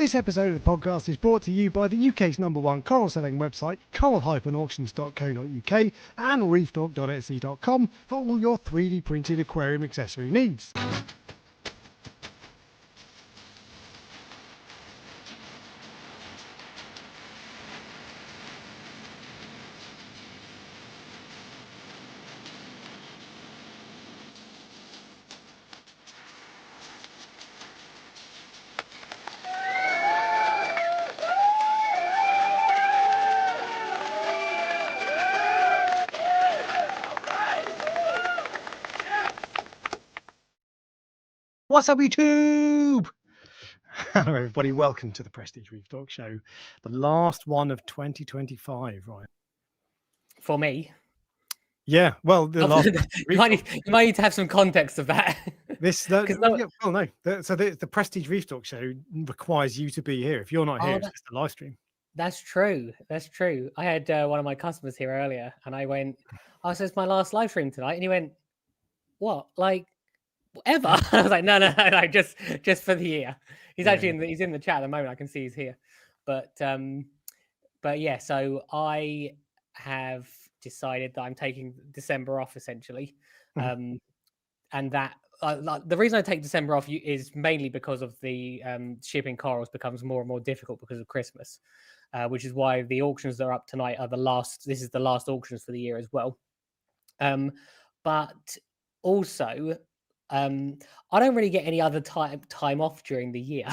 This episode of the podcast is brought to you by the UK's #1 coral selling website, coral-auctions.co.uk and reefdork.etsy.com for all your 3D printed aquarium accessory needs. What's up, YouTube? Hello, everybody. Welcome to the Prestige Reef Dork Show, the last one of 2025, right? For me. Yeah, well, the last. you might need to have some context of that. The Prestige Reef Dork Show requires you to be here. If you're not here, it's just a live stream. That's true. That's true. I had one of my customers here earlier, and I went, "Oh, so it's my last live stream tonight," and he went, "What? Like, ever?" I was like, "No, just for the year." He's actually he's in the chat at the moment. I can see he's here, but yeah. So I have decided that I'm taking December off essentially, and that the reason I take December off is mainly because of the shipping corals becomes more and more difficult because of Christmas, which is why the auctions that are up tonight are the last. This is the last auctions for the year as well, but also. I don't really get any other time off during the year.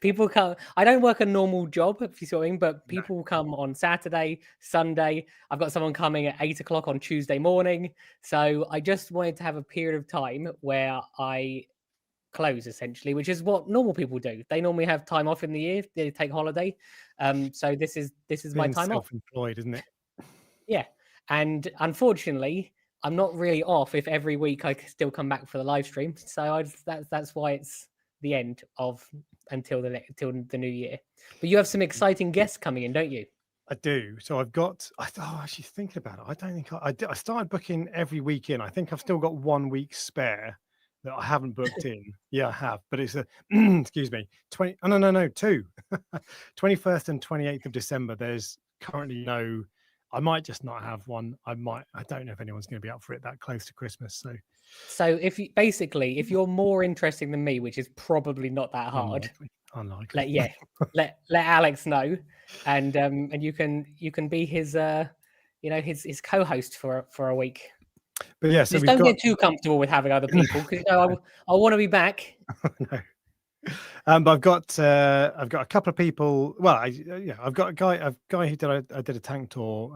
People come. I don't work a normal job, if you see what I mean, but people come on Saturday, Sunday. I've got someone coming at 8 o'clock on Tuesday morning. So I just wanted to have a period of time where I close, essentially, which is what normal people do. They normally have time off in the year. They take holiday. So this is my time off. Self-employed, isn't it? Yeah, and unfortunately. I'm not really off if every week I still come back for the live stream. So that's why it's the end of until the new year. But you have some exciting guests coming in, don't you? I do. So I've got. Actually thinking about it, I don't think I started booking every week in. I think I've still got 1 week spare that I haven't booked in. Yeah, I have. But it's excuse me, 2. 21st and 28th of December. There's currently no. I might just not have one. I don't know if anyone's going to be up for it that close to Christmas. So if you're more interesting than me, which is probably not that hard, unlikely. let Alex know, and you can be his his co-host for a week. But yeah, so just don't get too comfortable with having other people because I want to be back. No. But I've got a couple of people. Well, I've got a guy who I did a tank tour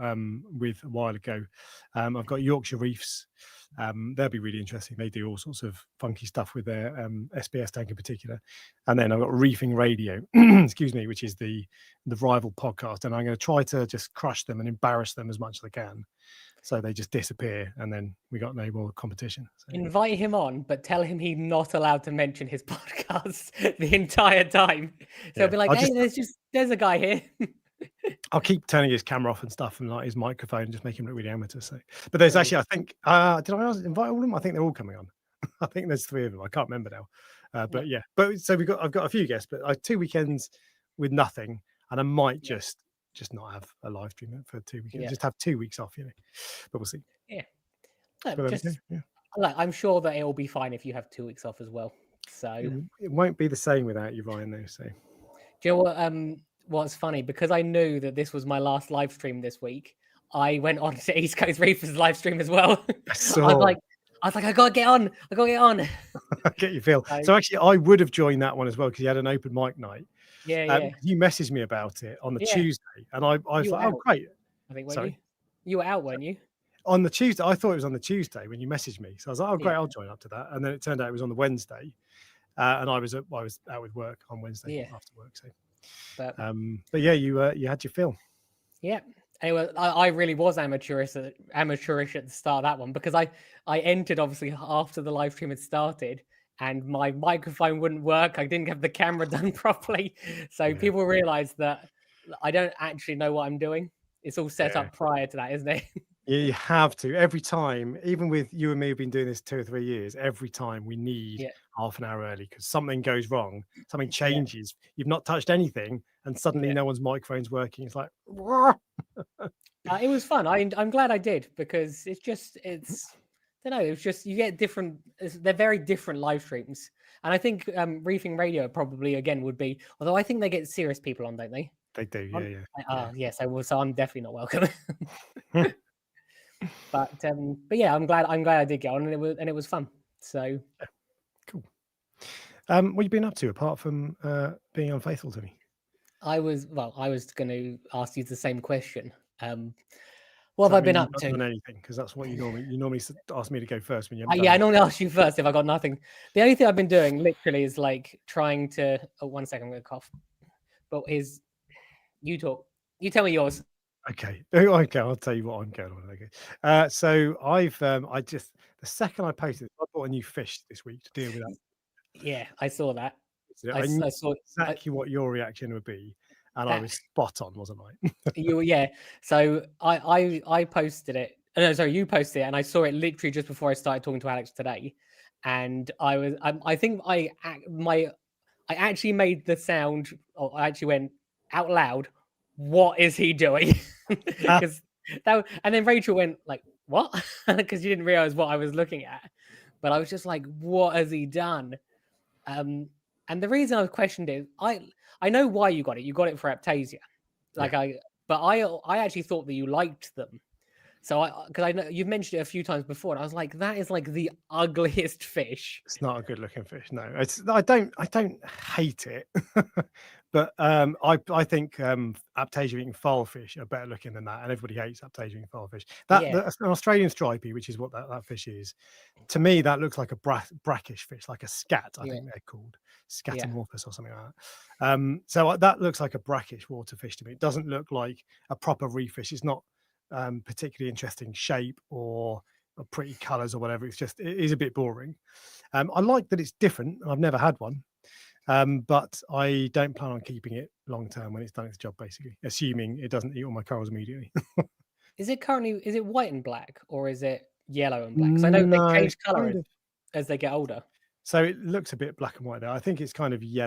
with a while ago. I've got Yorkshire Reefs. They'll be really interesting. They do all sorts of funky stuff with their SBS tank in particular. And then I've got Reefing Radio, excuse me, which is the rival podcast. And I'm going to try to just crush them and embarrass them as much as I can. So they just disappear, and then we got no more competition. So, invite him on, but tell him he's not allowed to mention his podcast the entire time. So he'll be like, there's a guy here. I'll keep turning his camera off and stuff, and like his microphone, and just make him look really amateur. So, but there's actually, I think, did I invite all of them? I think they're all coming on. I think there's 3 of them. I can't remember now. But yeah, so I've got a few guests, but 2 weekends with nothing, and I might just not have a live stream for 2 weekends. Just have 2 weeks off, but we'll see. Yeah. I'm sure that it'll be fine if you have 2 weeks off as well. So it won't be the same without you, Ryan, though. So do you know what? What's funny, because I knew that this was my last live stream this week, I went on to East Coast Reefers live stream as well. I was like, I gotta get on. I get your feel. So actually, I would have joined that one as well because you had an open mic night. Yeah. You messaged me about it on the Tuesday, and I was like, "Oh, great!" I think you were out, weren't you? On the Tuesday, I thought it was on the Tuesday when you messaged me. So I was like, "Oh, great! I'll join up to that." And then it turned out it was on the Wednesday, and I was out with work on Wednesday after work. So, but yeah, you had your fill. Yeah. Anyway, I really was amateurish at the start of that one because I entered obviously after the live stream had started. And my microphone wouldn't work. I didn't have the camera done properly. So people realize that I don't actually know what I'm doing. It's all set up prior to that, isn't it? You have to every time, even with you and me have been doing this 2 or 3 years, every time we need Yeah, half an hour early because something goes wrong, something yeah, changes. You've not touched anything, and suddenly yeah. no one's microphone's working. It's like, It was fun. I'm glad I did because it's I don't know. It's just you get different. They're very different live streams, and I think Reefing Radio probably again would be. Although I think they get serious people on, don't they? they do, On, yeah, yeah, yes, I will. So I'm definitely not welcome. yeah. But yeah, I'm glad I did get on, and it was fun. So Cool. What you been up to apart from being unfaithful to me? I was going to ask you the same question. What Does have I that been mean you've up not to? done anything? Because that's what you normally ask me to go first when you haven't done Yeah, I anything. normally ask you first if I got nothing. The only thing I've been doing literally is like trying to. Oh, 1 second, I'm gonna cough. But is you talk. You tell me yours. Okay. Okay, I'll tell you what I'm going on. Okay. So I just the second I posted, I bought a new fish this week to deal with that. Yeah, I saw that. So I knew I saw. exactly what your reaction would be, and I That was spot on, wasn't I? you yeah. So I posted it. No, sorry, you posted it, and I saw it literally just before I started talking to Alex today, and I think I actually made the sound. Or I actually went out loud. What is he doing? Because and then Rachel went like, "What?" Because you didn't realize what I was looking at. But I was just like, "What has he done?" Um, and the reason I questioned it, I know why you got it. You got it for Aptasia. Yeah, Like but I actually thought that you liked them. So because I know you've mentioned it a few times before, and I was like, that is like the ugliest fish. it's not a good looking fish. No, it's I don't hate it, but I think Aptasia eating filefish are better looking than that, and everybody hates Aptasia eating filefish. Yeah, That's an Australian stripey, which is what that fish is. To me, that looks like a brackish fish, like a scat. I yeah, think they're called yeah, scatomorphus or something like that. So that looks like a brackish water fish to me. It doesn't look like a proper reef fish. It's not particularly interesting shape or pretty colours or whatever. It's just it is a bit boring. I like that it's different. I've never had one, but I don't plan on keeping it long term when it's done its job. Basically, assuming it doesn't eat all my corals immediately. is it white and black or is it yellow and black? Because I know they No, change color kind of. as they get older. So it looks a bit black and white there. I think it's kind of Yeah,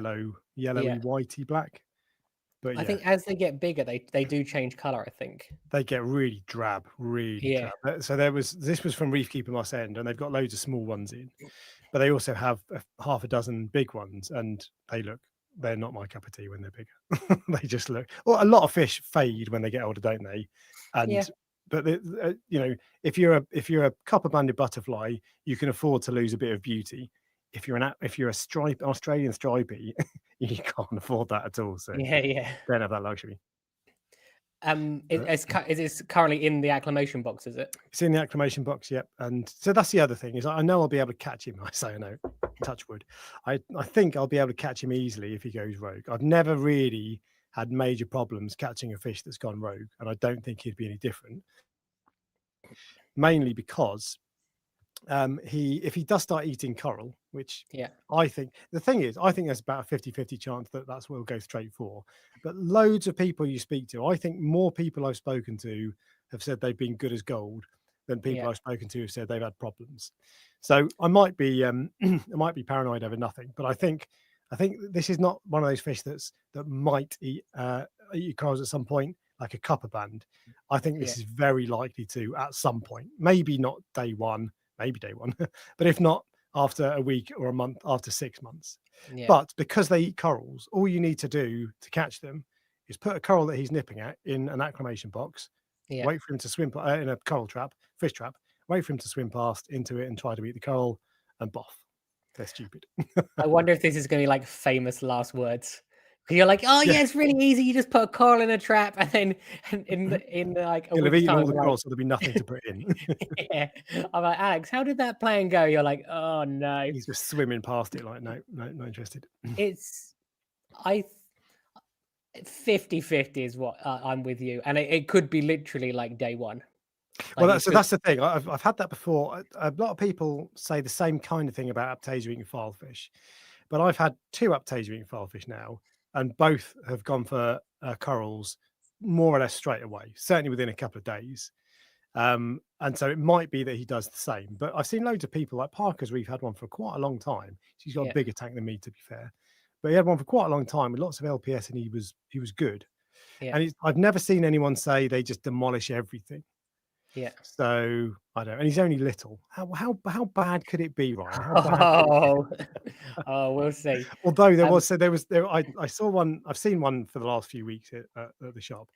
yellowy, whitey black. But I yeah, think as they get bigger, they do change color. I think. they get really drab, really Yeah, drab. So this was from Reef Keeper Moss End, and they've got loads of small ones in, but they also have half a dozen big ones, and they're not my cup of tea when they're bigger. They just look. Well, a lot of fish fade when they get older, don't they? yeah, And but if you're a copper banded butterfly, you can afford to lose a bit of beauty. If you're an Australian stripey, you can't afford that at all. So yeah, yeah. don't have that luxury. But It's currently in the acclamation box, is it? it's in the acclamation box, yep. And so that's the other thing is I know I'll be able to catch him. I say I know, touch wood. I think I'll be able to catch him easily if he goes rogue. I've never really had major problems catching a fish that's gone rogue, and I don't think he'd be any different. Mainly because if he does start eating coral, which Yeah, I think the thing is, I think there's about a 50-50 chance that that's what we'll go straight for. But loads of people you speak to, I think more people I've spoken to have said they've been good as gold than people yeah, I've spoken to have said they've had problems. So I might be I might be paranoid over nothing, but I think this is not one of those fish that might eat corals at some point, like a copper band. I think yeah, this is very likely to at some point, maybe not day one, maybe day one, but if not after a week or a month, after 6 months. yeah, But because they eat corals, all you need to do to catch them is put a coral that he's nipping at in an acclimation box, yeah. wait for him to swim in a coral trap, fish trap, wait for him to swim past into it and try to eat the coral, and boff. They're stupid. I wonder if this is going to be like famous last words. 'Cause you're like, oh Yeah. yeah, it's really easy. You just put a coral in a trap, and then like a He'll have week's eaten time, all the I'm like, corals, so there'll be nothing to put in. yeah. I'm like, Alex, how did that plan go? You're like, oh no. He's just swimming past it like, no, no, not interested. It's I 50-50 is what I'm with you, and it could be literally like day one. Well, Like it could, that's the thing. I've had that before. A lot of people say the same kind of thing about Aptasia eating filefish, but I've had two Aptasia eating filefish now, and both have gone for corals more or less straight away, certainly within a couple of days. And so it might be that he does the same. But I've seen loads of people like Parker's Reef had one for quite a long time. He's got a Yeah. bigger tank than me, to be fair. But he had one for quite a long time with lots of LPS, and he was good. Yeah. And I've never seen anyone say they just demolish everything. Yeah. So I don't. And he's only little. How bad could it be, Ryan? How bad could it be? Oh, we'll see. Although I saw one. I've seen one for the last few weeks at the shop,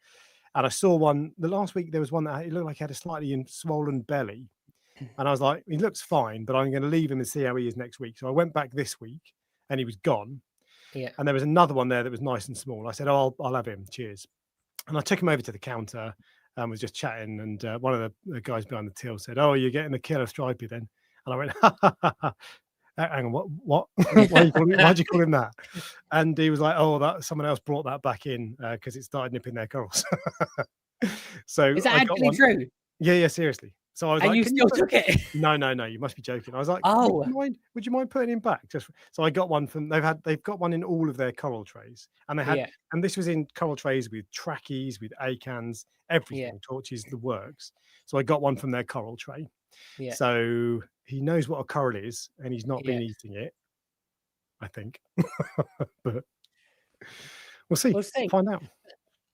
and I saw one the last week. There was one that it looked like he had a slightly swollen belly, and I was like, he looks fine, but I'm going to leave him and see how he is next week. So I went back this week, and he was gone. Yeah. And there was another one there that was nice and small. I said, "Oh, I'll have him. Cheers." And I took him over to the counter and was just chatting. And one of the guys behind the till said, "Oh, you're getting the killer stripey then?" And I went, "Ha, ha, ha, ha. Hang on, what? Why'd you call him that?" And he was like, "Oh, that someone else brought that back in because it started nipping their corals." So Is that I got actually one. true? Yeah, seriously. So I was And like, you "Can you still put?" took it? No, you must be joking. I was like, Oh, would you mind putting him back?" So I got one from they've got one in all of their coral trays, and yeah. and this was in coral trays with trackies, with acans, Yeah. everything, torches, the works. So I got one from their coral tray. Yeah. So he knows what a coral is, and he's not Yeah. been eating it, I think. But we'll see. We'll see. Find out.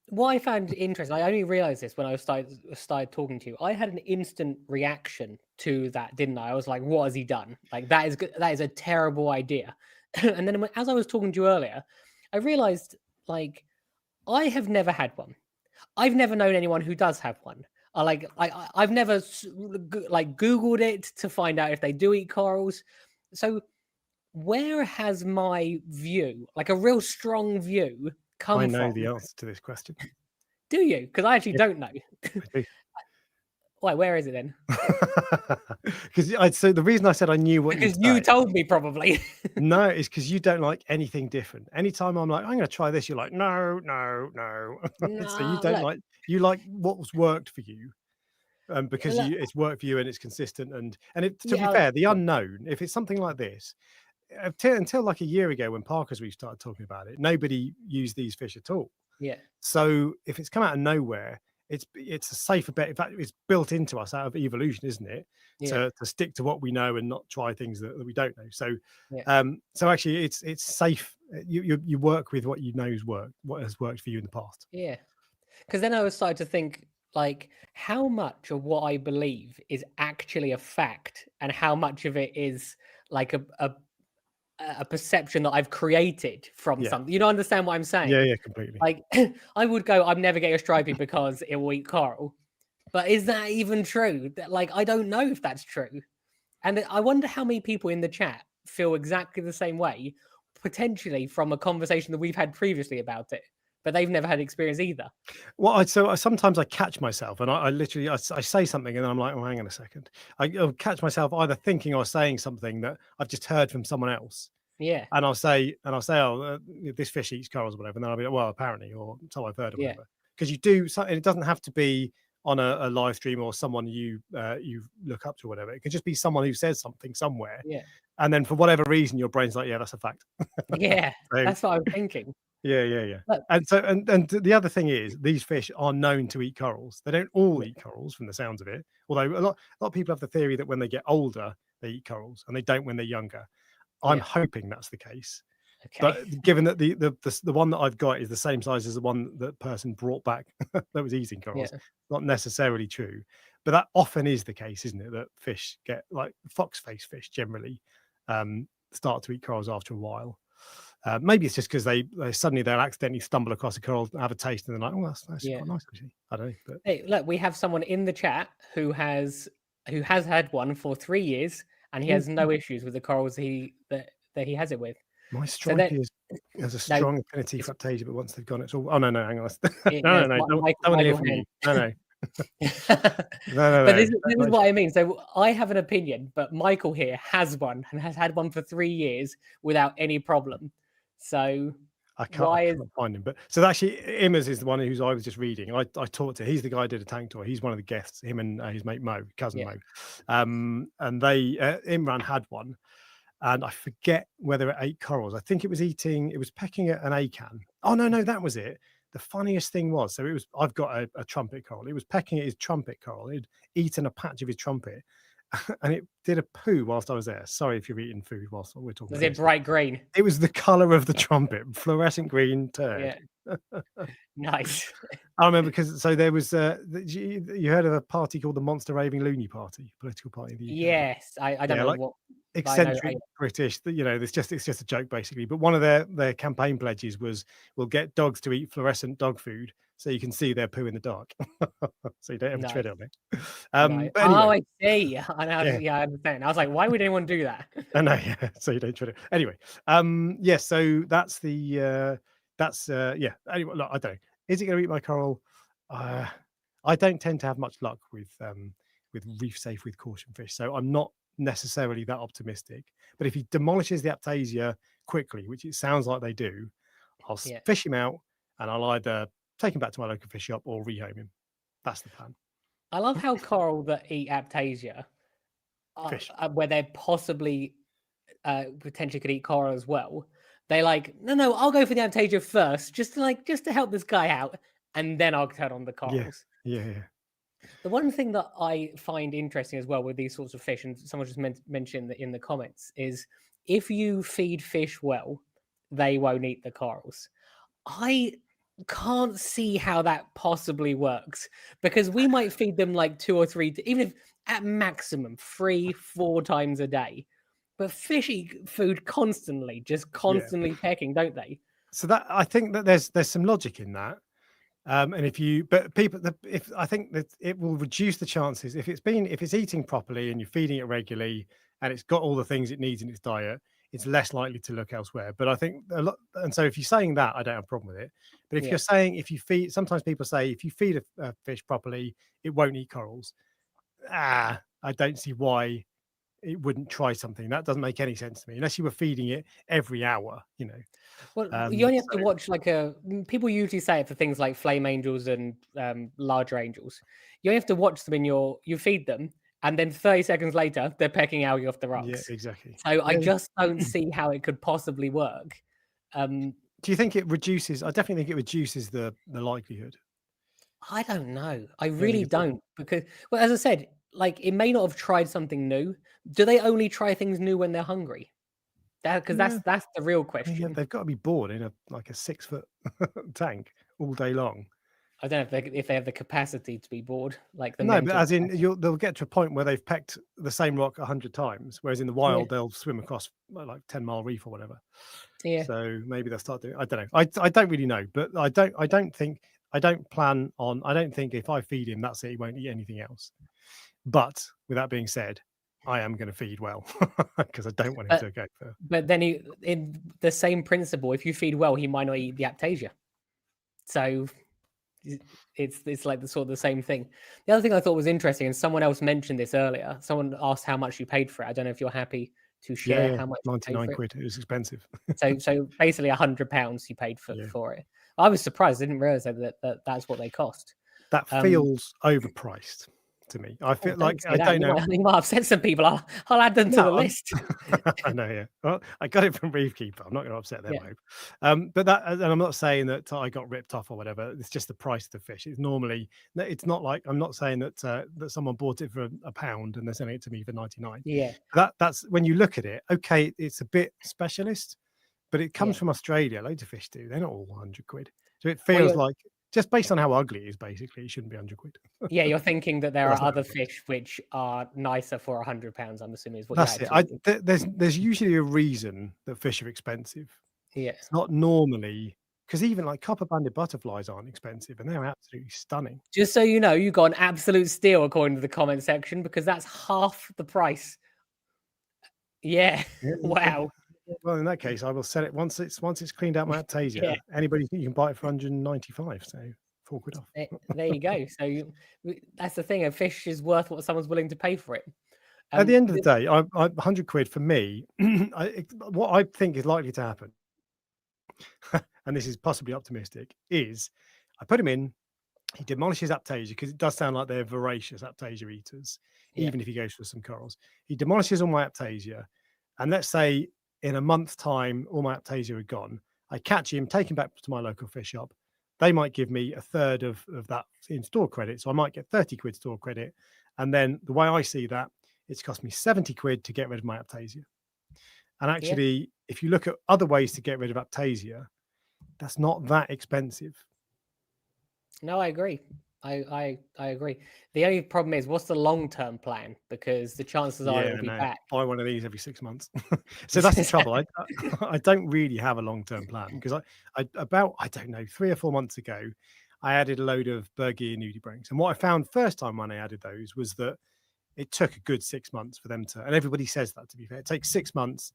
What I found interesting, I only realized this when I started talking to you. I had an instant reaction to that, didn't I? I was like, "What has he done? Like that is a terrible idea." And then as I was talking to you earlier, I realized like I have never had one. I've never known anyone who does have one. I've never like Googled it to find out if they do eat corals. So where has my view, like a real strong view, I come know from? the answer to this question. Do you? Because I actually Yeah, don't know. I do. Why? Where is it then? So the reason I said I knew what you'd Because you say, told me probably. no, is because you don't like anything different. Anytime I'm like, I'm going to try this, you're like, no, no, no. So you Nah, don't look, like, you like what's worked for you, because look, it's worked for you and it's consistent. And to be yeah, fair, the yeah, unknown, if it's something like this, until like a year ago when Parker's we started talking about it, nobody used these fish at all. yeah, So if it's come out of nowhere, it's a safer bet. In fact, it's built into us out of evolution, isn't it? yeah, To stick to what we know and not try things that we don't know. So yeah, so actually it's safe. You work with what you know what has worked for you in the past. yeah. Because then I was starting to think, like, how much of what I believe is actually a fact, and how much of it is like a perception that I've created from Yeah. something. You don't understand what I'm saying? Yeah, completely. Like, I would go, I'm never getting a stripey because it will eat coral. But is that even true? Like, I don't know if that's true. And I wonder how many people in the chat feel exactly the same way, potentially from a conversation that we've had previously about it, but they've never had experience either. Well, sometimes I catch myself, and I literally I say something, and then I'm like, oh, hang on a second. I'll catch myself either thinking or saying something that I've just heard from someone else, Yeah, and I'll say, "Oh, this fish eats corals or whatever," and then I'll be like, "Well, apparently," or "So I've heard," or yeah, whatever. Because you do, and it doesn't have to be on a live stream or someone you look up to or whatever. It can just be someone who says something somewhere, yeah, and then for whatever reason, your brain's like, "Yeah, that's a fact." yeah. So That's what I'm thinking. yeah. Look, And so and the other thing is these fish are known to eat corals. They don't all yeah, eat corals from the sounds of it. Although a lot of people have the theory that when they get older, they eat corals and they don't when they're younger. I'm yeah. hoping that's the case. Okay. But given that the one that I've got is the same size as the one that person brought back that was eating corals, Yeah, not necessarily true. But that often is the case, isn't it? That fish get like fox-face fish generally start to eat corals after a while. Maybe it's just because they'll accidentally stumble across a coral, have a taste, and they're like, "Oh, that's actually yeah. quite nice." Actually, I don't know, but Hey, look, we have someone in the chat who has had one for 3 years, and he oh, has no issues with the corals that he has it with. my So that stripey has a no, strong affinity it's, for Aptasia, but once they've gone, it's all. Oh no, hang on, no, no, it's don't want to hear Michael from you. Hen. No, But no. this is what I mean. So I have an opinion, but Michael here has one and has had one for 3 years without any problem. So I why is can't find him. But so actually, Immers is the one who's I was just reading. I talked to. He's the guy who did a tank tour. He's one of the guests. Him and his mate Mo, cousin yeah, Mo, and they Imran had one, and I forget whether it ate corals. I think it was pecking at an acan. Oh no, that was it. the funniest thing was, so it was, I've got a trumpet coral. It was pecking at his trumpet coral. It'd eaten a patch of his trumpet, and it did a poo whilst I was there. Sorry if you're eating food whilst we're talking Was about it this. bright green? It was the colour of the trumpet, fluorescent green turd. Yeah. Nice. I remember because so there was you heard of a party called the Monster Raving Loony Party, political party in the UK. Yes, I don't Yeah, know like what. I know. eccentric British. You know, it's just a joke basically. But one of their campaign pledges was, we'll get dogs to eat fluorescent dog food so you can see their poo in the dark, so you don't have to tread Nice. on it. No. But Oh, anyway, I see. I know. yeah, Yeah, I understand. I was like, why would anyone do that? I know, yeah. So you don't tread it. Anyway, yeah. So that's the yeah. Anyway, look, I don't know. Is it going to eat my coral? I don't tend to have much luck with reef safe with caution fish, so I'm not necessarily that optimistic. But if he demolishes the Aptasia quickly, which it sounds like they do, I'll Yeah. fish him out and I'll either take him back to my local fish shop or rehome him. That's the plan. I love how coral that eat Aptasia, Fish. where they're possibly potentially could eat coral as well. They like, no, I'll go for the Aptasia first, just to help this guy out, and then I'll turn on the Yeah, corals. yeah. The one thing that I find interesting as well with these sorts of fish, and someone just mentioned that in the comments, is if you feed fish well, they won't eat the corals. I can't see how that possibly works, because we might feed them like 2 or 3, even if at maximum 3-4 times a day. But fish eat food constantly, just constantly pecking, don't they? So that, I think that there's some logic in that. And if you, but people, if I think that it will reduce the chances if it's eating properly and you're feeding it regularly and it's got all the things it needs in its diet, it's less likely to look elsewhere. But I think a lot, and so if you're saying that, I don't have a problem with it. But if Yeah. you're saying if you feed, sometimes people say if you feed a fish properly, it won't eat corals. I don't see why it wouldn't try something. That doesn't make any sense to me unless you were feeding it every hour, you know. Well, you only have to watch people usually say it for things like flame angels and larger angels. You only have to watch them you feed them, and then 30 seconds later, they're pecking algae off the Yeah, rocks. exactly. So I just don't see how it could possibly work. Do you think it reduces? I definitely think it reduces the likelihood. I don't know. I You don't think really at all? don't, because, well, as I said, like it may not have tried something new. Do they only try things new when they're hungry? Because Yeah, that's the real I mean, yeah, question. they've got to be bored in a 6-foot tank all day long. I don't know if they have the capacity to be bored, like the No, but mental as in capacity. they'll get to a point where they've pecked the same rock 100 times, whereas in the Yeah, wild they'll swim across like 10-mile reef or whatever. yeah. So maybe they'll start doing. I don't know. I don't really know, but I don't think I don't plan on. I don't think if I feed him, that's it. He won't eat anything else. But with that being said, I am going to feed well because I don't want him But to go for. but then in the same principle, if you feed well, he might not eat the Aptasia. So it's like the same thing. The other thing I thought was interesting, and someone else mentioned this earlier. Someone asked how much you paid for it. I don't know if you're happy to share Yeah, how much you paid 99 for it. quid. It was expensive. So basically £100 you paid Yeah. for it. I was surprised. I didn't realize that's what they cost. That feels overpriced to me. I feel like I don't know. You might upset some people. I'll add them to the list. I know, yeah. Well, I got it from Reef Keeper. I'm not going to upset them, Yeah. I hope. But that, and I'm not saying that I got ripped off or whatever. It's just the price of the fish. It's normally, it's not like, I'm not saying that that someone bought it for a pound and they're selling it to me for 99. Yeah. That's when you look at it. Okay, it's a bit specialist, but it comes Yeah. from Australia. Loads of fish do. They're not all 100 quid. So it feels like, just based on how ugly it is, basically, it shouldn't be 100 quid. Yeah, you're thinking that there That's are not other how it works. fish which are nicer for £100. I'm assuming is what That's you're it. actually. There's usually a reason that fish are expensive. Yeah. It's not normally, because even like copper-banded butterflies aren't expensive, and they're absolutely stunning. Just so you know, you got an absolute steal according to the comment section, because that's half the price. Yeah. Wow. Well, in that case, I will sell it once it's cleaned out my Aptasia. Yeah. Anybody, you can buy it for 195, so 4 quid off. There you go. So that's the thing. A fish is worth what someone's willing to pay for it. At the end of the day, 100 quid for me. What I think is likely to happen, and this is possibly optimistic, is I put him in. He demolishes Aptasia because it does sound like they're voracious Aptasia eaters, even if he goes for some corals. He demolishes all my Aptasia, and let's say in a month's time, all my Aptasia are gone. I catch him, take him back to my local fish shop. they might give me a third of that in store credit. So I might get 30 quid store credit. And then the way I see that, it's cost me 70 quid to get rid of my Aptasia. And Yeah. actually, if you look at other ways to get rid of Aptasia, that's not that expensive. No, I agree. I agree. The only problem is, what's the long-term plan? Because the chances are it Yeah, will be no, back. buy one of these every 6 months. So that's the trouble. I don't really have a long-term plan because I don't know, 3 or 4 months ago, I added a load of Bergie and nudibranchs. And what I found first time when I added those was that it took a good 6 months for them to, and everybody says that, to be fair. It takes 6 months,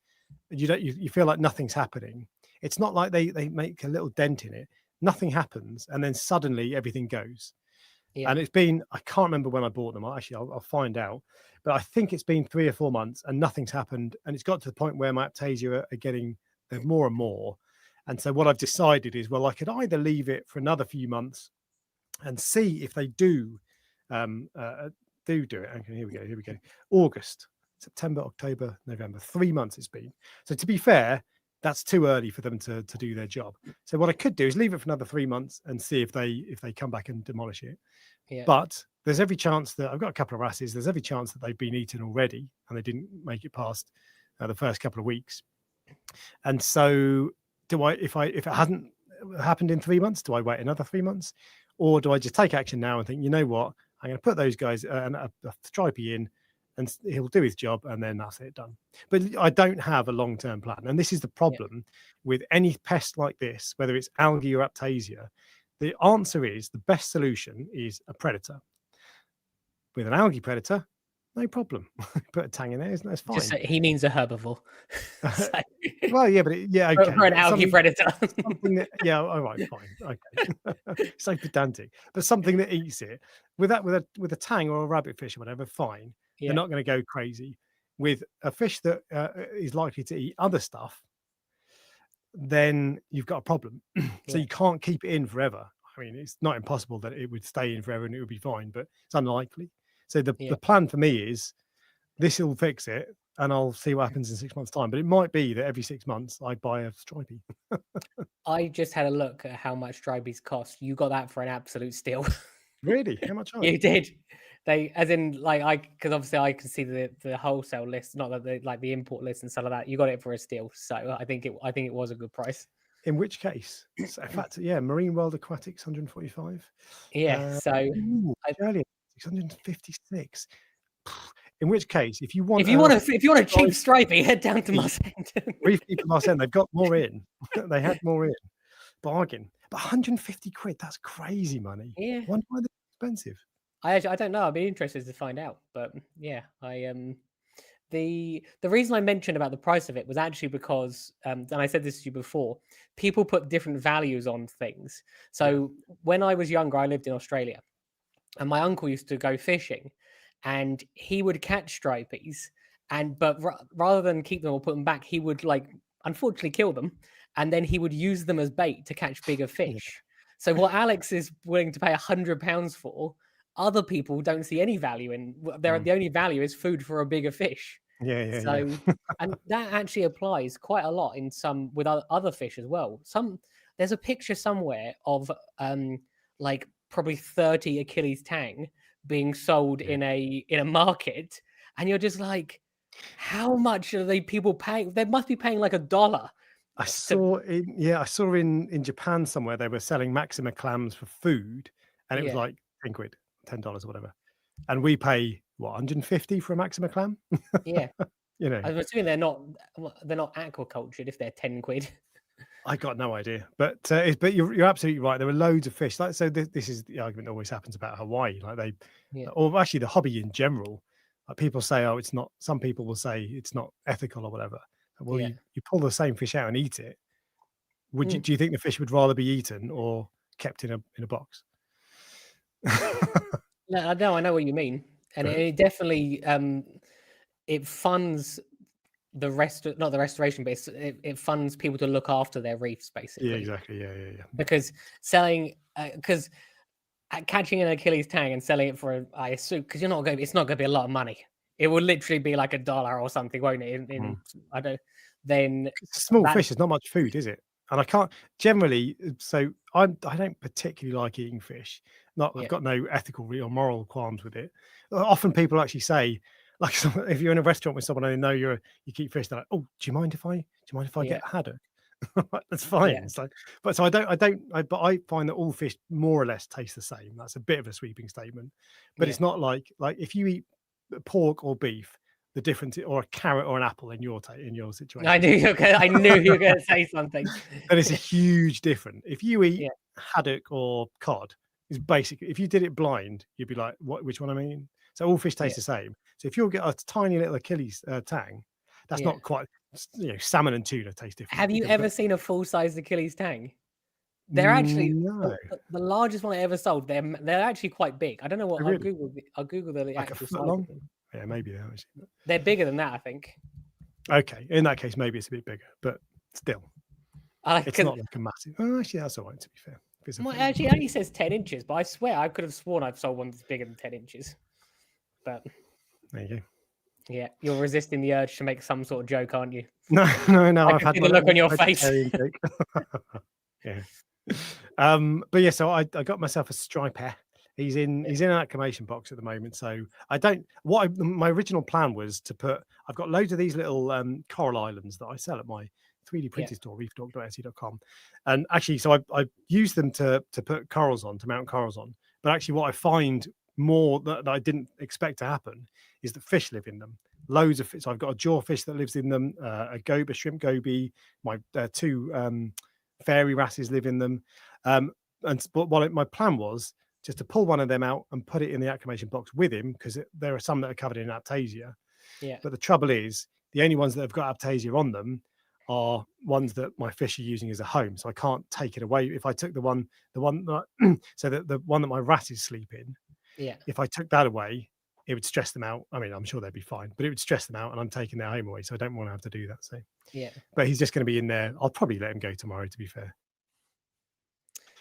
and you feel like nothing's happening. It's not like they make a little dent in it. Nothing happens, and then suddenly everything goes. Yeah, And it's been, I can't remember when I bought them. I'll find out. But I think it's been 3 or 4 months and nothing's happened. And it's got to the point where my Aptasia are getting, they're more and more. And so what I've decided is, well, I could either leave it for another few months and see if they do do it. Okay, here we go. August, September, October, November, 3 months it's been. So to be fair, that's too early for them to do their job. So what I could do is leave it for another 3 months and see if they come back and demolish it. yeah, But there's every chance that I've got a couple of wrasses. There's every chance that they've been eaten already and they didn't make it past the first couple of weeks. And so, if it hasn't happened in 3 months, do I wait another 3 months, or do I just take action now and think, you know what, I'm going to put those guys a stripey in, and he'll do his job, and then that's it, done. But I don't have a long-term plan, and this is the problem with any pest like this, whether it's algae or Aptasia. The answer is, the best solution is a predator. With an algae predator, no problem. Put a tang in there, isn't that fine? just he means a herbivore. So, Well, yeah, but okay. for an algae predator. Something that, yeah, all right, fine, okay. So pedantic, but something that eats it. With a tang or a rabbit fish or whatever, fine. Yeah, They're not going to go crazy. With a fish that is likely to eat other stuff, then you've got a problem. So yeah, you can't keep it in forever. I mean, it's not impossible that it would stay in forever and it would be fine, but it's unlikely. So the yeah. plan for me is, this will fix it, and I'll see what happens in 6 months' time. But it might be that every 6 months I buy a stripey. I just had a look at how much stripies cost. You got that for an absolute steal. Really? How much are You they? did. They, as in, like, because obviously I can see the wholesale list, not that the import list and stuff like that. You got it for a steal, so I think it was a good price. In which case, so in fact, yeah, Marine World Aquatics 145. Yeah, so Ooh, Australia 656. In which case, if you want if you want a cheap stripey, head down to Mustang. Reef people Marseille, they've got more in. They had more in. Bargain. But 150 quid, that's crazy money. Yeah, Wonder why they're expensive. I don't know. I'd be interested to find out, but yeah, the reason I mentioned about the price of it was actually because, and I said this to you before, people put different values on things. So when I was younger, I lived in Australia, and my uncle used to go fishing, and he would catch stripies, but rather than keep them or put them back, he would unfortunately kill them, and then he would use them as bait to catch bigger Yeah. fish. So what Alex is willing to pay £100 for, other people don't see any value in. The only value is food for a bigger fish. Yeah. And that actually applies quite a lot in some with other fish as well. There's a picture somewhere of like probably 30 Achilles tang being sold in a market, and you're just like, how much are people paying? They must be paying like $1. I saw in Japan somewhere they were selling Maxima clams for food, and it was like 10 quid, $10 or whatever. And we pay what, 150 for a Maxima clam? Yeah. You know, I'm assuming they're not aquacultured if they're 10 quid. I got no idea, but you're absolutely right. There were loads of fish. Like, so this is the argument that always happens about Hawaii. Like or actually the hobby in general. Like, people say, oh, it's not. Some people will say it's not ethical or whatever. Well, you pull the same fish out and eat it. Do you think the fish would rather be eaten or kept in a box? No, I know what you mean, and it definitely it funds not the restoration, but it funds people to look after their reefs, basically. Yeah, exactly. Yeah. Because selling, because catching an Achilles tang and selling it for, I assume, because it's not going to be a lot of money. It will literally be like $1 or something, won't it? I don't. Then it's a small fish. It's not much food, is it? and I can't generally. So I don't particularly like eating fish. I've got no ethical or moral qualms with it. Often people actually say, like, if you're in a restaurant with someone and they know you keep fish, they're like, "Oh, do you mind if I get haddock?" That's fine. So, but I find that all fish more or less taste the same. That's a bit of a sweeping statement, but it's not like if you eat pork or beef, the difference, or a carrot or an apple in your situation. I knew you were going to say something. And it's a huge difference. If you eat haddock or cod, is basically, if you did it blind, you'd be like, "What? Which one am I eating?" So all fish taste the same. So if you'll get a tiny little Achilles tang, that's not quite. Salmon and tuna taste different. Have you ever seen a full-sized Achilles tang? They're actually no. the largest one I ever sold. They're actually quite big. I don't know what. Oh, really? I'll Google the Like actual a foot size. long? Yeah, maybe they're actually. They're bigger than that, I think. Okay, in that case, maybe it's a bit bigger, but still, it's not like a massive. Oh, actually, that's all right. To be fair, actually, it only says 10 inches, but I swear I could have sworn I've sold one that's bigger than 10 inches. But there you go. Yeah, you're resisting the urge to make some sort of joke, aren't you? No. I've had the look on your face. Yeah. But yeah, so I got myself a striper. He's in an acclimation box at the moment. So my original plan was to put. I've got loads of these little coral islands that I sell at my 3D printed store, reefdork.etsy.com, and actually, so I use them to put corals on, to mount corals on. But actually, what I find more that I didn't expect to happen is that fish live in them. Loads of fish. So I've got a jawfish that lives in them, a shrimp goby. My two fairy wrasses live in them. My plan was just to pull one of them out and put it in the acclimation box with him, because there are some that are covered in Aiptasia. Yeah. But the trouble is, the only ones that have got Aiptasia on them are ones that my fish are using as a home. So I can't take it away. If I took the one that so that the one that my wrasses sleep in, if I took that away, it would stress them out. I mean, I'm sure they'd be fine, but it would stress them out, and I'm taking their home away. So I don't want to have to do that. So but he's just going to be in there. I'll probably let him go tomorrow, to be fair.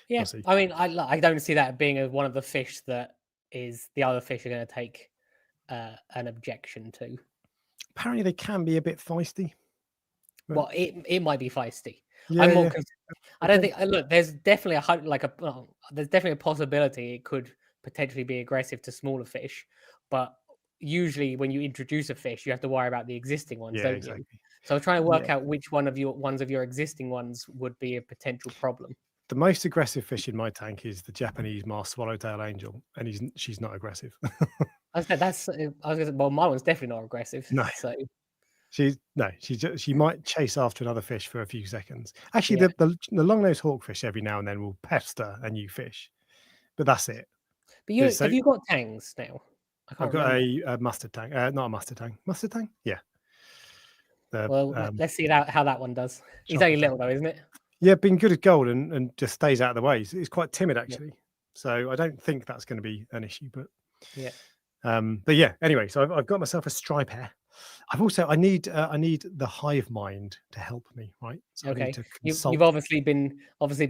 Yeah, we'll I mean, I don't see that being one of the fish that is the other fish are going to take an objection to. Apparently, they can be a bit feisty. Well, it might be feisty. Yeah, I'm more. I don't think. Look, there's definitely there's definitely a possibility it could potentially be aggressive to smaller fish, but usually when you introduce a fish, you have to worry about the existing ones, don't you? So I'm trying to work out which one of your existing ones would be a potential problem. The most aggressive fish in my tank is the Japanese masked swallowtail angel, and she's not aggressive. I said well, my one's definitely not aggressive. No. So she might chase after another fish for a few seconds. Actually, the long-nosed hawkfish every now and then will pester a new fish, but that's it. But have you got tangs now? I've got a mustard tang, not a mustard tang. Mustard tang, yeah. Let's see how that one does. He's only little though, isn't it? Yeah, been good at gold and just stays out of the way. It's quite timid actually, so I don't think that's going to be an issue. But anyway, so I've got myself a striper. I need the hive mind to help me, right? So okay, you've obviously been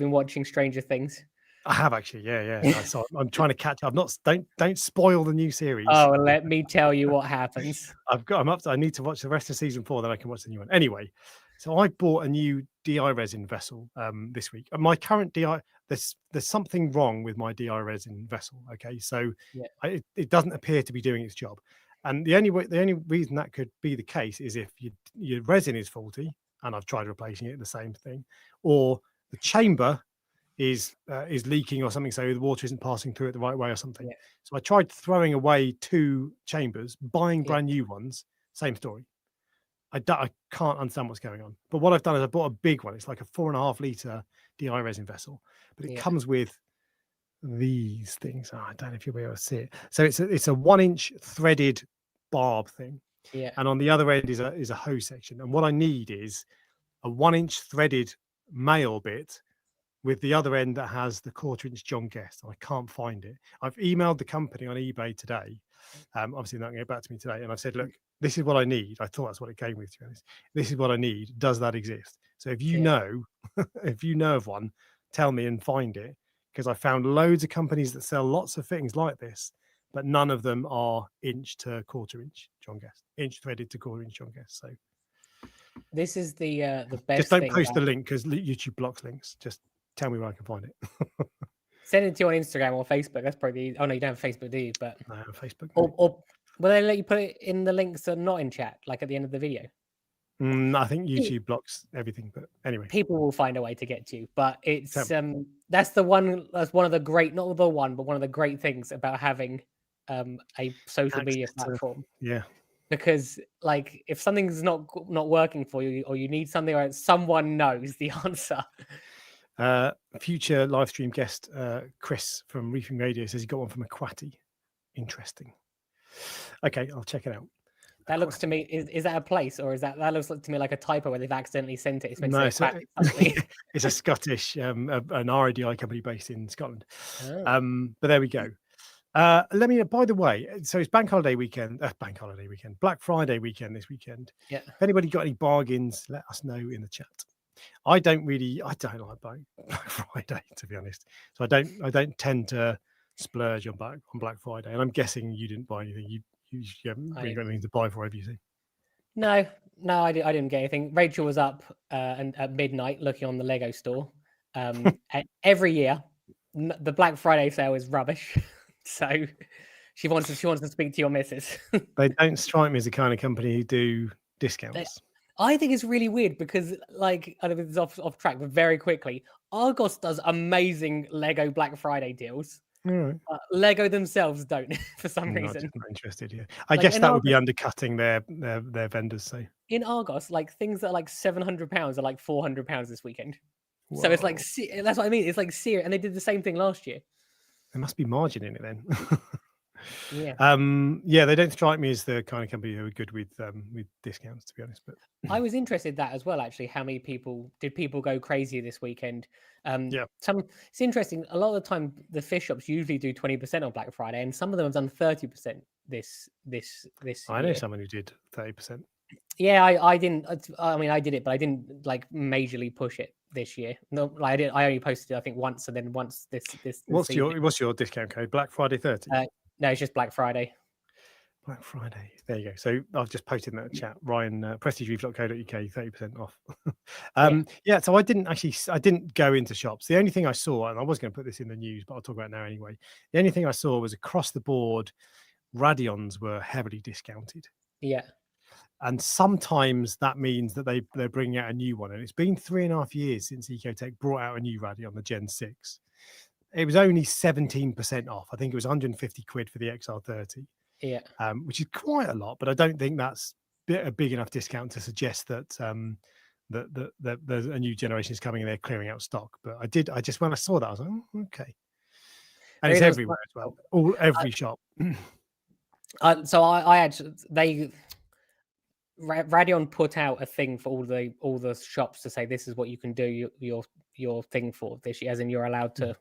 watching Stranger Things. I have actually, yeah. So I'm trying to catch up. Don't spoil the new series. Oh, let me tell you what happens. I need to watch the rest of season 4, then I can watch the new one. Anyway, so I bought a new DI resin vessel this week. My current DI, there's something wrong with my DI resin vessel. Okay, so it doesn't appear to be doing its job, and the only reason that could be the case is if your resin is faulty, and I've tried replacing it, the same thing, or the chamber is leaking or something, so the water isn't passing through it the right way or something. So I tried throwing away 2 chambers, buying brand new ones, same story. I can't understand what's going on. But what I've done is I bought a big one. It's like a 4.5 litre DI resin vessel, but it comes with these things. I don't know if you'll be able to see it. So it's a 1-inch threaded barb thing, and on the other end is a hose section. And what I need is a 1-inch threaded male bit with the other end that has the 1/4-inch John Guest. I can't find it. I've emailed the company on eBay today. Obviously, they're not going to get back to me today. And I've said, look, this is what I need. I thought that's what it came with, to be honest. This is what I need. Does that exist? So if you know, if you know of one, tell me and find it, because I found loads of companies that sell lots of things like this, but none of them are 1 inch to 1/4 inch John Guest, inch threaded to 1/4 inch John Guest. So This is the Just best don't thing post the about link because YouTube blocks links. Just tell me where I can find it. send it to you on Instagram or Facebook. That's probably oh no, you don't have Facebook, do you? But No, Facebook. No. or will they let you put it in the links that are not in chat, like at the end of the video? I think YouTube blocks everything. But anyway, People will find a way to get to you. But it's tell me. that's one of the great, not the one, but one of the great things about having a social media Access to- platform. yeah. Because like if something's not working for you or you need something or someone knows the answer. Future live stream guest Chris from Reefing Radio says he got one from Aquati. Interesting. Okay, I'll check it out. That looks to me is that a place or is that looks to me like a typo where they've accidentally sent it? It's meant No, to say Aquatic it's a Scottish an RDI company based in Scotland. Oh. But there we go. Let me. By the way, so it's Black Friday weekend, Black Friday weekend this weekend. Yeah. If anybody got any bargains, let us know in the chat. I don't like Black Friday, to be honest. So I don't tend to splurge on Black Friday. And I'm guessing you didn't buy anything. You haven't really got anything to buy for, have you? No, I didn't get anything. Rachel was up and at midnight looking on the Lego store. Every year, the Black Friday sale is rubbish. So she wants to speak to your missus. They don't strike me as the kind of company who do discounts. I think it's really weird because, like, I don't know if it's off track, but very quickly, Argos does amazing Lego Black Friday deals. Right. Lego themselves don't, for some reason. Not interested. Yeah, I guess that would be undercutting their vendors. So in Argos, like things that are like £700 are like £400 this weekend. Whoa. So it's like that's what I mean. It's like serious, and they did the same thing last year. There must be margin in it then. Yeah. Yeah, they don't strike me as the kind of company who are good with discounts, to be honest. But I was interested in that as well, actually. How many people go crazy this weekend? Yeah. It's interesting. A lot of the time, the fish shops usually do 20% on Black Friday, and some of them have done 30% this I know someone who did 30%. Yeah, I didn't. I mean, I did it, but I didn't like majorly push it this year. No, I did. I only posted it, I think, once, and then once this. What's your discount code? Black Friday 30. No, it's just Black Friday. Black Friday. There you go. So I've just posted in that chat. Ryan, prestigereef.co.uk, 30% off. Yeah. So I didn't go into shops. The only thing I saw, and I was going to put this in the news, but I'll talk about it now anyway. The only thing I saw was across the board, Radions were heavily discounted. Yeah. And sometimes that means that they're bringing out a new one. And it's been 3.5 years since Ecotech brought out a new Radion, the Gen 6. It was only 17% off. I think it was 150 quid for the XR30. Yeah. Which is quite a lot, but I don't think that's a big enough discount to suggest that that there's a new generation is coming and they're clearing out stock. But I just when I saw that, I was like, oh, okay. And it's everywhere as well. Every shop. So I actually Radeon put out a thing for all the shops to say this is what you can do your thing for this year, as in you're allowed to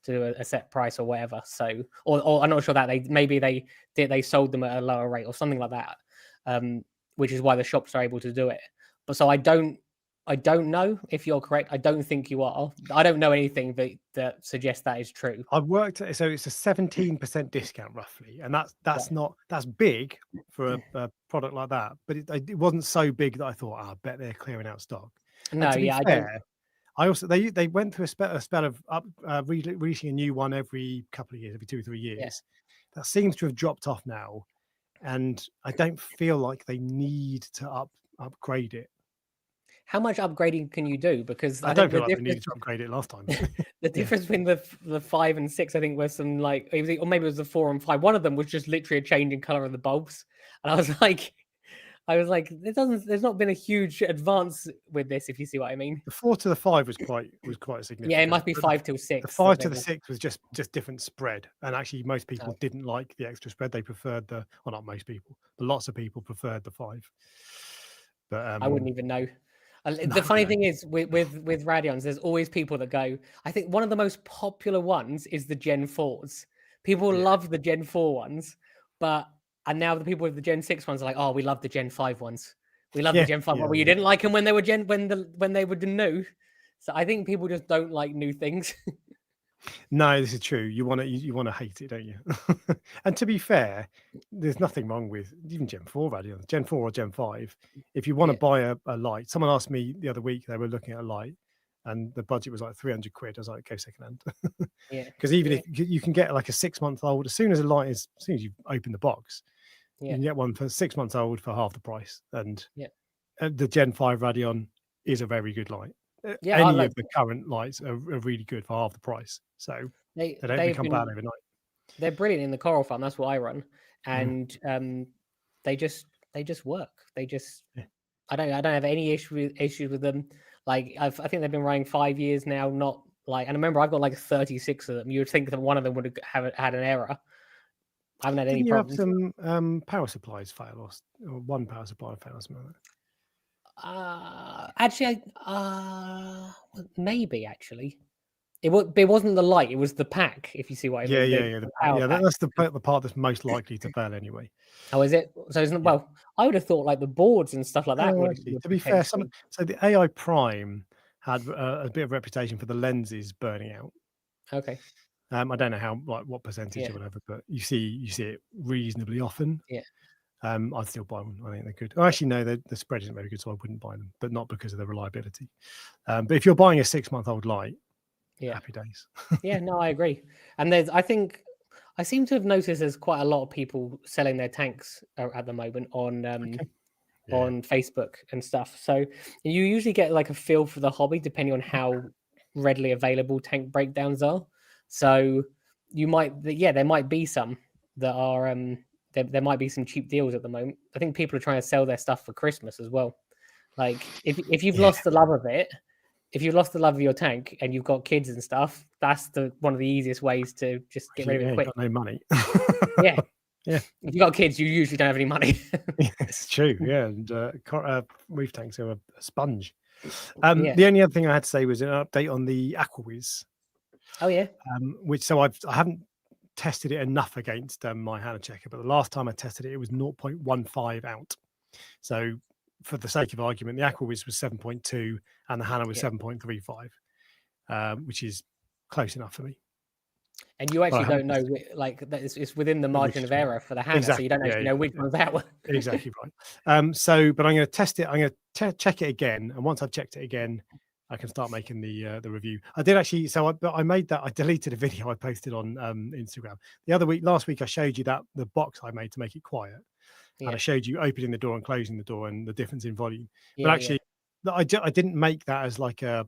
do a set price or whatever. So or I'm not sure that they sold them at a lower rate or something like that, which is why the shops are able to do it. But so I don't know if you're correct. I don't think you are. I don't know anything that suggests that is true. I've worked, so it's a 17% discount roughly, and that's big for a product like that. But it wasn't so big that I thought, I bet they're clearing out stock. No, I also they went through a spell of releasing a new one every couple of years, every 2 or 3 years. Yeah. That seems to have dropped off now, and I don't feel like they need to upgrade it. How much upgrading can you do? Because I don't feel like they needed to upgrade it last time. The difference between the 5 and 6, I think, was some like, or maybe it was the 4 and 5. One of them was just literally a change in color of the bulbs, and I was like, there's not been a huge advance with this, if you see what I mean. The 4 to the 5 was quite significant. Yeah, it must be 5 till 6. The 5 to the 6 was just different spread, and actually most people didn't like the extra spread. They preferred not most people, but lots of people preferred the 5. But I wouldn't even know. The funny thing is with Radions, there's always people that go, I think one of the most popular ones is the Gen 4s. People love the Gen 4 ones, and now the people with the Gen 6 ones are like, oh, we love the Gen 5 ones. We love the Gen 5 ones. Well, you didn't like them when they were when they were new. So I think people just don't like new things. No, this is true. You want to hate it, don't you? And to be fair, there's nothing wrong with even Gen 4 radio, Gen 4 or Gen 5. If you want to Yeah, buy a light, someone asked me the other week, they were looking at a light and the budget was like 300 quid. I was like, go second hand. yeah, Because even yeah, if you can get like a 6 month old, as soon as as soon as you open the box, you yeah, can get one for 6 months old for half the price. And yeah, the Gen 5 Radeon is a very good light. yeah. I Any like of the current lights are really good for half the price. So they don't they've become bad been overnight. they're brilliant in the Coral Farm. That's what I run, Mhm. and they just they just work. They just Yeah. I don't have any issues with them. Like I think they've been running 5 years now. Not like, and remember I've got like 36 of them. You would think that one of them would have had an error. I haven't had any Didn't you have problems. some power supplies fail or one power supply fail or something like that? Actually, maybe actually it wasn't the light. It was the pack. If you see what I Yeah, mean, yeah, the yeah. power Yeah, pack. that's the part that's most likely to fail anyway. Oh, is it? So isn't Yeah. well? I would have thought like the boards and stuff like that Oh, would actually, would to be fair, potentially. so the AI Prime had a bit of reputation for the lenses burning out. Okay. I don't know how, like, what percentage Yeah. or whatever, but you see it reasonably often. Yeah. I'd still buy one. I think they're good. Oh, actually, no, the spread isn't very good, so I wouldn't buy them, but not because of the reliability. But if you're buying a 6 month old light, Yeah. happy days. Yeah. No, I agree. And I think I seem to have noticed there's quite a lot of people selling their tanks at the moment Okay. Yeah. on Facebook and stuff. So you usually get like a feel for the hobby depending on how readily available tank breakdowns are. So there might be some that are there might be some cheap deals at the moment. I think people are trying to sell their stuff for Christmas as well. Like if you've Yeah. lost the love of it, if you've lost the love of your tank and you've got kids and stuff, that's one of the easiest ways to just get rid of it Yeah, you quick. got no money. Yeah. Yeah. If you've got kids, you usually don't have any money. Yeah, it's true. Yeah, and reef tanks are a sponge. Yeah. The only other thing I had to say was an update on the Aquawiz, Oh yeah. which I haven't tested it enough against my HANA checker, but the last time I tested it, it was 0.15 out. So for the sake of argument, the Aquawiz was 7.2 and the HANA was Yeah. 7.35, which is close enough for me. And you But I actually haven't don't know, tested like that it's within the which margin is of error for the HANA, so you exactly, don't yeah, actually know which yeah. one's out. Exactly right. But I'm going to test it. I'm going to check it again, and once I've checked it again, I can start making the review. I did actually. I made that. I deleted a video I posted on Instagram last week. I showed you that the box I made to make it quiet, and I Yeah. showed you opening the door and closing the door and the difference in volume. But Yeah. Yeah. actually, I didn't make that as like a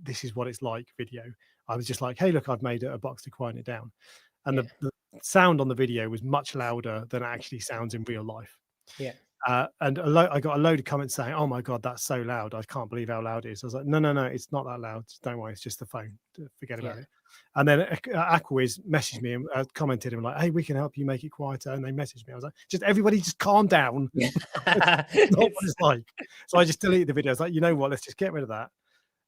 this is what it's like video. I was just like, hey, look, I've made a box to quieten it down, and Yeah. the sound on the video was much louder than it actually sounds in real life. Yeah. And I got a load of comments saying, "Oh my god, that's so loud! I can't believe how loud it is." I was like, "No, no, no, it's not that loud. Don't worry, it's just the phone. Forget Yeah. about it." And then Aquawiz messaged me and commented and like, "Hey, we can help you make it quieter." And they messaged me. I was like, "Just everybody, just calm down. Yeah. It's not what it's like." So I just deleted the video. I was like, "You know what? Let's just get rid of that."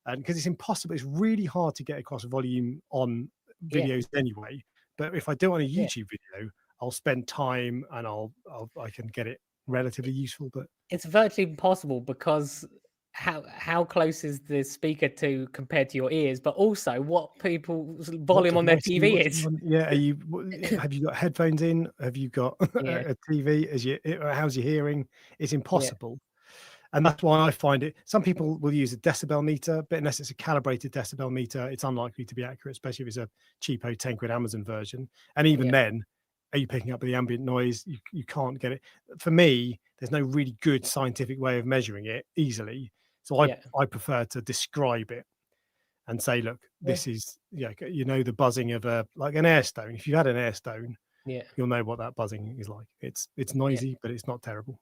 And because it's impossible, it's really hard to get across volume on Yeah. videos anyway. But if I do it on a Yeah. YouTube video, I'll spend time and I can get it relatively useful. But It's virtually impossible because how close is the speaker to compared to your ears, but also what people's what volume on their device are you TV watching is. on? Yeah, have you got headphones in? Have you got Yeah. a TV? How's your hearing? It's Yeah. impossible. And that's why I find it. Some people will use a decibel meter, but unless it's a calibrated decibel meter, it's unlikely to be accurate, especially if it's a cheapo 10 quid Amazon version. And even Yeah. then, are you picking up the ambient noise? You can't get it. For me, there's no really good scientific way of measuring it easily. So Yeah. I prefer to describe it and say, look, Yeah. this is, the buzzing of like an air stone. If you had an air stone, Yeah. you'll know what that buzzing is like. It's Yeah. noisy, but it's not terrible.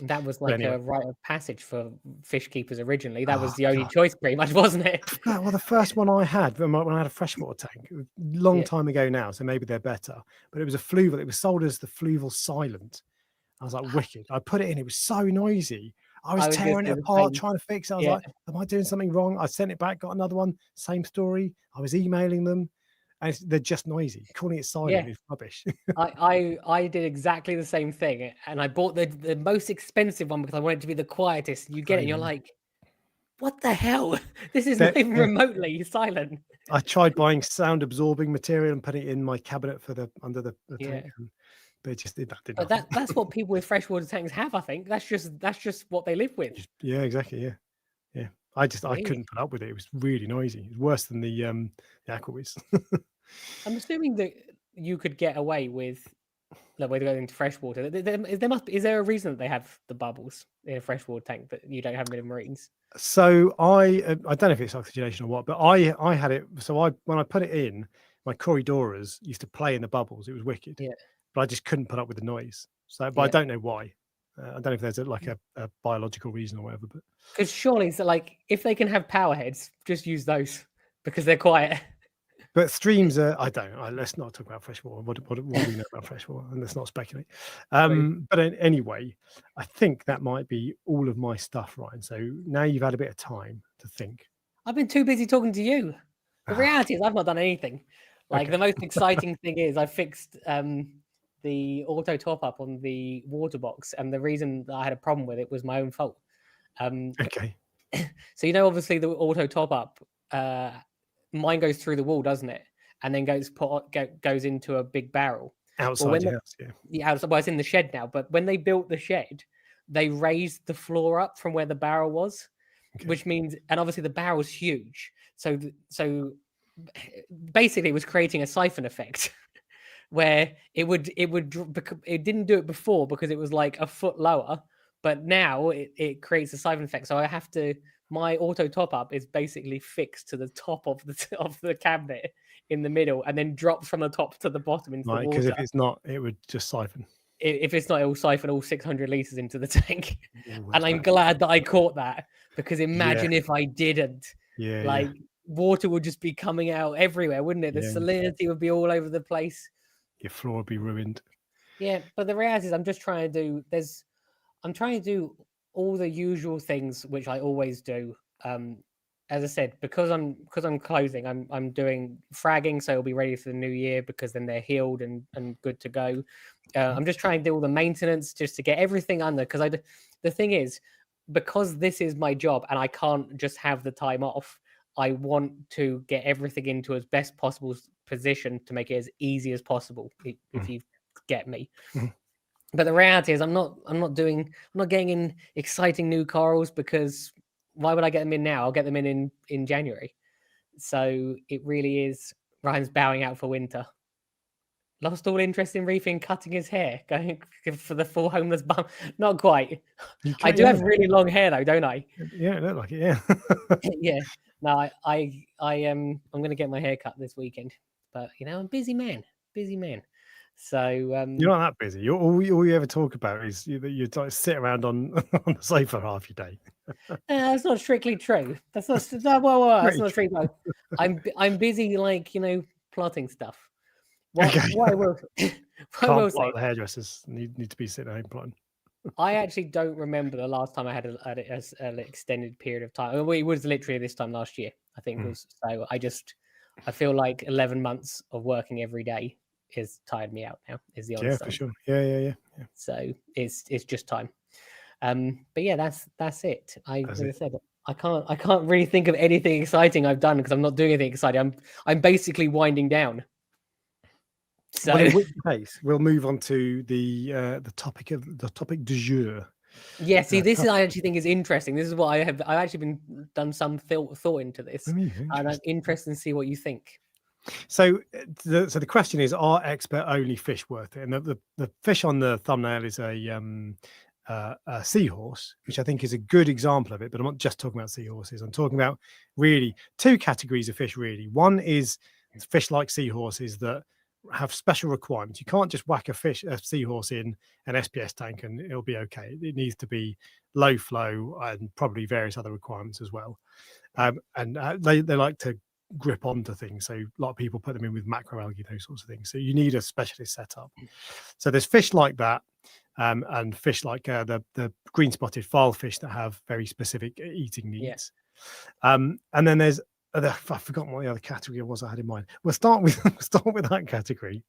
That was But like anyway. a rite of passage for fish keepers originally. That Oh was the only god. choice pretty much, wasn't it? Well, the first one I had when I had a freshwater tank, a long Yeah. time ago now, so maybe they're better. But it was a fluval. It was sold as the fluval silent. I was like, wicked. I put it in. It was so noisy. I was I was gonna tearing say it the apart, same. trying to fix it. I was Yeah. like, am I doing something wrong? I sent it back, got another one, same story. I was emailing them, and they're just noisy. Calling it Yeah. silent is rubbish. I did exactly the same thing, and I bought the most expensive one because I wanted it to be the quietest. You get it, and you're Same. like, what the hell? This is They're- not even yeah. remotely silent. I tried buying sound absorbing material and putting it in my cabinet for under the Yeah. tank, but it just did But nothing. that's what people with freshwater tanks have, I think. That's just what they live with. Yeah, exactly. Yeah. I Really? couldn't put up with it. It was really noisy. It was worse than the aquawiz. I'm assuming that you could get away with the way to go into freshwater. Is there a reason that they have the bubbles in a freshwater tank that you don't have them in marines? So I don't know if it's oxygenation or what, but I had it. So when I put it in, my corridoras used to play in the bubbles. It was wicked, Yeah. but I just couldn't put up with the noise. So, but I Yeah. don't know why. I don't know if there's a biological reason or whatever. But Because surely, so like, if they can have power heads, just use those because they're quiet. But streams are, I don't, let's not talk about freshwater. What do we know about freshwater? And let's not speculate. But anyway, I think that might be all of my stuff, Ryan. So now you've had a bit of time to think. I've been too busy talking to you. The reality is I've not done anything. Like Okay. the most exciting thing is I fixed the auto top up on the water box, and the reason that I had a problem with it was my own fault. Okay. So obviously the auto top up, mine goes through the wall, doesn't it? And then goes into a big barrel Outside your house, yeah. Yeah, well, it's in the shed now. But when they built the shed, they raised the floor up from where the barrel was, which means, and obviously the barrel's huge, so basically it was creating a siphon effect. Where it didn't do it before because it was like a foot lower, but now it creates a siphon effect. So my auto top up is basically fixed to the top of the cabinet in the middle, and then drops from the top to the bottom into the water. Because if it's not, it would just siphon. If it's not, it will siphon all 600 liters into the tank. And I'm glad that I caught that, because imagine if I didn't. Yeah. Water would just be coming out everywhere, wouldn't it? The salinity would be all over the place. Your floor would be ruined. Yeah, but the reality is I'm trying to do all the usual things which I always do. As I said, because I'm closing, I'm doing fragging, so it'll be ready for the new year, because then they're healed and good to go. I'm just trying to do all the maintenance just to get everything under, because the thing is, because this is my job and I can't just have the time off, I want to get everything into as best possible position to make it as easy as possible, if you get me. But the reality is I'm not getting in exciting new corals, because why would I get them in now? I'll get them in January. So it really is Ryan's bowing out for winter. Lost all interest in reefing, cutting his hair, going for the full homeless bum. Not quite. I do have really long hair though, don't I? Yeah, it looked like it, yeah. Yeah. No, I am. I'm going to get my hair cut this weekend, but I'm a busy man. So you're not that busy. All you ever talk about is you sit around on the sofa half your day. That's not strictly true. That's not. That's not strictly true. I'm busy, plotting stuff. What I will say, the hairdressers need to be sitting at home plotting. I actually don't remember the last time I had an extended period of time. It was literally this time last year, I think it was. So I feel like 11 months of working every day has tired me out now, is the honest for sure. Yeah. So it's just time. But yeah, that's it. As I said, I can't really think of anything exciting I've done, because I'm not doing anything exciting. I'm basically winding down. So in which case, we'll move on to the topic du jour. Yeah, see, this is I actually think is interesting. This is what I've actually done some thought into this, and I'm interested in see what you think. So the question is, are expert only fish worth it? And the fish on the thumbnail is a seahorse, which I think is a good example of it. But I'm not just talking about seahorses. I'm talking about really two categories of fish. Really, one is fish like seahorses that have special requirements. You can't just whack a seahorse in an SPS tank and it'll be okay. It needs to be low flow and probably various other requirements as well. And they like to grip onto things, so a lot of people put them in with macroalgae, those sorts of things. So you need a specialist setup. So there's fish like that, and fish like the green spotted filefish that have very specific eating needs. And then there's I've forgotten what the other category was I had in mind. We'll start with that category.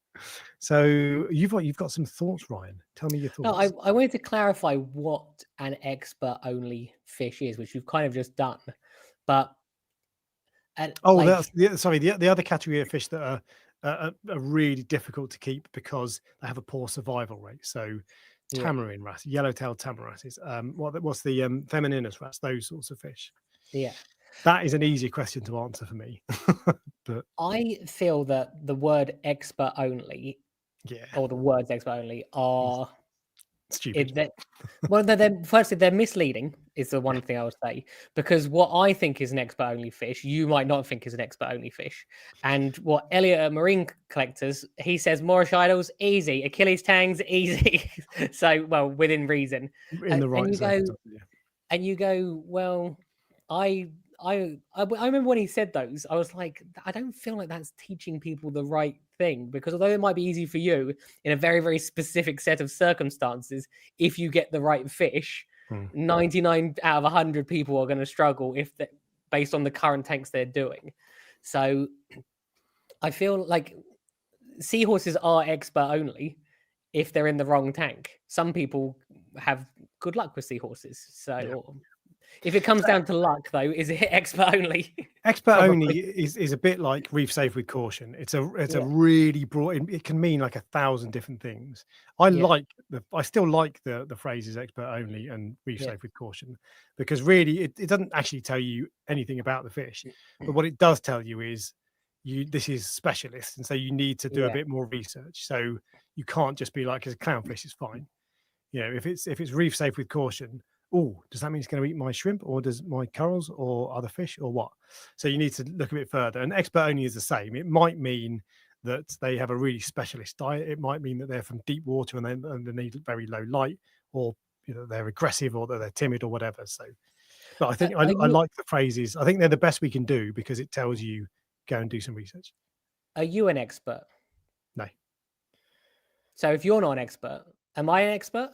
So you've got some thoughts, Ryan. Tell me your thoughts. No, I wanted to clarify what an expert only fish is, which you've kind of just done. but Oh, like sorry. The other category of fish that are really difficult to keep because they have a poor survival rate. So yeah, tamarin wrasse, yellow-tailed tamarin wrasses, what's the femininus wrasse, those sorts of fish. yeah. That is an easier question to answer for me. But I feel that the word expert only, yeah, or the words expert only, it's are stupid. it, well, firstly, they're misleading, is the Yeah. one thing I would say, because what I think is an expert only fish, you might not think is an expert only fish. And what Elliot at Marine Collectors, he says Moorish idols, easy, Achilles tangs, easy. So, well, within reason. In the And right you go, circumstances, yeah. well, I, I remember when he said those, I was like, I don't feel like that's teaching people the right thing, because although it might be easy for you in a very, very specific set of circumstances, if you get the right fish, Hmm. 99 out of 100 people are going to struggle if they, based on the current tanks they're doing. So I feel like seahorses are expert only if they're in the wrong tank. Some people have good luck with seahorses. Yeah. So if it comes down to luck, though, is it expert only? Expert only Probably. is a bit like reef safe with caution. It's a Yeah, really broad. It can mean like 1,000 different things. yeah, I still like the phrases expert only and reef yeah, safe with caution, because really it doesn't actually tell you anything about the fish, but what it does tell you is this is specialist, and so you need to do a yeah, bit more research. So you can't just be like, as a clownfish is fine. If it's reef safe with caution, oh, does that mean it's going to eat my shrimp, or does my corals or other fish, or what? So you need to look a bit further. And expert only is the same. It might mean that they have a really specialist diet. It might mean that they're from deep water and they need very low light, or they're aggressive, or that they're timid, or whatever. So, but I think I, Are I you like the phrases. I think they're the best we can do because it tells you go and do some research. are you an expert? No. So if you're not an expert, am I an expert?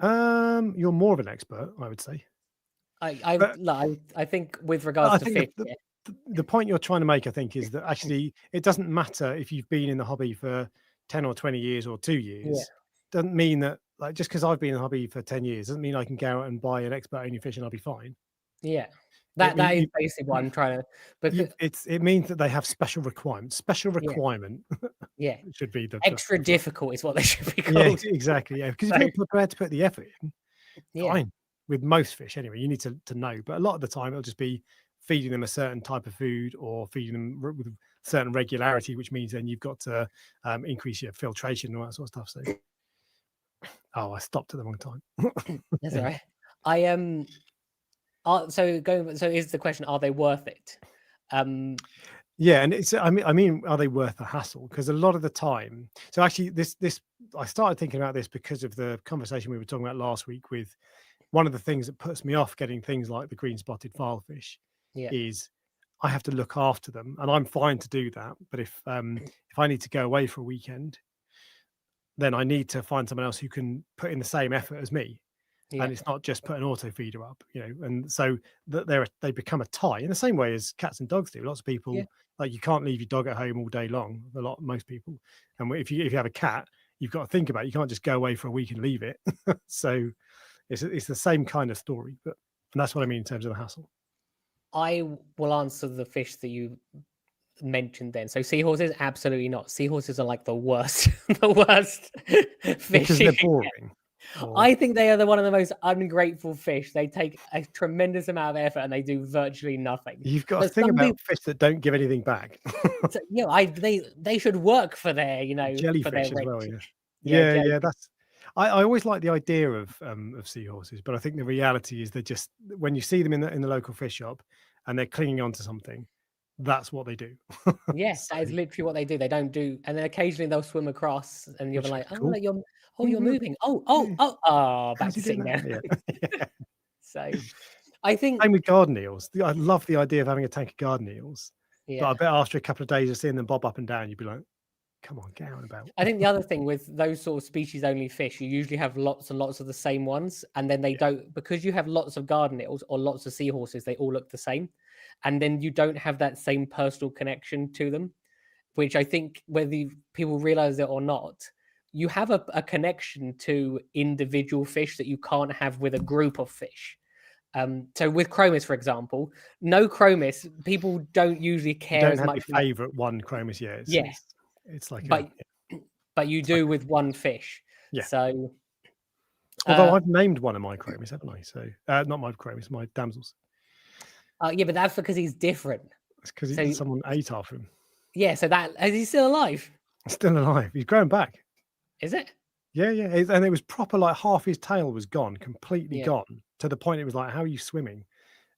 You're more of an expert, I would say. But I think with regards I to think fish, the point you're trying to make, I think, is that actually it doesn't matter if you've been in the hobby for 10 or 20 years or 2 yeah, years. Doesn't mean that, like, just because I've been in the hobby for 10 years doesn't mean I can go out and buy an expert only fish and I'll be fine. yeah. It That mean is you basically what I'm trying to. Because it means that they have special requirements. Special yeah, requirement yeah, should be the extra difficult is what they should be yeah, called. exactly. Yeah, because if So you're prepared to put the effort in, yeah, fine. With most fish anyway, you need to know. But a lot of the time it'll just be feeding them a certain type of food, or feeding them with certain regularity, which means then you've got to increase your filtration and all that sort of stuff. So, oh, I stopped at the wrong time. that's all Yeah. right. I so is the question, are they worth it? Yeah, and it's I mean, are they worth the hassle? Because a lot of the time, so actually, this I started thinking about this because of the conversation we were talking about last week. With one of the things that puts me off getting things like the green spotted filefish Yeah, is I have to look after them, and I'm fine to do that. But if I need to go away for a weekend, then I need to find someone else who can put in the same effort as me, yeah, and it's not just put an auto feeder up, and so that they become a tie in the same way as cats and dogs do. Lots of yeah. people, like, you can't leave your dog at home all day long. Most people, and if you have a cat, you've got to think about it. You can't just go away for a week and leave it. So it's the same kind of story, and that's what I mean in terms of the hassle. Will answer the fish that you mentioned then. So seahorses, absolutely not. Seahorses are like the worst, the worst fish Because you they're can get. boring, or I think they are one of the most ungrateful fish. They take a tremendous amount of effort and they do virtually nothing. you've got to But think some about people, fish that don't give anything back. they should work for their for their Jellyfish as well, wages. yeah. Yeah, Yeah, yeah, jellyfish. that's I always like the idea of seahorses, but I think the reality is they're just, when you see them in the local fish shop and they're clinging on to something, that's what they do. Yeah, So, that is literally what they do. They don't do, and then occasionally they'll swim across, and you'll be which like, is "Oh, cool. look, you're Look, moving. yeah, Back how's he to doing sea now." that? Yeah. Yeah. So, I think, Same with garden eels. I love the idea of having a tank of garden eels, but I yeah, bet after a couple of days of seeing them bob up and down, you'd be like, "Come on, get out and about." I think the other thing with those sort of species only fish, you usually have lots and lots of the same ones, and then they Yeah. don't, because you have lots of garden eels or lots of seahorses, they all look the same, and then you don't have that same personal connection to them, which I think whether people realize it or not, you have a connection to individual fish that you can't have with a group of fish. So with chromis, for example, no chromis, people don't usually You care don't as have much your about. favourite one chromis, yeah. Yeah, It's like but you it's like do with one fish. yeah. So Although I've named one of my chromis, haven't I? So not my chromis, my damsels. yeah, but that's because he's different. It's because So someone ate after him. yeah, so that is he still alive? He's still alive. He's growing back. Is it? Yeah, yeah. And it was proper, like half his tail was gone, completely Yeah, gone, to the point it was like, how are you swimming?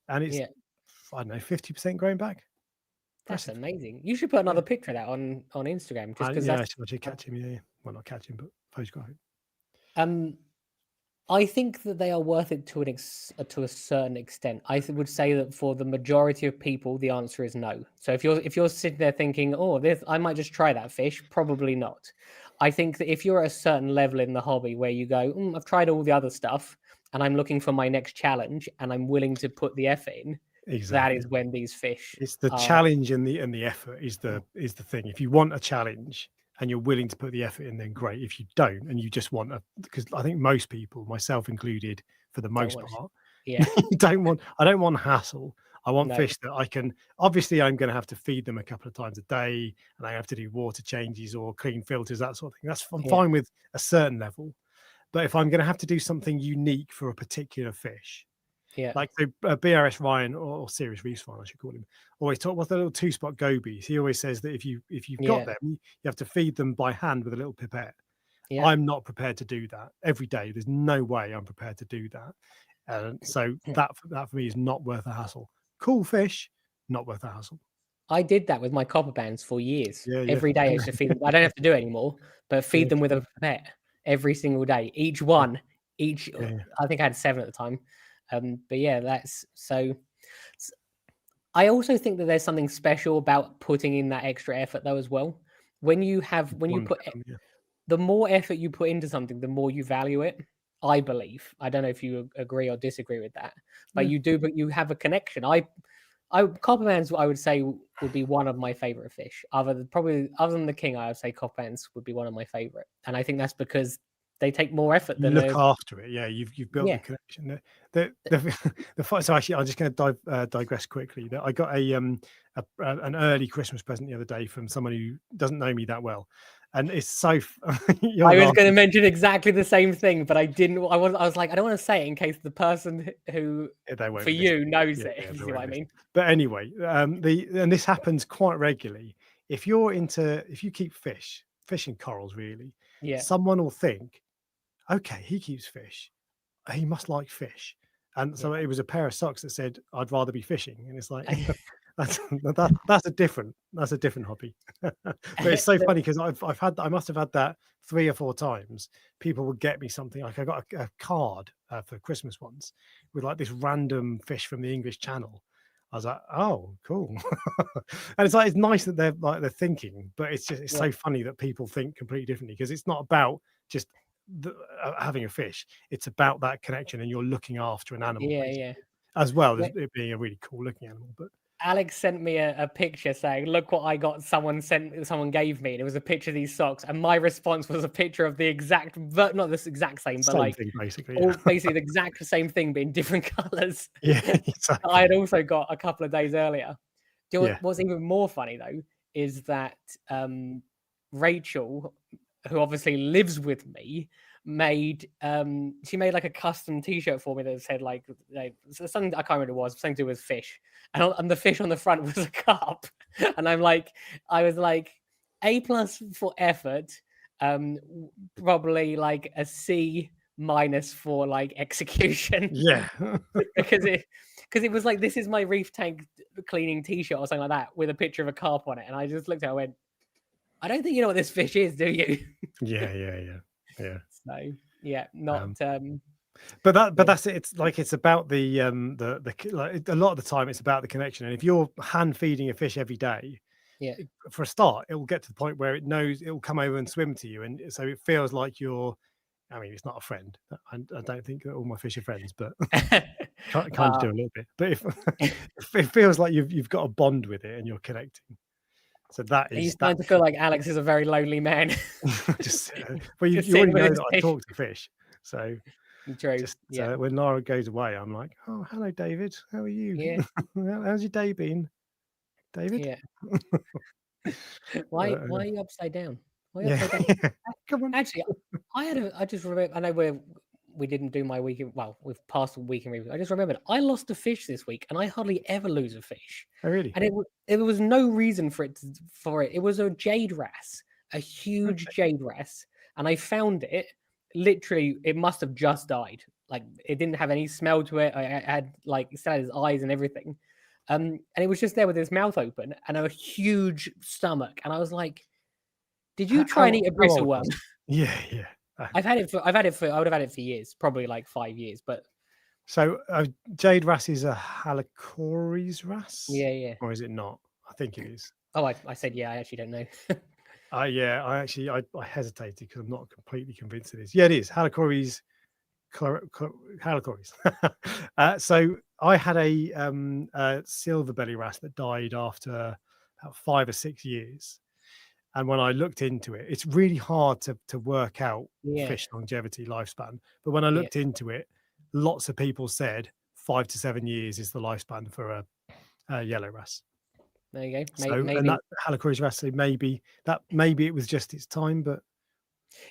And it's, yeah. I don't know, 50% growing back. That's Impressive. amazing. You should put Yeah. another picture of that on Instagram, just because Yeah, that's I should catch him. Yeah, yeah. Well, not catch him, but photograph him. I think that they are worth it to to a certain extent. I would say that for the majority of people, the answer is no. So if you're sitting there thinking, "Oh, this I might just try that fish," probably not. I think that if you're at a certain level in the hobby where you go, "I've tried all the other stuff, and I'm looking for my next challenge, and I'm willing to put the effort in," that Exactly. is when these fish It's the are. challenge and the effort is the thing. If you want a challenge and you're willing to put the effort in, then great. If you don't and you just want because I think most people, myself included, for the Don't most want to, part, yeah, I don't want hassle. I want no, fish that I can, obviously I'm going to have to feed them a couple of times a day and I have to do water changes or clean filters, that sort of thing. I'm yeah, fine with a certain level. But if I'm going to have to do something unique for a particular fish, yeah, like the BRS Ryan or Serious Reefs Ryan, I should call him, always talk with the little 2-spot gobies. He always says that if you've got yeah, them, you have to feed them by hand with a little pipette. yeah. I'm not prepared to do that every day. There's no way I'm prepared to do that. So that for me is not worth the hassle. Cool fish, not worth the hassle. I did that with my copper bands for years. Yeah, yeah. Every day I used to feed them. I don't have to do it anymore, but feed them with a pipette every single day. Each one, Yeah. I think I had 7 at the time. But yeah, that's so. I also think that there's something special about putting in that extra effort though as well. When you put Yeah. the more effort you put into something, the more you value it. I believe. I don't know if you agree or disagree with that, but Yeah. you do. But you have a connection. Coppermans, I would say, would be one of my favorite fish. Other than the king, I would say coppermans would be one of my favorite, and I think that's because they take more effort You than look a after it. Yeah, you've built the yeah. connection. So actually, I'm just going to digress quickly. That I got an early Christmas present the other day from someone who doesn't know me that well, and it's so. You're I was going to laughing. mention exactly the same thing, but I didn't. I was like, I don't want to say it in case the person who They won't for listen. you knows Yeah, it. yeah, If they you see won't what I listen. mean? But anyway, and this happens quite regularly. If you keep fish and corals, really, Yeah, someone will think, okay, he keeps fish. He must like fish. And yeah. so it was a pair of socks that said, I'd rather be fishing. And it's like, that's a different hobby. But it's so funny because I must have had that 3 or 4 times. People would get me something like I got a card for Christmas once with like this random fish from the English Channel. I was like, oh, cool. And it's like it's nice that they're thinking, but it's Yeah, so funny that people think completely differently because it's not about just having a fish. It's about that connection, and you're looking after an animal yeah, basically, yeah. as well as Yeah. it being a really cool looking animal. But Alex sent me a picture saying, "Look what I got." Someone gave me, and it was a picture of these socks. And my response was a picture of the exact, not this exact same, but same like thing basically. all Yeah, basically the exact same thing, but in different colors. yeah, I exactly. had also got a couple of days earlier. Do you know Yeah, what's even more funny though is that Rachel, who obviously lives with me, made like a custom T-shirt for me that said like something I can't remember what it was, something to do with fish, and the fish on the front was a carp, and I was like A+ for effort, probably like a C- for like execution yeah, because it was like, this is my reef tank cleaning T-shirt or something like that with a picture of a carp on it, and I just looked at it and went, I don't think you know what this fish is, do you? yeah. So yeah, not Um, but yeah, that's it. It's like it's about like a lot of the time it's about the connection. And if you're hand feeding a fish every day, yeah, for a start, it will get to the point where it knows it will come over and swim to you, and so it feels like you're. I mean, it's not a friend. I don't think that all my fish are friends, but kind of uh, do a little bit. But if it feels like you've got a bond with it and you're connecting, so are you that starting to feel like Alex is a very lonely man? just well, Just you sitting already with know his that I fish. talk to fish, so True. Just Yeah. when Laura goes away, I'm like, oh, hello, David. How are you? Yeah. How's your day been, David? Yeah. Why Uh, are you upside down? Why are you yeah, upside down? yeah. Come on. Actually, I just remember. I know we didn't do my weekend. Well, we've passed the weekend review. I just remembered I lost a fish this week, and I hardly ever lose a fish. Oh, really? And it was no reason for it. It was a jade wrasse, a huge Okay. jade wrasse, and I found it. Literally, it must have just died. Like it didn't have any smell to it. I had like it still had his eyes and everything, and it was just there with his mouth open and a huge stomach. And I was like, "Did you try and eat a How bristle old worm?" was it? Yeah, yeah. I've had it for. I would have had it for years, probably like 5 years. But So Jade Wrasse is a Halichoris wrasse, yeah. or is it not? I think it is. Oh, I said yeah. I actually don't know. Yeah, I hesitated because I'm not completely convinced it is. Yeah, it is Halichoris. Halichoris. So I had a silver belly wrasse that died after about 5 or 6 years. And when I looked into it, it's really hard to work out Yeah, fish longevity lifespan. But when I yeah. looked into it, lots of people said 5 to 7 years is the lifespan for a yellow wrasse. There you go. So, and Maybe that Halichoris wrasse, so maybe it was just its time, but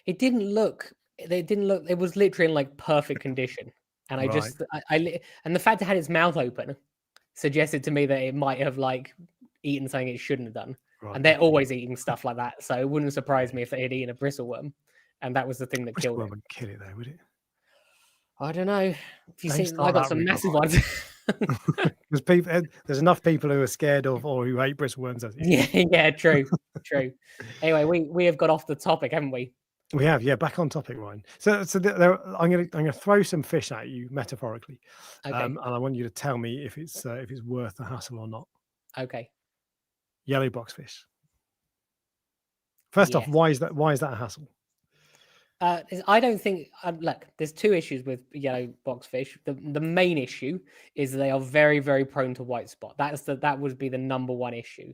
it didn't look. It didn't look. It was literally in like perfect condition, and I right, just and the fact it had its mouth open suggested to me that it might have like eaten something it shouldn't have done. right. And they're Okay. always eating stuff like that, so it wouldn't surprise me if they had eaten a bristleworm, and that was the thing that Bristle killed worm it. would kill it though, would it? I don't know. If you Don't see, I start got that some rumor, massive Mike. ones. Because people, there's enough people who are scared of or who hate bristleworms as it is. Yeah, true. Anyway, we have got off the topic, haven't we? We have, yeah. Back on topic, Ryan. So I'm gonna throw some fish at you metaphorically, Okay. and I want you to tell me if it's worth the hassle or not. Okay. Yellow boxfish. First off, Yes. why is that a hassle? I don't think. Look, there's two issues with yellow boxfish. The main issue is they are very, very prone to white spot. That would be the number one issue.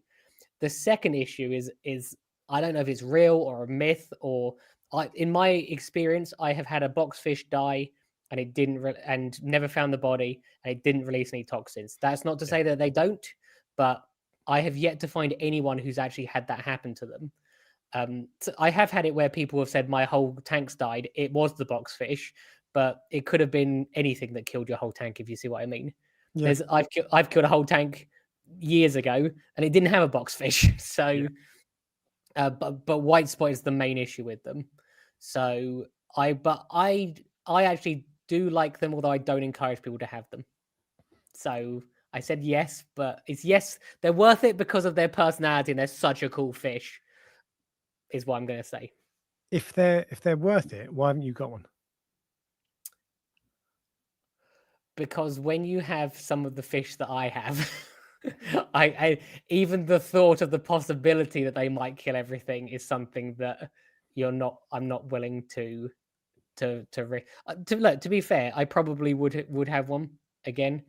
The second issue is I don't know if it's real or a myth or in my experience, I have had a boxfish die and it didn't and never found the body and it didn't release any toxins. That's not to Yeah. say that they don't, but I have yet to find anyone who's actually had that happen to them. So I have had it where people have said my whole tank's died. It was the boxfish, but it could have been anything that killed your whole tank, if you see what I mean. Yeah. I've killed a whole tank years ago, and it didn't have a boxfish. So, Yeah. But white spot is the main issue with them. So I actually do like them, although I don't encourage people to have them. So I said yes, but it's yes, they're worth it because of their personality and they're such a cool fish. Is what I'm going to say. If they're worth it, why haven't you got one? Because when you have some of the fish that I have, I even the thought of the possibility that they might kill everything is something that I'm not willing to look. To be fair, I probably would have one again,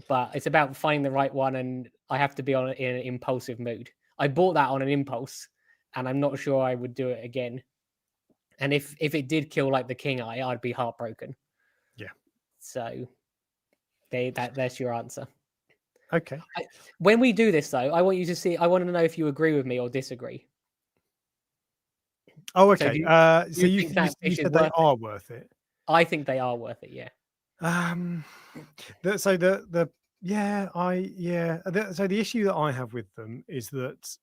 but it's about finding the right one, and I have to be in an impulsive mood. I bought that on an impulse, and I'm not sure I would do it again. And if it did kill like the king eye, I'd be heartbroken. Yeah. So that's your answer. Okay. When we do this, though, I want to know if you agree with me or disagree. Oh, okay. So you said they are worth it. I think they are worth it. Yeah. So the issue that I have with them is that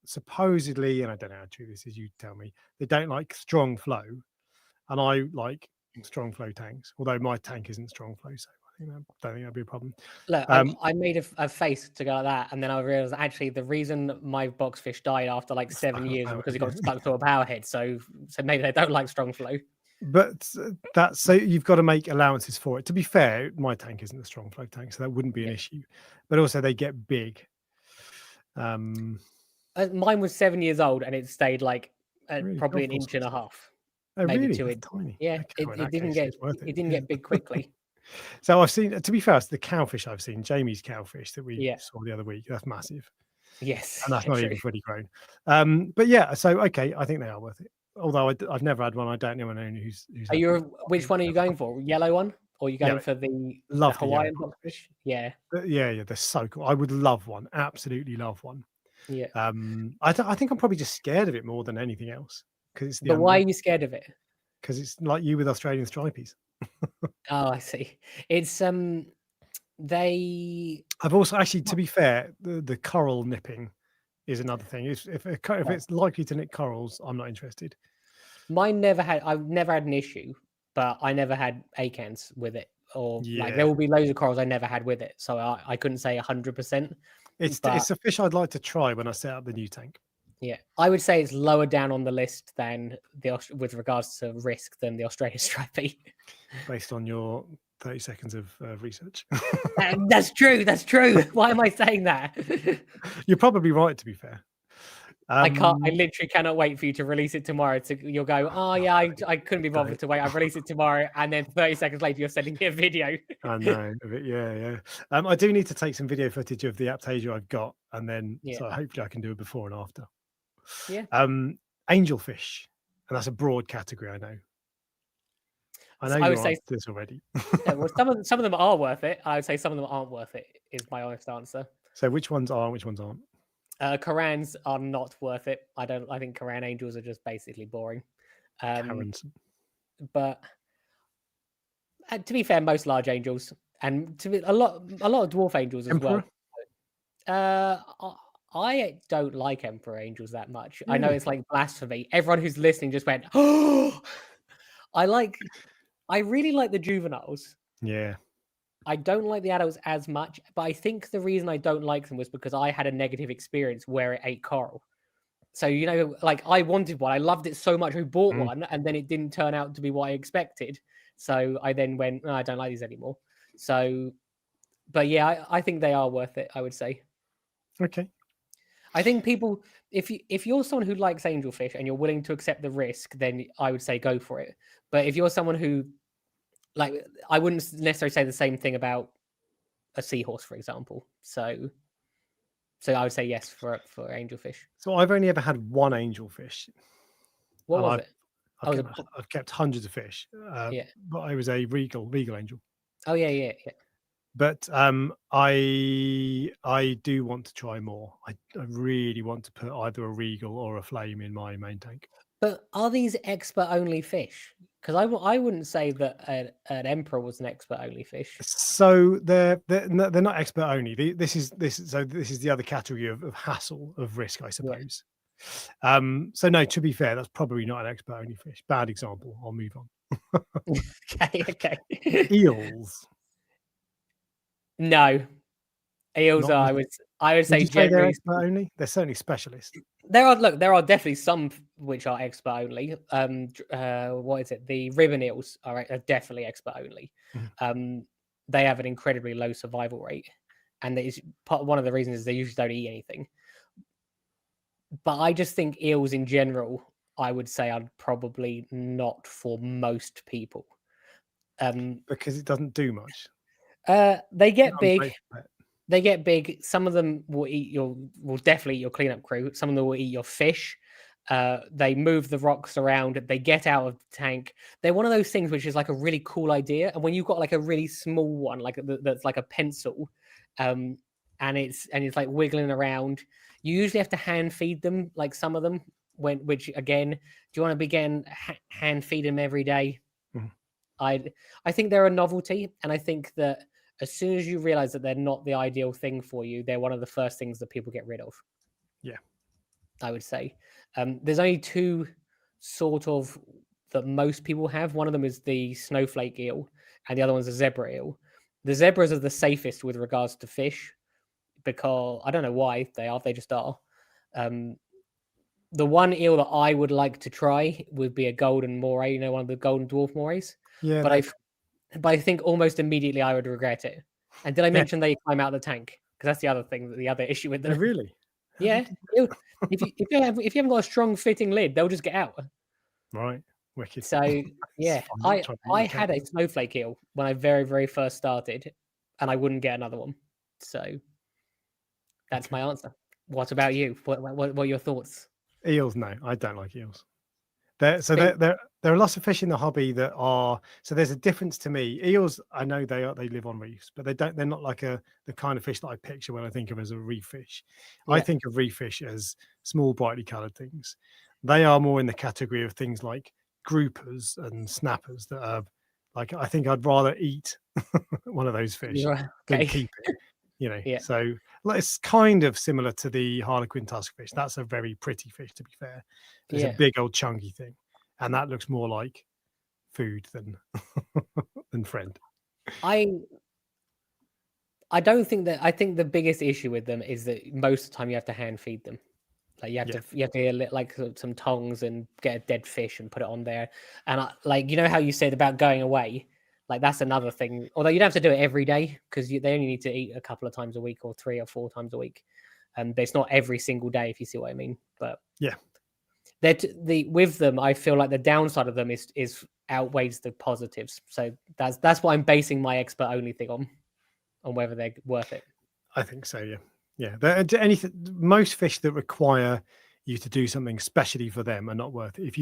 supposedly, and I don't know how true this is, you tell me, they don't like strong flow, and I like strong flow tanks. Although my tank isn't strong flow, so I don't think that'd be a problem. Look, I made a face to go like that, and then I realized actually the reason my boxfish died after like 7 years was because it got stuck to a power head. So maybe they don't like strong flow. But that's so you've got to make allowances for it. To be fair, my tank isn't a strong flow tank, so that wouldn't be an issue. But also they get big. Mine was 7 years old, and it stayed like really probably an inch and a half. Oh, maybe really? 2 inches. Tiny. Yeah, Okay, it didn't get big quickly. So I've seen, to be fair, the cowfish I've seen, Jamie's cowfish that we saw the other week. That's massive. Yes, And that's not even fully grown. But yeah, so okay, I think they are worth it. although I've never had one, I don't know anyone who's Are had you? one. Which one are you going for? Yellow one, or are you going Yellow. for the Love the yellow Hawaiian one. boxfish? Yeah, Yeah, they're so cool. I would love one. Absolutely love one. yeah. I think I'm probably just scared of it more than anything else because it's the But why are unknown. you scared of it? Because it's like you with Australian stripies. Oh, I see. It's they. I've also actually, to be fair, the coral nipping is another thing. If Well, it's likely to nick corals, I'm not interested. mine never had. I've never had an issue, but I never had acans with it, or like there Yeah, will be loads of corals I never had with it. So I couldn't say 100%, but it's a fish I'd like to try when I set up the new tank. yeah, I would say it's lower down on the list than with regards to risk than the Australian stripey. Based on your 30 seconds of research. That's true. That's true. Why am I saying that? You're probably right, to be fair. I can't. I Um, literally cannot wait for you to release it tomorrow. You'll go, oh yeah, I couldn't be bothered to wait. I've released it tomorrow, and then 30 seconds later, you're sending me a video. I know of it. Yeah, yeah. I do need to take some video footage of the Aptasia I've got, and then Yeah, so hopefully I can do a before and after. yeah. Angelfish, and that's a broad category. I know. I know I would your say, answer to this already. well, some of them are worth it. I would say some of them aren't worth it. Is my honest answer. So which ones are, and which ones aren't? Karans are not worth it. I don't. I think Karan angels are just basically boring. Karens. But to be fair, most large angels and to be a lot of dwarf angels as well. Emperor? Uh, I don't like Emperor Angels that much. I know Really? it's like blasphemy. Everyone who's listening just went, "Oh!" I like. I really like the juveniles. Yeah. I don't like the adults as much, but I think the reason I don't like them was because I had a negative experience where it ate coral. So like I wanted one, I loved it so much, I bought Mm, one, and then it didn't turn out to be what I expected. So I then went, "Oh, I don't like these anymore." So, but yeah, I think they are worth it. I would say. okay. I think people, if you're someone who likes angelfish and you're willing to accept the risk, then I would say go for it. But if you're someone who like, I wouldn't necessarily say the same thing about a seahorse, for example. So I would say yes for angelfish. So I've only ever had one angelfish, What and was I've it? I've Oh, kept I've kept hundreds of fish, yeah. but I was a regal angel. Oh yeah, yeah, yeah. But I do want to try more. I really want to put either a regal or a flame in my main tank. But are these expert only fish? Because I wouldn't say that an emperor was an expert only fish. So they're not expert only. This is the other category of hassle of risk, I Yeah. suppose. So no, to be fair, that's probably not an expert only fish. Bad example. I'll move on. Okay, okay. Eels. No, eels Not. are. I would Would say you say they're generally expert only? They're certainly specialist. there are definitely some which are expert only. What is it? The ribbon eels are definitely expert only. Mhm. They have an incredibly low survival rate, and that is one of the reasons is they usually don't eat anything. But I just think eels in general, I would say, are probably not for most people. Because it doesn't do much. They It's an get big. ungrateful pet. They get big. Some of them will definitely eat your cleanup crew. Some of them will eat your fish. They move the rocks around. They get out of the tank. They're one of those things which is like a really cool idea. And when you've got like a really small one, like that's like a pencil, and it's like wiggling around, you usually have to hand feed them. Like some of them, which again, do you want to begin hand feed them every day? Mhm. I think they're a novelty, and I think that as soon as you realize that they're not the ideal thing for you, they're one of the first things that people get rid of. Yeah. I would say there's only two sort of that most people have. One of them is the snowflake eel, and the other one's a zebra eel. The zebras are the safest with regards to fish because I don't know why they are. They just are. The one eel that I would like to try would be a golden moray. You know, one of the golden dwarf morays. Yeah. But I think almost immediately I would regret it. And did I Yeah. mention they climb out of the tank? Because that's the other thing, the other issue with Oh, them. really? Yeah, if you haven't got a strong fitting lid, they'll just get out. Right. Wicked. So It's yeah, fun, not trying to eat I your had cake. a snowflake eel when I very first started, and I wouldn't get another one. So that's Okay. my answer. What about you? What are your thoughts? Eels, no, I don't like eels. There, so See, there are lots of fish in the hobby that are. So there's a difference to me. Eels, I know they live on reefs, but they're not like the kind of fish that I picture when I think of as a reef fish. I yeah, think of reef fish as small, brightly coloured things. They are more in the category of things like groupers and snappers that are like, I think I'd rather eat one of those fish you're than okay. keep it. Yeah, So like, it's kind of similar to the harlequin tuskfish. That's a very pretty fish, to be fair. It's a yeah. big old chunky thing, and that looks more like food than than friend. I I don't think that. I think the biggest issue with them is that most of the time you have to hand feed them. Like Yeah, you have to get like some tongs and get a dead fish and put it on there. And like you know how you said about going away, like that's another thing. Although you don't have to do it every day because they only need to eat a couple of times a week or 3 or 4 times a week. But it's not every single day if you see what I mean. But yeah, that the with them, I feel like the downside of them is outweighs the positives. So that's what I'm basing my expert only thing on whether they're worth it. I think so. Yeah, yeah. Anything, most fish that require you to do something specially for them are not worth it. If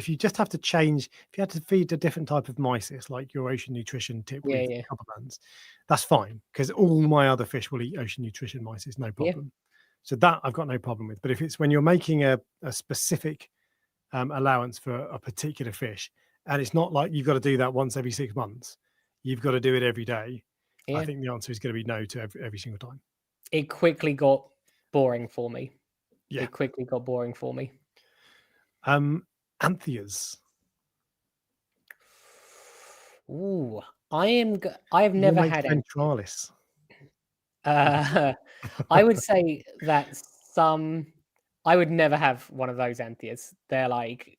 you just have to change, if you had to feed a different type of mysis, like your ocean nutrition tip Yeah, with yeah, copper bands, that's fine because all my other fish will eat ocean nutrition mysis, no yeah, problem. So that I've got no problem with. But if it's when you're making a specific allowance for a particular fish, and it's not like you've got to do that once every 6 months, you've got to do it every day. I yeah. think the answer is going to be no to every single time. It quickly got boring for me. Yeah. It quickly got boring for me. Um, Antheas. Ooh, I have What never makes had any. ventralis? Uh, I would say that some. I would never have one of those Antheas. They're like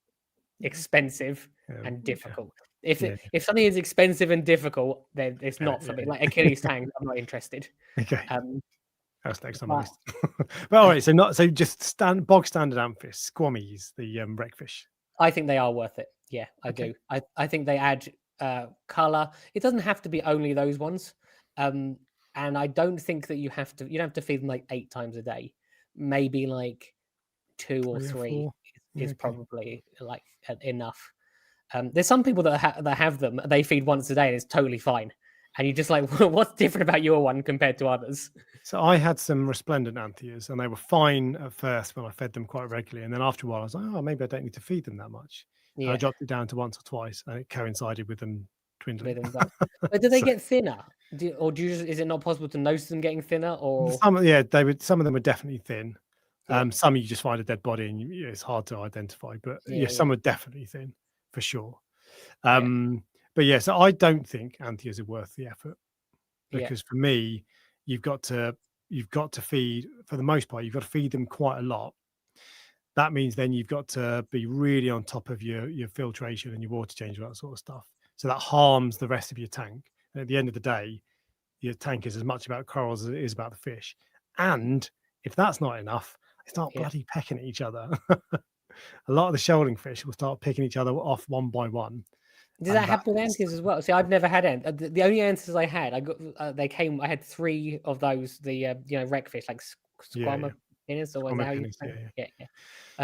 expensive and Yeah, difficult. yeah, If something is expensive and difficult, then it's yeah, not for me. yeah. Like Achilles tank, I'm not interested. Okay, Um, that's next on my but list. But all right, so not so just bog standard amphis, squammies, the wreckfish. I think they are worth it. Yeah, I Okay, do. I think they add color. It doesn't have to be only those ones. Um, and I don't think that you don't have to feed them like 8 times a day. Maybe like two or 3 or 4. three Yeah, is okay. probably like enough. There's some people that have them. They feed once a day and it's totally fine. And you're just like, what's different about your one compared to others? So I had some resplendent antheas, and they were fine at first when I fed them quite regularly, and then after a while I was like, oh, maybe I don't need to feed them that much. And I Yeah, dropped it down to once or twice, and it coincided with them dwindling. with them. But do they So get thinner? Is it not possible to notice them getting thinner? Or yeah, they would. Some of them were definitely thin. yeah, Some you just find a dead body, and it's hard to identify. But yeah, yeah, yeah, some are definitely thin for sure. yeah, Um, but yeah, so I don't think antheas are worth the effort yeah, because for me, you've got to feed for the most part. You've got to feed them quite a lot. That means then you've got to be really on top of your filtration and your water change, that sort of stuff. So that harms the rest of your tank. And at the end of the day, your tank is as much about corals as it is about the fish. And if that's not enough, they start yeah. bloody pecking at each other. A lot of the shoaling fish will start picking each other off one by one, Does and that that happen with is antis as well? See, I've never had the only antis I had. I got they came. I had three of those. The wreckfish like yeah, yeah. squama penis or was that Squammer how you pennies, say yeah, it? yeah. Yeah,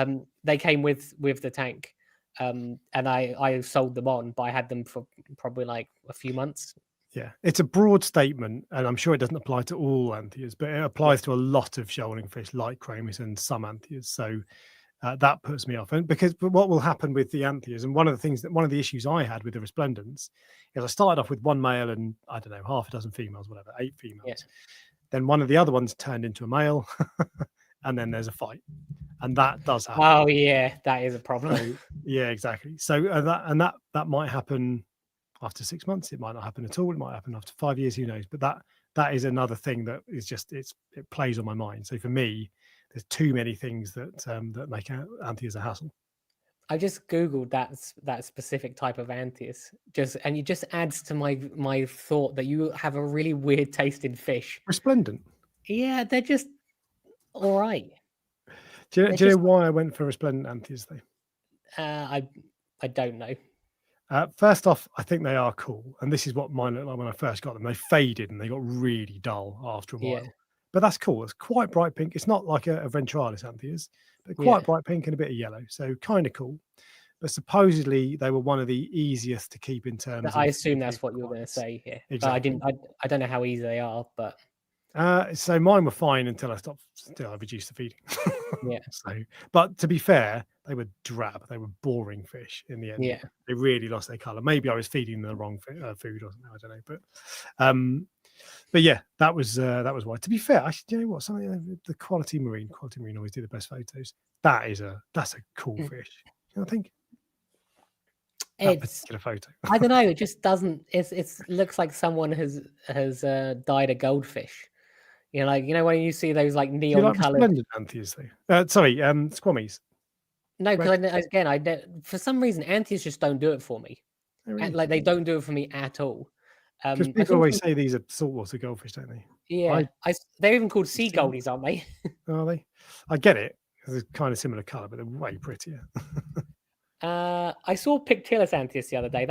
yeah. They came with the tank. And I sold them on, but I had them for probably like a few months. Yeah, it's a broad statement, and I'm sure it doesn't apply to all antheas, but it Yeah, applies to a lot of shoaling fish like chromis and some antheas. So that puts me off. And but what will happen with the antheas, and one of the issues I had with the resplendents is I started off with one male and I don't know, half a dozen females, whatever, 8 yeah. females. Then one of the other ones turned into a male, and then there's a fight, and that does happen. Oh yeah, that is a problem. So yeah, exactly. So that might happen after 6 months. It might not happen at all. It might happen after 5 years. Who knows? But that is another thing that is just it plays on my mind. So for me, there's too many things that make antheas a hassle. I just googled that specific type of antheus, and it just adds to my thought that you have a really weird taste in fish. Resplendent. Yeah, they're just all right. They're Do you know just why I went for resplendent antheas though? uh, I don't know. First off, I think they are cool, and this is what mine looked like when I first got them. They faded and they got really dull after a Yeah, while, but that's cool. It's quite bright pink. It's not like a ventralis antheas, but yeah, quite bright pink and a bit of yellow, so kind of cool. but supposedly they were one of the easiest to keep in terms I of assume that's food what you were going to requirements. say. Yeah, but Exactly. I don't know how easy they are, but So mine were fine until I reduced the feeding. yeah, So, but to be fair, they were drab. They were boring fish in the end. yeah. They really lost their color. Maybe I was feeding them the wrong food or something. I don't know. But yeah, that was why. To be fair, you know what? Something the quality marine always do the best photos. That's a cool Mm. fish. You know, I think that It's particular photo. I don't know. It just doesn't. It's looks like someone has dyed a goldfish. You know, like when you see those like Do you neon like colored. resplendent antheas though? Sorry, squammies. No, Red. because for some reason antheas just don't do it for me. Oh, really? Like they don't do it for me at all. Because I people saw always some, say these are saltwater goldfish, don't they? yeah, they're even called sea See, goldies, aren't they? are they? I get it. They're kind of similar color, but they're way prettier. I saw Pictillus antheus the other day.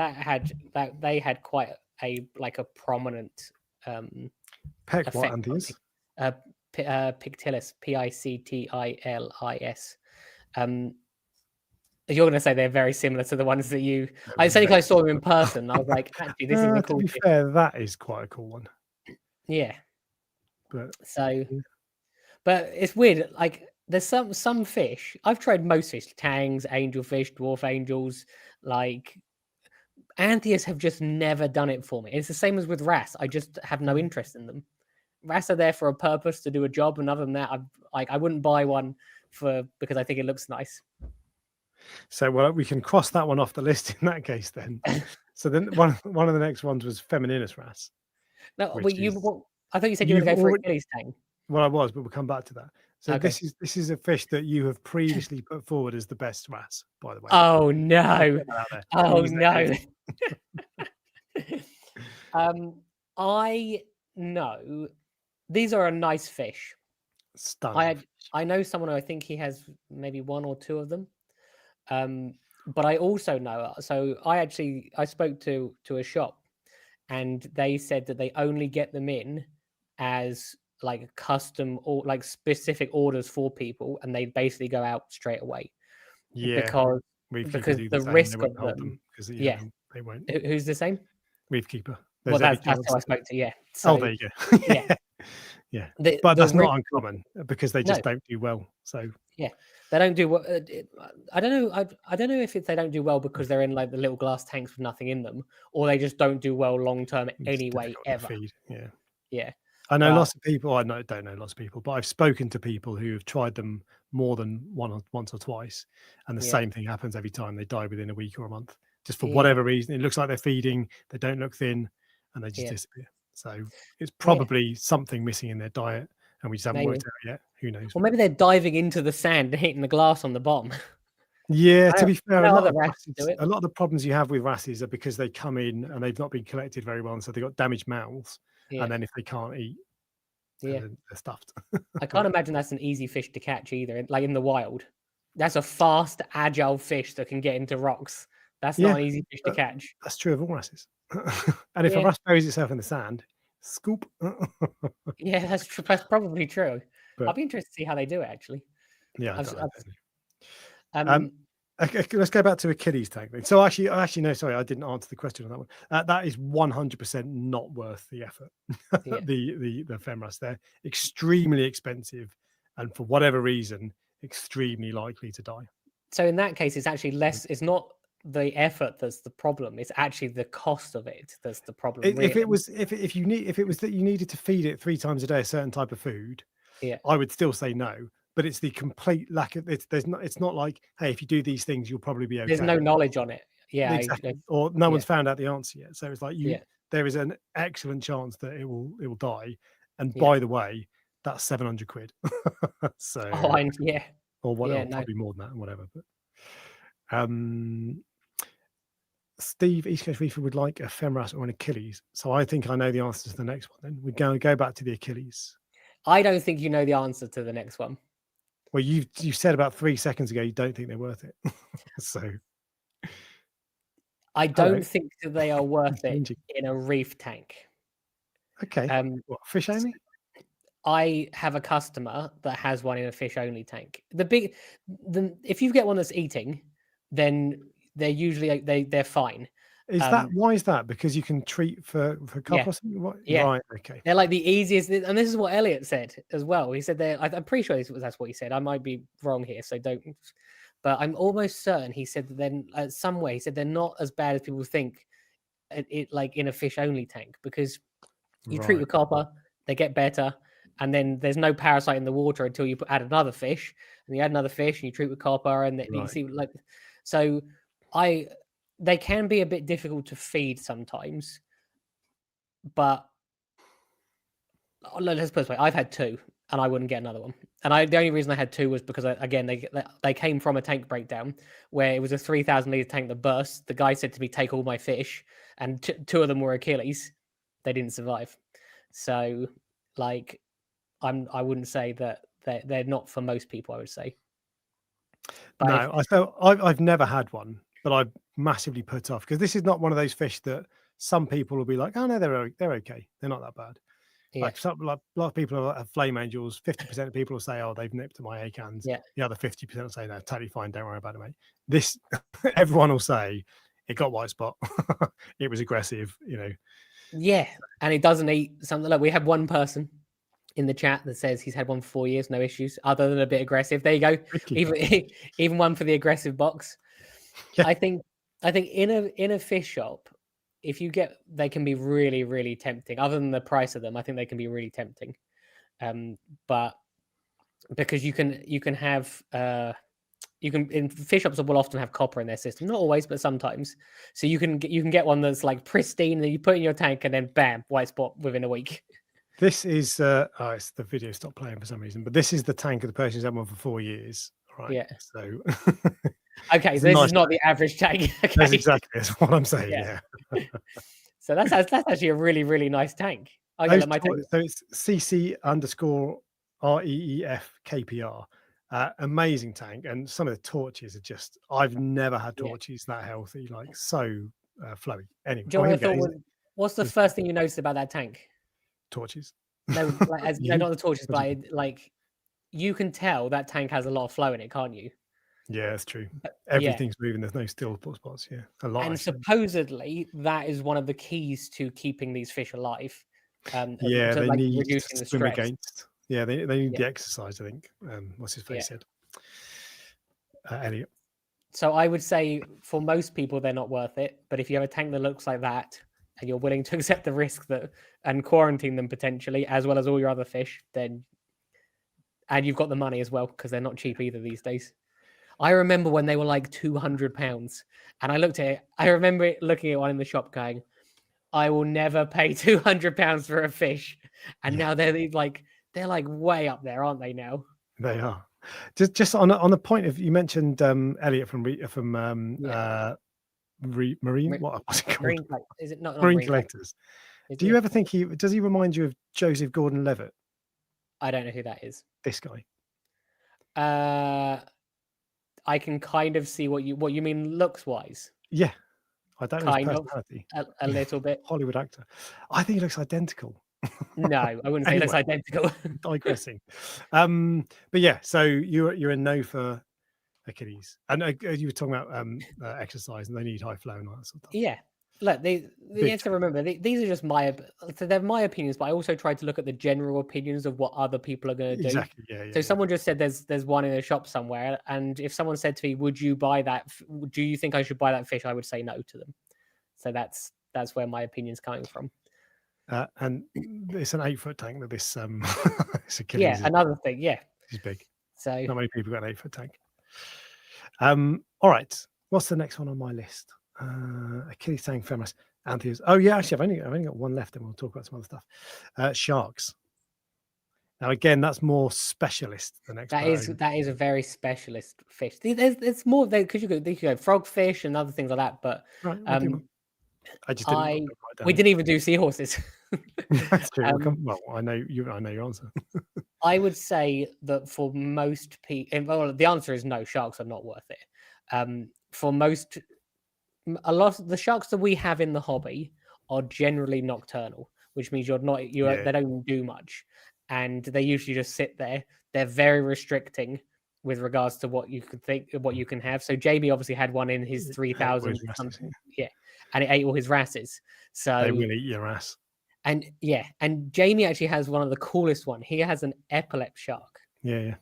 They had quite a prominent Peck what effect on antheas? Pictillus, Pictils. You're going to say they're very similar to the ones that you. I They're said very I saw them in person. I was like, actually, this is a to cool be fish. fair, that is quite a cool one. Yeah. But So, yeah. but it's weird. Like, there's some fish. I've tried most fish: tangs, angelfish, dwarf angels. Like, antheas have just never done it for me. It's the same as with wrasse. I just have no interest in them. Wrasse are there for a purpose to do a job, and other than that, I wouldn't buy one because I think it looks nice. So well, we can cross that one off the list in that case then. So then one of the next ones was Femininus wrasse, No, which is I thought you said you were you've going to go for already Achilles tang. well I was, but we'll come back to that. So Okay. this is a fish that you have previously put forward as the best wrasse, by the way. Oh I'll no! put that out there. Oh Easy, no! easy. I know these are a nice fish. Stunning. I know someone who I think he has maybe one or two of them. But I also know. So I spoke to a shop, and they said that they only get them in as like custom or like specific orders for people, and they basically go out straight away Yeah, because Reefkeeper do the the same. They risk of won't hold them. them because Yeah, they won't. who's the same? Reefkeeper. Well, There's every that's chance. who I spoke to. Yeah. Oh, So there you go. yeah, Yeah, the but the that's risk. not uncommon because they No, just don't do well. So yeah, they don't do what. I don't know. I don't know if they don't do well because they're in like the little glass tanks with nothing in them, or they just don't do well long term it's anyway. difficult to Ever. feed. Yeah, Yeah, I know but lots of people. Don't know lots of people, but I've spoken to people who have tried them more than once or twice, and the yeah, same thing happens every time. They die within a week or a month, just for yeah, whatever reason. It looks like they're feeding. They don't look thin, and they just yeah, disappear. So it's yeah. probably something missing in their diet, and we just haven't Maybe, worked out yet. Who knows? or maybe they're diving into the sand and hitting the glass on the bottom. Yeah, to be fair, I know other rats do it. a lot of the problems you have with wrasses are because they come in and they've not been collected very well, and so they've got damaged mouths. Yeah, And then if they can't eat, yeah. then they're stuffed. I can't imagine that's an easy fish to catch either. Like in the wild, that's a fast, agile fish that can get into rocks. That's not Yeah, an easy fish to catch. that's true of all wrasses. And if a Yeah, wrasse buries itself in the sand, scoop. yeah, that's true. That's probably true. I'll But be interested to see how they do it. Actually, yeah, I I've, don't know. um, Okay, let's go back to Achilles tag then. So actually, no, sorry, I didn't answer the question on that one. That is 100% not worth the effort. yeah. The femras, they're extremely expensive, and for whatever reason, extremely likely to die. So in that case, it's actually less. It's not the effort that's the problem. It's actually the cost of it that's the problem. If Really. it was if it was that you needed to feed it 3 times a day a certain type of food, Yeah. I would still say no. But it's the complete lack of it's not like, hey, if you do these things, you'll probably be okay. There's no knowledge on it. Yeah. Exactly. Or no yeah. one's found out the answer yet. So it's like Yeah. there is an excellent chance that it will die. And Yeah. by the way, that's 700 quid. So Oh, yeah. or what Yeah, or no. probably more than that, whatever. But Steve, East Coast Reefer would like a femras or an Achilles. So I think I know the answer to the next one. Then we go back to the Achilles. I don't think you know the answer to the next one. Well, you said about 3 seconds ago you don't think they're worth it. So I don't think that they are worth it changing. in a reef tank. Okay. What, fish only? I have a customer that has one in a fish only tank. If you get one that's eating, then they're usually they're fine. Is that why is that? Because you can treat for copper Yeah, or something? What? yeah. Right. Okay. They're like the easiest, and this is what Elliot said as well. He said I'm pretty sure that's what he said. I might be wrong here, so don't. But I'm almost certain he said that then some way he said they're not as bad as people think. It like in a fish only tank, because you treat Right. with copper, they get better, and then there's no parasite in the water until you add another fish, and you add another fish, and you treat with copper, and you Right. see like so. They can be a bit difficult to feed sometimes, but let's put it this way: I've had two, and I wouldn't get another one. And the only reason I had two was because again they came from a tank breakdown where it was a 3,000 liter tank that burst. The guy said to me, "Take all my fish," and two of them were Achilles. They didn't survive. So, like, I wouldn't say that they're not for most people. I would say. But No, I've never had one, but I'm massively put off because this is not one of those fish that some people will be like, oh no, they're okay, they're not that bad. yeah, Like a lot of people have flame angels. 50% of people will say, oh, they've nipped at my acans. yeah, The other 50% will say, no, totally fine, don't worry about it, mate. This everyone will say it got white spot. It was aggressive, yeah, and it doesn't eat something. Like we had one person in the chat that says he's had one for 4 years, no issues, other than a bit aggressive. There you go. Even one for the aggressive box. Yeah. I think in a fish shop, they can be really, really tempting. Other than the price of them, I think they can be really tempting. But because you can have in fish shops will often have copper in their system, not always, but sometimes. So you can get one that's like pristine that you put in your tank, and then bam, white spot within a week. This is it's the video stopped playing for some reason, but this is the tank of the person who's had one for 4 years, right? Yeah. So okay, so this is not the average tank. Okay. That's exactly what I'm saying. Yeah. So that's actually a really, really nice tank. So it's CC_REEF amazing tank, and some of the torches are just. I've never had torches that healthy, like so flowy. Anyway, what's the first thing you noticed about that tank? Torches. No, no, not the torches, but like you can tell that tank has a lot of flow in it, can't you? Yeah, it's true. Everything's moving. There's no still spots. Yeah, a lot. And supposedly that is one of the keys to keeping these fish alive. They need reducing to swim against. Yeah, they need the exercise. I think. What's his face said? Elliot. So I would say for most people they're not worth it. But if you have a tank that looks like that, and you're willing to accept the risk and quarantine them potentially, as well as all your other fish, and you've got the money as well, because they're not cheap either these days. I remember when they were like £200, and I looked at it. I remember looking at one in the shop going, I will never pay £200 for a fish. And now they're like way up there, aren't they now? They are. Just on the point of, you mentioned Elliot from Marine. What was it called? Is it not Marine Collectors? Do you ever think does he remind you of Joseph Gordon-Levitt? I don't know who that is. This guy. I can kind of see what you mean looks wise. Yeah, I don't know his personality. A little bit. Hollywood actor. I think he looks identical. No, I wouldn't say he looks identical. Digressing. But yeah, so you're a no for Achilles, and you were talking about exercise, and they need high flow and all that sort of stuff. Yeah, look, you have to remember these are just they're my opinions, but I also try to look at the general opinions of what other people are going to do. Exactly. Yeah. So someone just said there's one in a shop somewhere, and if someone said to me, "Would you buy that? Do you think I should buy that fish?" I would say no to them. So that's where my opinion's coming from. And it's an 8-foot tank that this Achilles. Yeah, another thing. Yeah, he's big. So not many people got an 8-foot tank. All right, what's the next one on my list? Achilles tank, feminist, Antheus. Oh yeah, actually, I've only got one left, and we'll talk about some other stuff. Sharks. Now again, that's more specialist than expert. That is a very specialist fish. It's more because you could go frogfish and other things like that. But I just didn't. We didn't even do seahorses. That's true. Well, I know your answer. I would say that for most people, well, the answer is no. Sharks are not worth it. For a lot of the sharks that we have in the hobby are generally nocturnal, which means they don't do much, and they usually just sit there. They're very restricting, with regards to what you could think, what you can have. So Jamie obviously had one in his 3,000 something, and it ate all his wrasses. So they will eat your ass. And Jamie actually has one of the coolest one. He has an epilept shark. Yeah.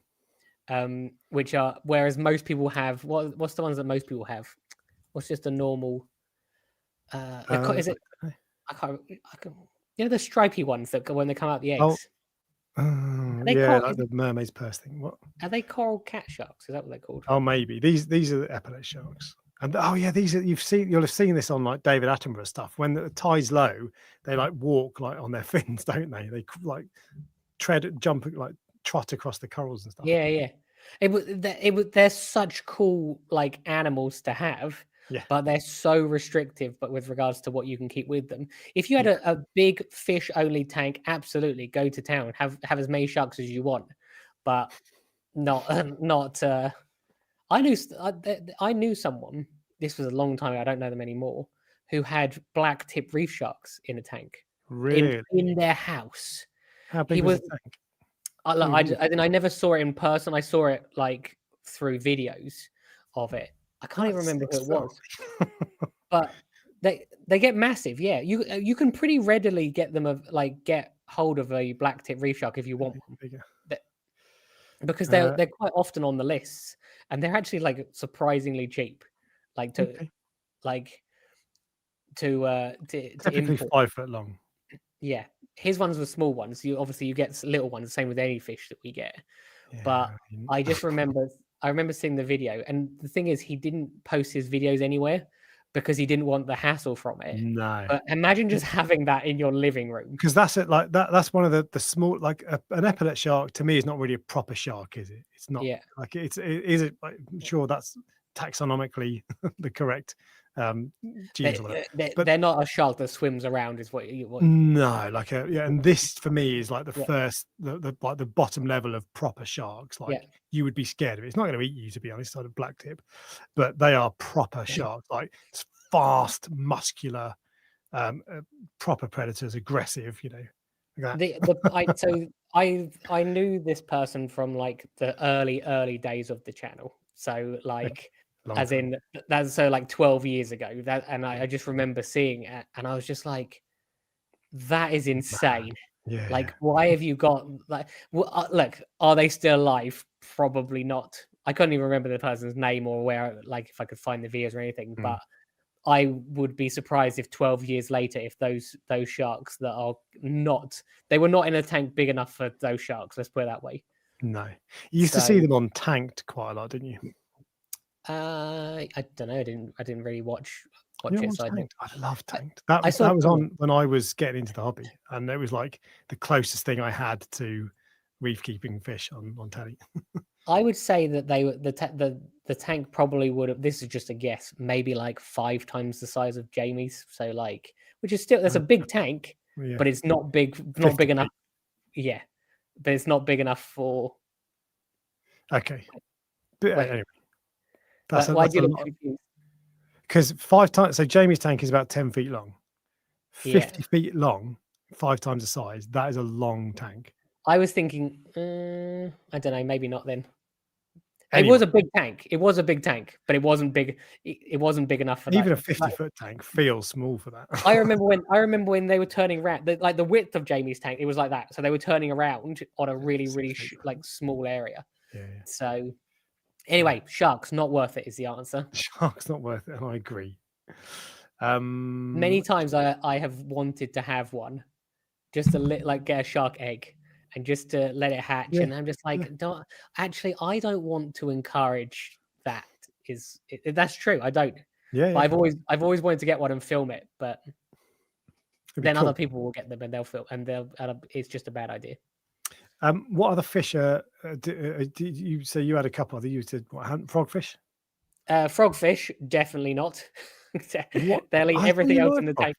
Which are, whereas most people have, what's the ones that most people have? What's just a normal? Is it? I can't. The stripy ones that when they come out the eggs. Like the mermaid's purse thing. What are they? Coral cat sharks? Is that what they're called? Oh, maybe these are the epaulette sharks. And these are, you'll have seen this on like David Attenborough stuff. When the tide's low, they like walk like on their fins, don't they? They like jump, like trot across the corals and stuff. Yeah. They're such cool like animals to have. Yeah. But they're so restrictive, but with regards to what you can keep with them. If you had a big fish only tank, absolutely go to town, have as many sharks as you want, but not. I knew someone. This was a long time ago. I don't know them anymore. Who had black tip reef sharks in a tank? Really? In their house. How big was the tank? I never saw it in person. I saw it like through videos of it. I can't even remember who it was, but they get massive. Yeah, you can pretty readily get hold of a black tip reef shark if you want one, because they're quite often on the lists, and they're actually like surprisingly cheap, typically import. 5 foot long. Yeah, his ones were small ones. You get little ones. Same with any fish that we get, but I just remember. I remember seeing the video, and the thing is, he didn't post his videos anywhere because he didn't want the hassle from it. No. But imagine just having that in your living room. Because that's it. Like that's one of the small, like an epaulette shark to me is not really a proper shark, is it? It's not. Yeah. Like is it? I'm sure that's taxonomically the correct genes. They're not a shark that swims around, is what you want. No, and this for me is like the first, the bottom level of proper sharks. You would be scared of it. It's not going to eat you, to be honest, on a black tip, but they are proper sharks. Like it's fast, muscular, proper predators, aggressive. I knew this person from like the early days of the channel. So like. As in that's so like 12 years ago, and I just remember seeing it, and I was just like, that is insane. Why have you got like look, are they still alive? Probably not. I couldn't even remember the person's name or where, like if I could find the videos or anything, but I would be surprised if 12 years later, if those sharks that are they were not in a tank big enough for those sharks, let's put it that way. No, you used to see them on Tanked quite a lot, didn't you? I don't know. I didn't really watch it. So I love Tanked. That was on when I was getting into the hobby, and it was like the closest thing I had to reef keeping fish on telly. I would say that the tank probably would have. This is just a guess. Maybe like 5 times the size of Jamie's. So like, which is still, that's a big tank, but it's not big enough. Yeah, but it's not big enough for. Okay, but anyway. Why do you look confused? Because 5 times, so Jamie's tank is about 10 feet long, 50 feet long, 5 times the size. That is a long tank. I was thinking, I don't know, maybe not then. Anyway. It was a big tank. It was a big tank, but it wasn't big. It wasn't big enough for even a 50-foot tank feels small for that. I remember when they were turning around, the width of Jamie's tank. It was like that, so they were turning around on a really small area. Yeah. So. Anyway, sharks not worth it is the answer. Sharks not worth it, and I agree. Many times I have wanted to have one, just to get a shark egg and just to let it hatch, and I'm just like, I don't want to encourage that. That's true? I don't. Yeah. But I've always wanted to get one and film it, but then other people will get them and they'll film, and it's just a bad idea. What other fish did you say you had a couple? You said frogfish? Frogfish, definitely not. They'll eat everything else in the tank.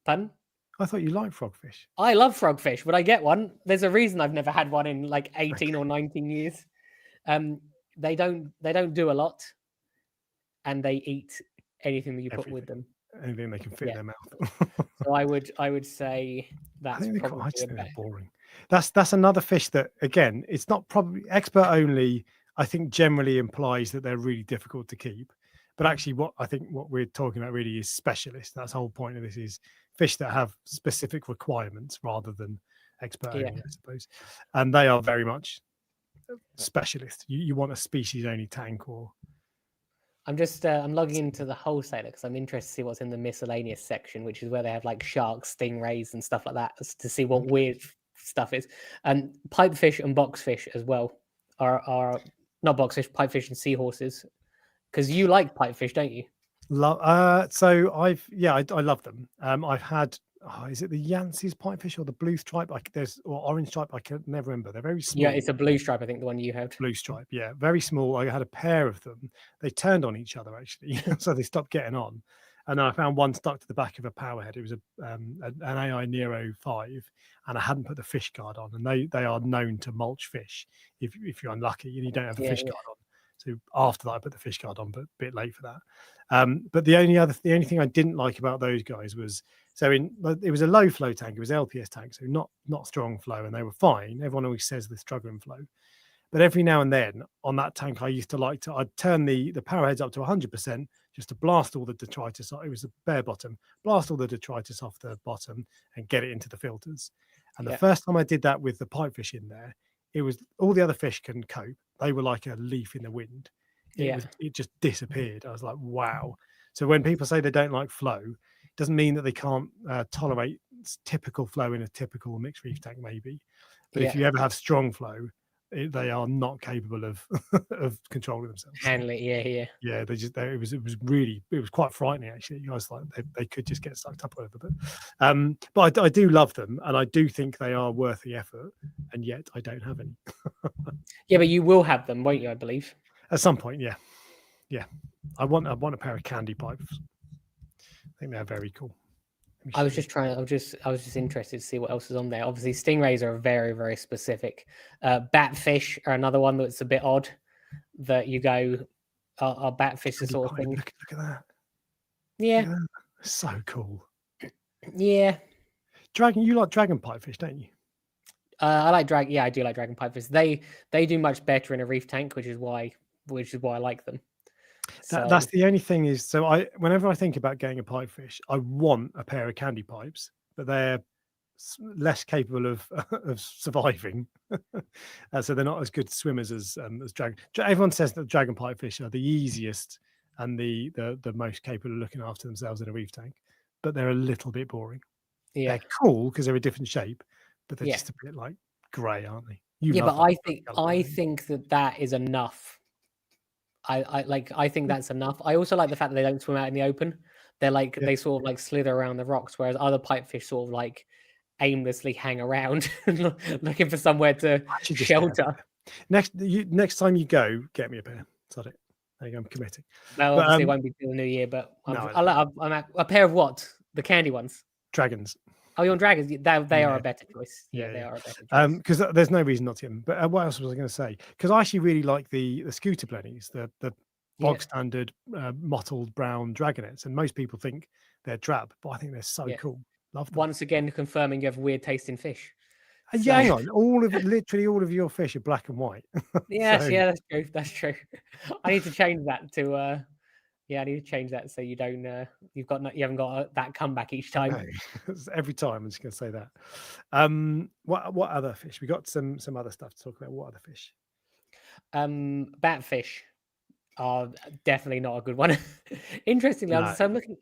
Pardon? I thought you liked frogfish. I love frogfish. Would I get one? There's a reason I've never had one in like 18 or 19 years. They don't do a lot, and they eat anything that you put with them. Anything they can fit in their mouth. So I would say that's probably they're boring. That's another fish that, again, it's not probably expert only. I think generally implies that they're really difficult to keep. But actually, what we're talking about really is specialists. That's the whole point of this, is fish that have specific requirements rather than expert Yeah. only, I suppose. And they are very much specialist. You want a species only tank, or I'm just I'm logging into the wholesaler because I'm interested to see what's in the miscellaneous section, which is where they have like sharks, stingrays, and stuff like that, to see what weird stuff is. And pipefish and boxfish as well are not boxfish, pipefish and seahorses. Because you like pipefish, don't you? so I love them. I've had, is it the Yancey's pipefish or the blue stripe? There's, or orange stripe. I can never remember. They're very small. Yeah, it's a blue stripe, I think, the one you had. Blue stripe, yeah, very small. I had a pair of them. They turned on each other actually, so they stopped getting on. And then I found one stuck to the back of a powerhead. It was an AI Nero 5, and I hadn't put the fish guard on. And they are known to mulch fish if you're unlucky and you don't have the fish guard on. So after that, I put the fish guard on, but a bit late for that. But the only thing I didn't like about those guys was, it was a low flow tank. It was LPS tank, so not strong flow, and they were fine. Everyone always says they're struggling flow. But every now and then on that tank, I used to I'd turn the power heads up to 100% just to blast all the detritus. It was a bare bottom, blast all the detritus off the bottom and get it into the filters. And the first time I did that with the pipefish in there, it was, all the other fish can cope. They were like a leaf in the wind. It just disappeared. I was like, wow. So when people say they don't like flow, it doesn't mean that they can't tolerate typical flow in a typical mixed reef tank, maybe. But if you ever have strong flow, they are not capable of of controlling themselves. Handle it, yeah. It was quite frightening actually. I was like, they could just get sucked up or whatever. But I do love them, and I do think they are worth the effort, and yet I don't have any. Yeah, but you will have them, won't you? I believe At some point, yeah. I want a pair of candy pipes. I think they're very cool. I was just interested to see what else is on there. Obviously, stingrays are very, very specific. Batfish are another one that's a bit odd. That you go, are batfish the sort of thing? Look at that. Yeah, look at that. So cool. Yeah. You like dragon pipefish, don't you? I like dragon. Yeah, I do like dragon pipefish. They do much better in a reef tank, which is why I like them. That's the only thing is, whenever I think about getting a pipefish, I want a pair of candy pipes, but they're less capable of surviving. So they're not as good swimmers as dragon. Everyone says that dragon pipefish are the easiest and the most capable of looking after themselves in a reef tank, but they're a little bit boring. Yeah, they're cool because they're a different shape, but they're just a bit like grey, aren't they? But I think that is enough. I think that's enough. I also like the fact that they don't swim out in the open. They're like they sort of like slither around the rocks, whereas other pipefish sort of like aimlessly hang around looking for somewhere to shelter. Next time you go, get me a pair. That's it. There you go, I'm committing. No, obviously it won't be till the new year, but I'm at a pair of what? The candy ones? Dragons. Oh, you want dragons? They are a better choice. Yeah, they are a better choice. Because there's no reason not to get them. But what else was I going to say? Because I actually really like the scooter blennies, the bog standard mottled brown dragonets, and most people think they're drab, but I think they're so cool. Love them. Once again, confirming you have weird taste in fish. Hang on, literally all of your fish are black and white. Yes, that's true. That's true. I need to change that to. I need to change that so you don't. You haven't got that comeback each time. No. Every time I'm just going to say that. What other fish? We got some other stuff to talk about. What other fish? Batfish are definitely not a good one. Interestingly, so I'm looking.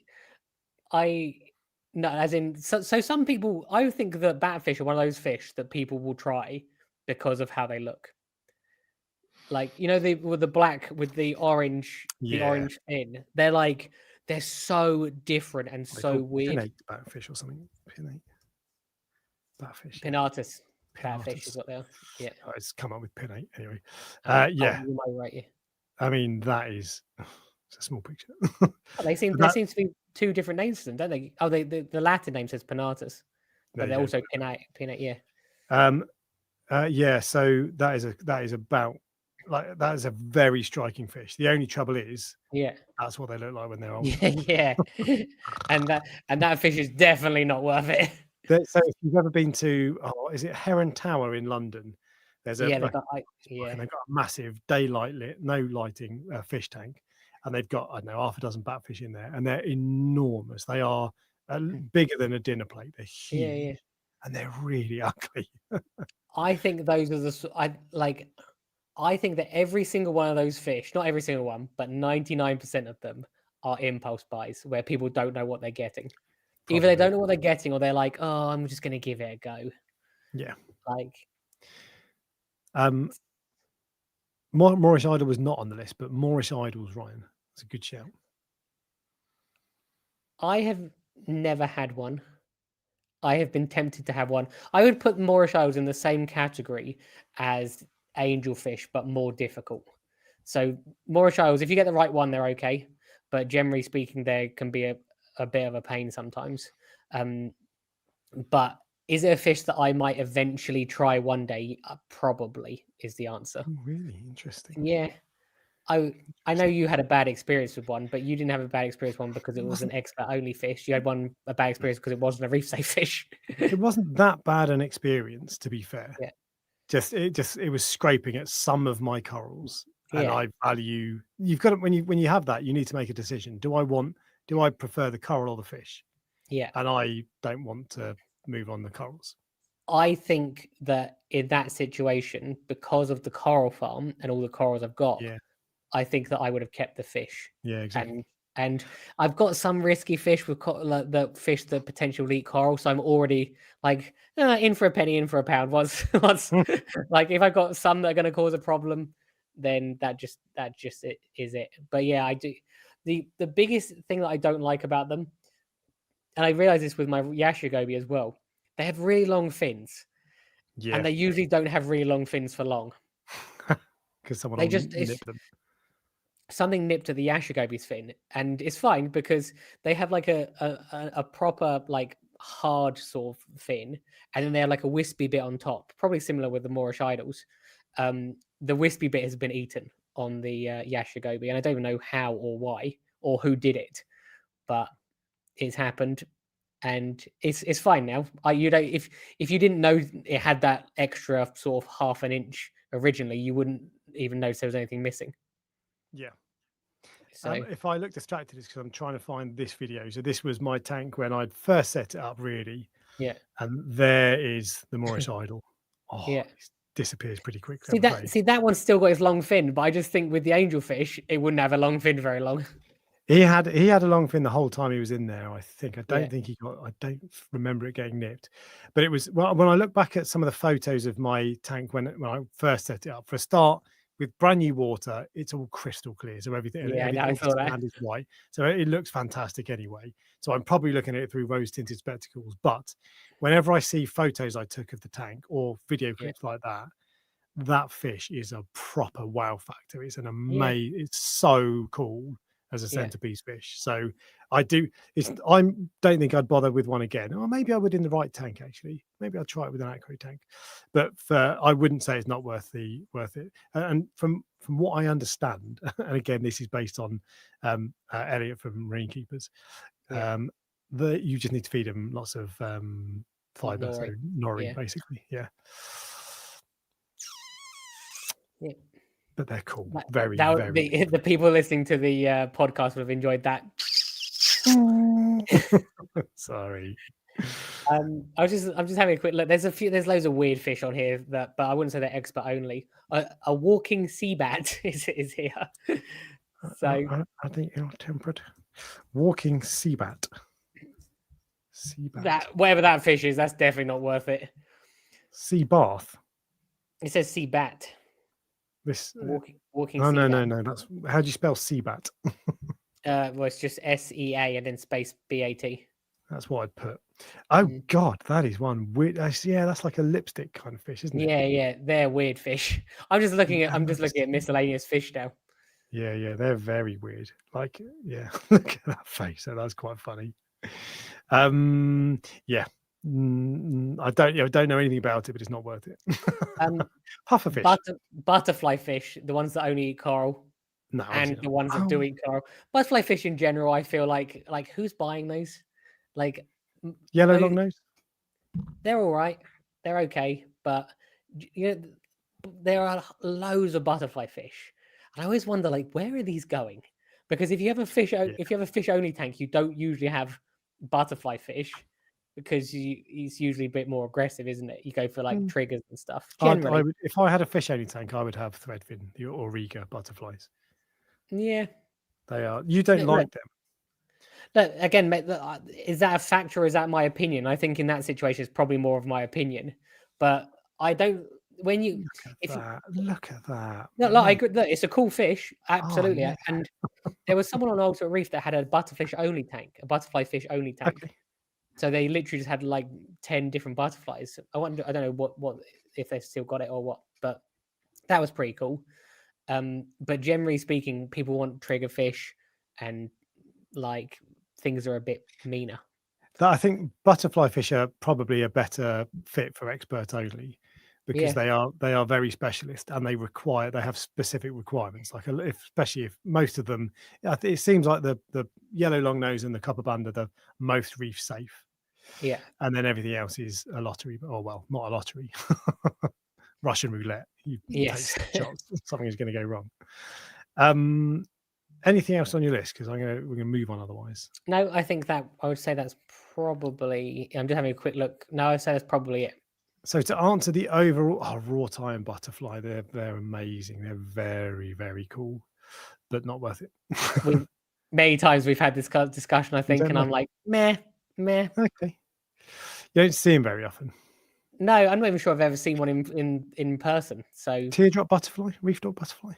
So some people, I think that batfish are one of those fish that people will try because of how they look. Like, with the black with the orange fin. They're so different and so weird. Pinnate batfish or something. Pinnate batfish. Pinnatus batfish is what they are. Yeah. Oh, it's come up with pinnate anyway. You might be right. Yeah. I mean, that is it's a small picture. There seems to be two different names for them, don't they? Oh, the Latin name says Pinnatus, but they're also pinnate. Yeah. So that is about that is a very striking fish. The only trouble is, that's what they look like when they're old. Yeah. and that fish is definitely not worth it. So if you've ever been to, is it Heron Tower in London? There's Yeah, like yeah. and they've got a massive daylight lit, no lighting fish tank, and they've got, I don't know, half a dozen batfish in there, and they're enormous. They are bigger than a dinner plate. They're Yeah, yeah. huge, and they're really ugly. I think those are I think that every single one of those fish, not every single one, but 99% of them are impulse buys where people don't know what they're getting. Either they Probably, don't know what they're getting or they're like, oh, I'm just going to give it a go. yeah. Like, Morris Idol was not on the list, but Morris Idol's Ryan. It's a good shout. I have never had one. I have been tempted to have one. I would put Moorish Isles in the same category as angelfish, but more difficult. So Moorish Isles, if you get the right one, they're okay. But generally speaking, they can be a bit of a pain sometimes. But is it a fish that I might eventually try one day? Probably is the answer. Oh, really interesting. Yeah. I know you had a bad experience with one, but you didn't have a bad experience with one because it was an expert only fish. You had a bad experience because it wasn't a reef safe fish. It wasn't that bad an experience, to be fair. Yeah. It was scraping at some of my corals, and Yeah. I value. You've got to, when you have that, you need to make a decision. Do I prefer the coral or the fish? Yeah. And I don't want to move on the corals. I think that in that situation, because of the coral farm and all the corals I've got, Yeah, I think that I would have kept the fish. yeah, exactly. And I've got some risky fish with like the fish that potentially eat coral, so I'm already like in for a penny, in for a pound. What's like if I've got some that are going to cause a problem, then that just it is it. But yeah, I do the biggest thing that I don't like about them, and I realize this with my Yashigobi as well. They have really long fins, Yeah, and they usually don't have really long fins for long. because someone They will just nip them. something nipped at the Yashigobi's fin, and it's fine because they have like a proper like hard sort of fin, and then they have like a wispy bit on top, probably similar with the Moorish idols. The wispy bit has been eaten on the Yashigobi, and I don't even know how or why or who did it, but it's happened, and it's fine now. You know, if you didn't know it had that extra sort of half an inch originally, you wouldn't even notice there was anything missing. Yeah. So If I look distracted, it's because I'm trying to find this video. So this was my tank when I'd first set it up, really. yeah. And there is the Morris Idol. Oh, Yeah. it disappears pretty quickly, See I'm afraid. that one's still got his long fin, but I just think with the angelfish, it wouldn't have a long fin very long. He had a long fin the whole time he was in there, I think. I Yeah. don't think I don't remember it getting nipped. But it was, well, when I look back at some of the photos of my tank when I first set it up, for a start, with brand new water, it's all crystal clear. So everything Yeah, I on saw that. stand is white. So it looks fantastic anyway. So I'm probably looking at it through rose tinted spectacles. But whenever I see photos I took of the tank or video clips like that, that fish is a proper wow factor. It's an Yeah. it's so cool as a Yeah. centerpiece fish. So I don't think I'd bother with one again. Or maybe I would in the right tank, actually. Maybe I'll try it with an aqua tank. But I wouldn't say it's not worth it. And from what I understand, and again, this is based on Elliot from Marine Keepers, Yeah. you just need to feed them lots of fiber, so nori, Yeah. basically. Yeah. Yeah. But they're cool. Very. Very. The people listening to the podcast would have enjoyed that. Sorry. I'm just having a quick look. There's loads of weird fish on here but I wouldn't say they're expert only. A walking sea bat is here. So I think you're temperate. Walking sea bat. Sea bat. that whatever that fish is, that's definitely not worth it. Sea bath. It says sea bat. This walking. Oh, sea bat. no. That's how do you spell sea bat? Well, it's just SEA and then space BAT. That's what I'd put. Oh God, that is one weird. That's like a lipstick kind of fish, isn't it? Yeah, they're weird fish. I'm just looking at miscellaneous fish now. Yeah, they're very weird. Like, yeah, look at that face. So that's quite funny. Yeah. I don't know anything about it, but it's not worth it. Pufferfish. Butterfly fish, the ones that only eat coral. No, and the ones that do eat coral. Butterfly fish in general, I feel like who's buying those? Like yellow long nose. They're all right. They're okay, but you know there are loads of butterfly fish, and I always wonder, like, where are these going? Because if you have a if you have a fish only tank, you don't usually have butterfly fish because it's usually a bit more aggressive, isn't it? You go for like Mm. triggers and stuff. I Generally, would, if I had a fish only tank, I would have threadfin, the Auriga butterflies. yeah. They are. You don't Look, like them? look, again, mate, is that a factor or is that my opinion? I think in that situation, it's probably more of my opinion. But I don't. When you, Look at if you, that! Look at that, no, like, I mate! agree, look, it's a cool fish, Oh absolutely. yeah. And there was someone on Ultimate Reef that had a butterfish only tank, a butterfly fish only tank. Okay. So they literally just had like 10 different butterflies. I don't know what if they've still got it or what, but that was pretty cool. But generally speaking, people want trigger fish and like things are a bit meaner. I think butterfly fish are probably a better fit for expert only because Yeah, they are very specialist and they have specific requirements. Like especially if most of them, it seems like the yellow long nose and the copper band are the most reef safe, yeah, and then everything else is a lottery. Or well, not a lottery, Russian roulette. You take yes. 6 shots, something is going to go wrong. Um, Anything else on your list? Because we're gonna move on otherwise. No, I think that I would say that's probably. I'm just having a quick look. No, I'd say that's probably it. So to answer the overall, wrought iron butterfly, they're amazing. They're very, very cool, but not worth it. We many times we've had this discussion, I You think, don't and I'm like like, meh, meh. it? Okay. You don't see them very often. No, I'm not even sure I've ever seen one in person. So, Teardrop butterfly, reef dog butterfly.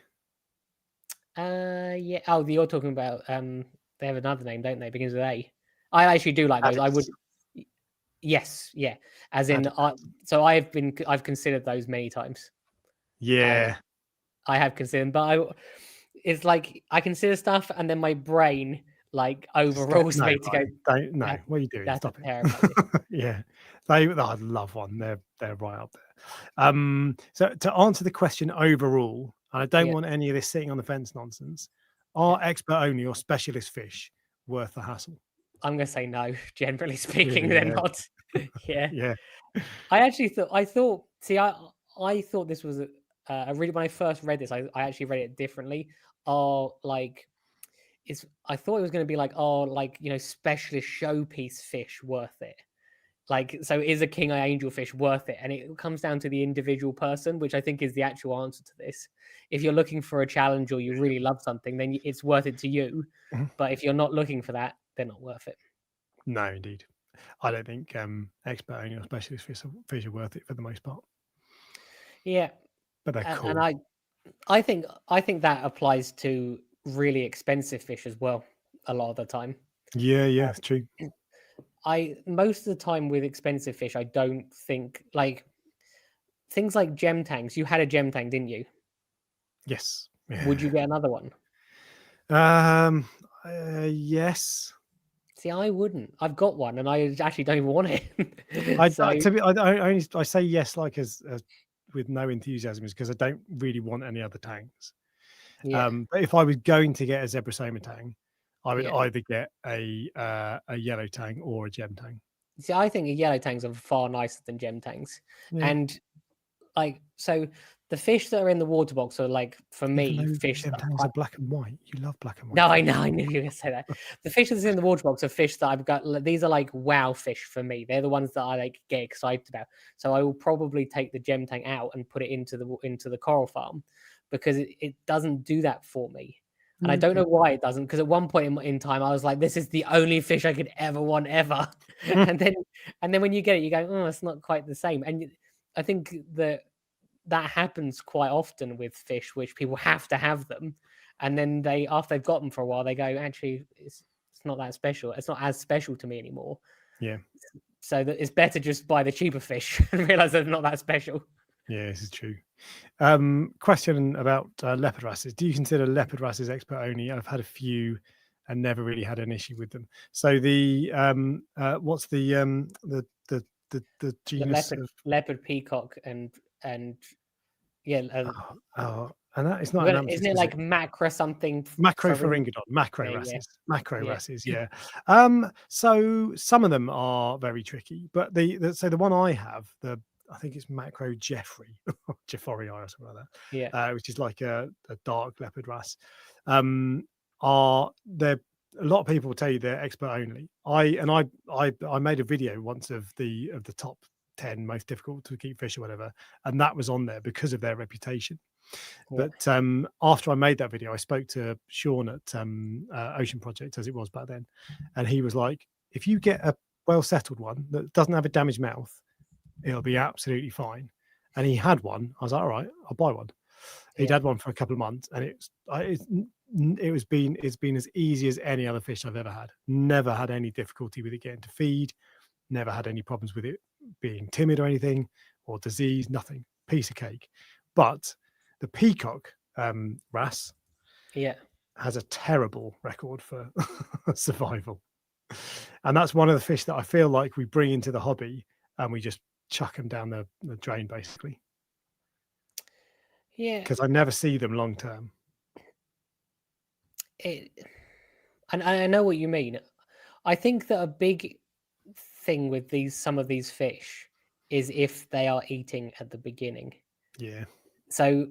yeah. Oh, you're talking about they have another name, don't they? Begins with A. I actually do like those. I would. Addis. Yes, yeah. As in, Addis. so I've considered those many times. Yeah. I have considered, but it's like I consider stuff, and then my brain like Just go, overrules no, me to go. right. Don't no. That, What are you doing? that's a Stop terrible idea. it. Yeah. I love one. They're right up there. So to answer the question overall, and I don't Yeah, want any of this sitting on the fence nonsense, yeah. are expert only or specialist fish worth the hassle? I'm gonna say no. Generally speaking, Really? they're Yeah. not. Yeah. Yeah. I actually thought. I thought. See, I thought this was a really when I first read this. I actually read it differently. Oh, like it's. I thought it was going to be like like specialist showpiece fish worth it. Like so, is a king eye angelfish worth it? And it comes down to the individual person, which I think is the actual answer to this. If you're looking for a challenge or you really love something, then it's worth it to you. Mhm. But if you're not looking for that, they're not worth it. No, indeed. I don't think expert only or specialist fish are worth it for the most part, Yeah, but they're and cool. I think that applies to really expensive fish as well. A lot of the time, Yeah, yeah, it's true. I most of the time with expensive fish, I don't think like things like gem tanks. You had a gem tank, didn't you? Yes. Would you Yeah. get another one? Yes. See, I wouldn't. I've got one, and I actually don't even want it. I So to be I only I say yes like as with no enthusiasm is because I don't really want any other tanks. yeah, But if I was going to get a Zebrasoma tang, I would yeah. either get a yellow tang or a gem tang. See, I think yellow tangs are far nicer than gem tangs, Yeah. and like so, the fish that are in the water box are like for Even me though fish gem that tangs are black and white, you love black and white No, I fish. know, I knew you were gonna say that. The fish that's in the water box are fish that I've got. These are like wow fish for me. They're the ones that I like get excited about. So I will probably take the gem tank out and put it into the coral farm because it doesn't do that for me. And I don't Okay. know why it doesn't. Because at one point in time, I was like, "This is the only fish I could ever want ever." Mm. And then when you get it, you go, "Oh, it's not quite the same." And I think that happens quite often with fish, which people have to have them, and then they after they've got them for a while, they go, actually, it's not that special. It's not as special to me anymore. Yeah. So that it's better just buy the cheaper fish and realize they're not that special. Yeah, this is true. Question about leopard wrasses. Do you consider leopard wrasses expert only? I've had a few and never really had an issue with them. So the what's the The genus of leopard peacock and yeah, and that is not an isn't amethyst, it is like it? macra something? Macropharyngodon, macro Yeah, yeah, wrasses, macro yeah, wrasses, yeah. So some of them are very tricky, but so the one I have, I think it's Macro Jeffrey, Jeffrey or something like Yeah. that, which is like a dark leopard wrasse. Are there a lot of people will tell you they're expert only. I made a video once of the top 10 most difficult to keep fish or whatever, and that was on there because of their reputation. Yeah. But after I made that video, I spoke to Sean at Ocean Project, as it was back then, and he was like, if you get a well settled one that doesn't have a damaged mouth, it'll be absolutely fine. And he had one. I was like, all right, I'll buy one. He'd Yeah. had one for a couple of months, and it's been as easy as any other fish I've ever had. Never had any difficulty with it getting to feed. Never had any problems with it being timid or anything, or disease. Nothing. Piece of cake. But the peacock wrasse Yeah. has a terrible record for survival, and that's one of the fish that I feel like we bring into the hobby and we just chuck them down the drain basically, Yeah. because I never see them long term. And I know what you mean. I think that a big thing with some of these fish is if they are eating at the beginning. Yeah. So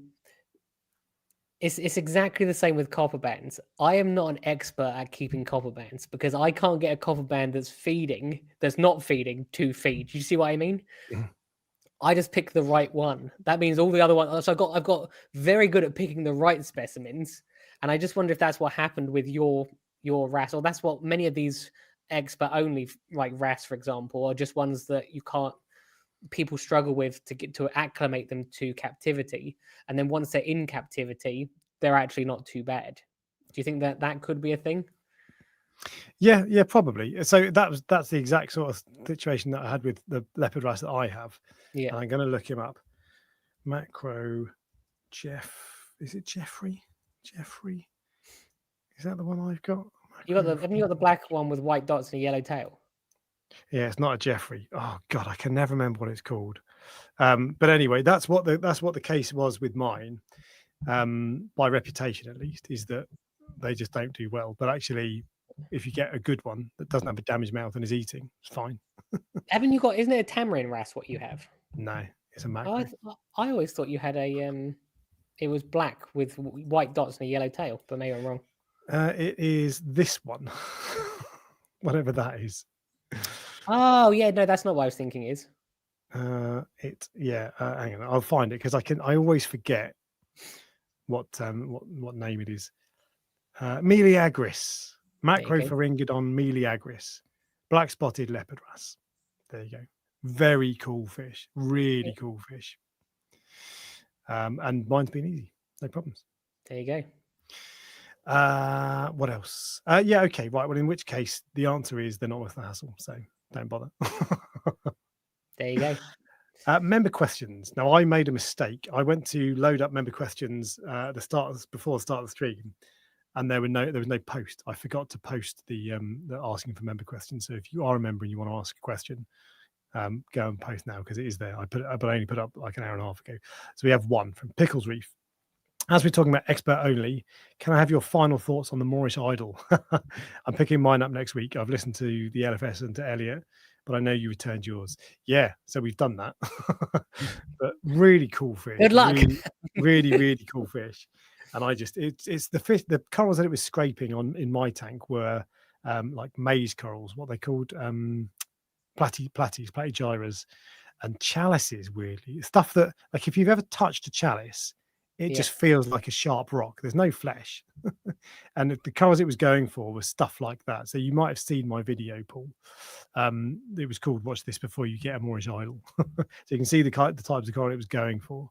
it's exactly the same with copper bands. I am not an expert at keeping copper bands because I can't get a copper band that's not feeding to feed. You see what I mean? Mhm. I just pick the right one. That means all the other ones. So I've got very good at picking the right specimens, and I just wonder if that's what happened with your wrasse, or that's what many of these expert only like wrasse, for example, are just ones that people struggle with to get to acclimate them to captivity, and then once they're in captivity, they're actually not too bad. Do you think that could be a thing? Yeah, probably. So that's the exact sort of situation that I had with the leopard wrasse that I have. Yeah. And I'm going to look him up. Macro is it Jeffrey? Jeffrey, is that the one I've got? Haven't you got the black one with white dots and a yellow tail? Yeah, it's not a Jeffrey. Oh God, I can never remember what it's called. But anyway, that's what the case was with mine. By reputation, at least, is that they just don't do well. But actually, if you get a good one that doesn't have a damaged mouth and is eating, it's fine. Haven't you got? Isn't it a tamarin wrasse? What you have? No, it's a Oh, macro. I always thought you had a It was black with white dots and a yellow tail, but maybe I'm wrong. It is this one, whatever that is. Oh yeah, no, that's not what I was thinking. Hang on, I'll find it because I always forget what name it is. Meleagris, Macropharyngodon meleagris, black spotted leopard wrasse. There you go. Very cool fish, really cool fish. And mine's been easy, no problems. There you go. What else? Yeah, okay, right. Well, in which case the answer is they're not worth the hassle, so don't bother. There you go. Member questions. Now, I made a mistake. I went to load up member questions before the start of the stream, and there was no post. I forgot to post the asking for member questions. So if you are a member and you want to ask a question, go and post now because it is there. I only put up like an hour and a half ago. So we have one from Pickles Reef. As we're talking about expert only, can I have your final thoughts on the Moorish Idol? I'm picking mine up next week. I've listened to the LFS and to Elliot, but I know you returned yours. Yeah, so we've done that. But really cool fish. Good luck. Really cool fish. And it's the fish, the corals that it was scraping on in my tank were like maize corals, what they called platygyras, and chalices. Weirdly, stuff that, like, if you've ever touched a chalice, it just feels like a sharp rock. There's no flesh. And the corals it was going for was stuff like that. So you might have seen my video, Paul. It was called "Watch This Before You Get a Moorish Idol." So you can see the types of coral it was going for.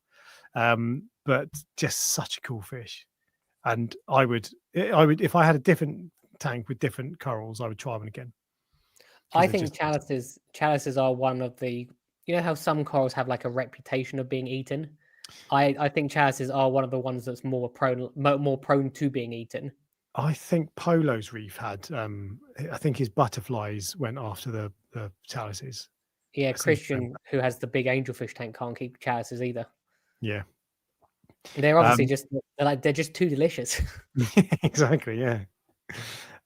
But just such a cool fish. And I would, if I had a different tank with different corals, I would try them again. I think chalices are one of the, you know how some corals have like a reputation of being eaten. I think chalices are one of the ones that's more prone to being eaten. I think Polo's reef had, I think his butterflies went after the chalices. Yeah, Christian, who has the big angelfish tank, can't keep chalices either. Yeah. They're obviously they're just too delicious. Exactly, yeah.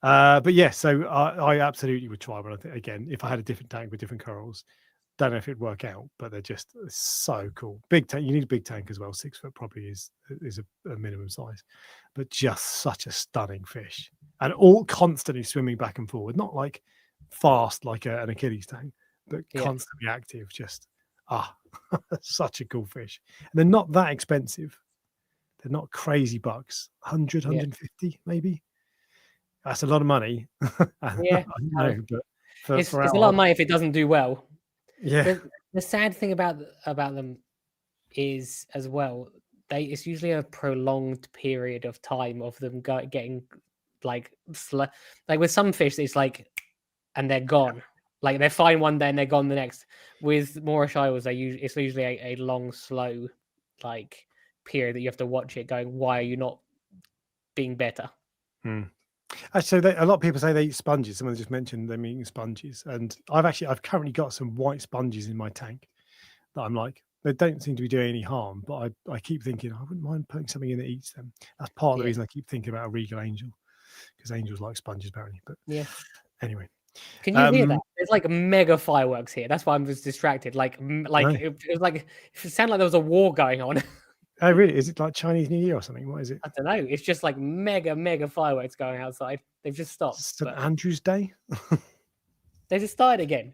But yeah, so I absolutely would try one again if I had a different tank with different corals. don't know if it'd work out, but they're just so cool. Big tank. You need a big tank as well. 6 foot probably is a minimum size, but just such a stunning fish, and all constantly swimming back and forward. Not like fast like an Achilles tank, but Yeah. constantly active. Just such a cool fish. And they're not that expensive. They're not crazy bucks. 100, Yeah. 150 maybe. That's a lot of money. I Yeah. know, but It's for a our lot of money if it doesn't do well. yeah. The sad thing about them is as well, it's usually a prolonged period of time of them getting like like with some fish it's like, and they're gone. Like they're fine one day and they're gone the next. With Moorish Isles, it's usually a long, slow like period that you have to watch it going, why are you not being better? So a lot of people say they eat sponges. Someone just mentioned them eating sponges, and I've currently got some white sponges in my tank that I'm like, they don't seem to be doing any harm, but I keep thinking I wouldn't mind putting something in that eats them. That's part of the reason I keep thinking about a regal angel, because angels like sponges apparently. But yeah, anyway, can you hear that? There's like mega fireworks here. That's why I'm just distracted. Like no. it was like it sounded like there was a war going on. Oh really? Is it like Chinese New Year or something? What is it? I don't know. It's just like mega fireworks going outside. They've just stopped. St. Andrew's Day. They just started again.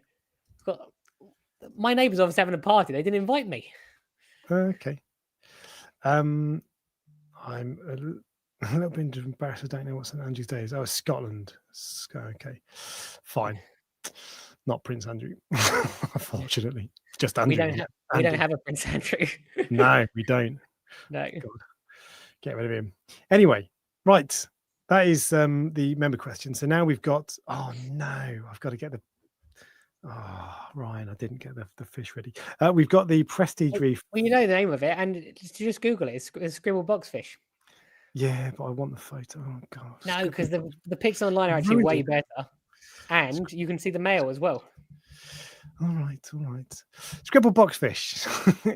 My neighbours obviously having a party. They didn't invite me. Okay. I'm a little bit embarrassed. I don't know what St. Andrew's Day is. Oh, Scotland. Okay, fine. Not Prince Andrew, unfortunately. Just Andrew. We don't have a Prince Andrew. No, we don't. No. God. Get rid of him. Anyway, right. That is the member question. So now we've got. Oh no, I've got to get the. Oh, Ryan, I didn't get the fish ready. We've got the Prestige Reef. Well, you know the name of it, and just Google it. It's Scribble Boxfish. Yeah, but I want the photo. Oh god. No, because the pics online are actually way better, and you can see the male as well. All right. Scribble Boxfish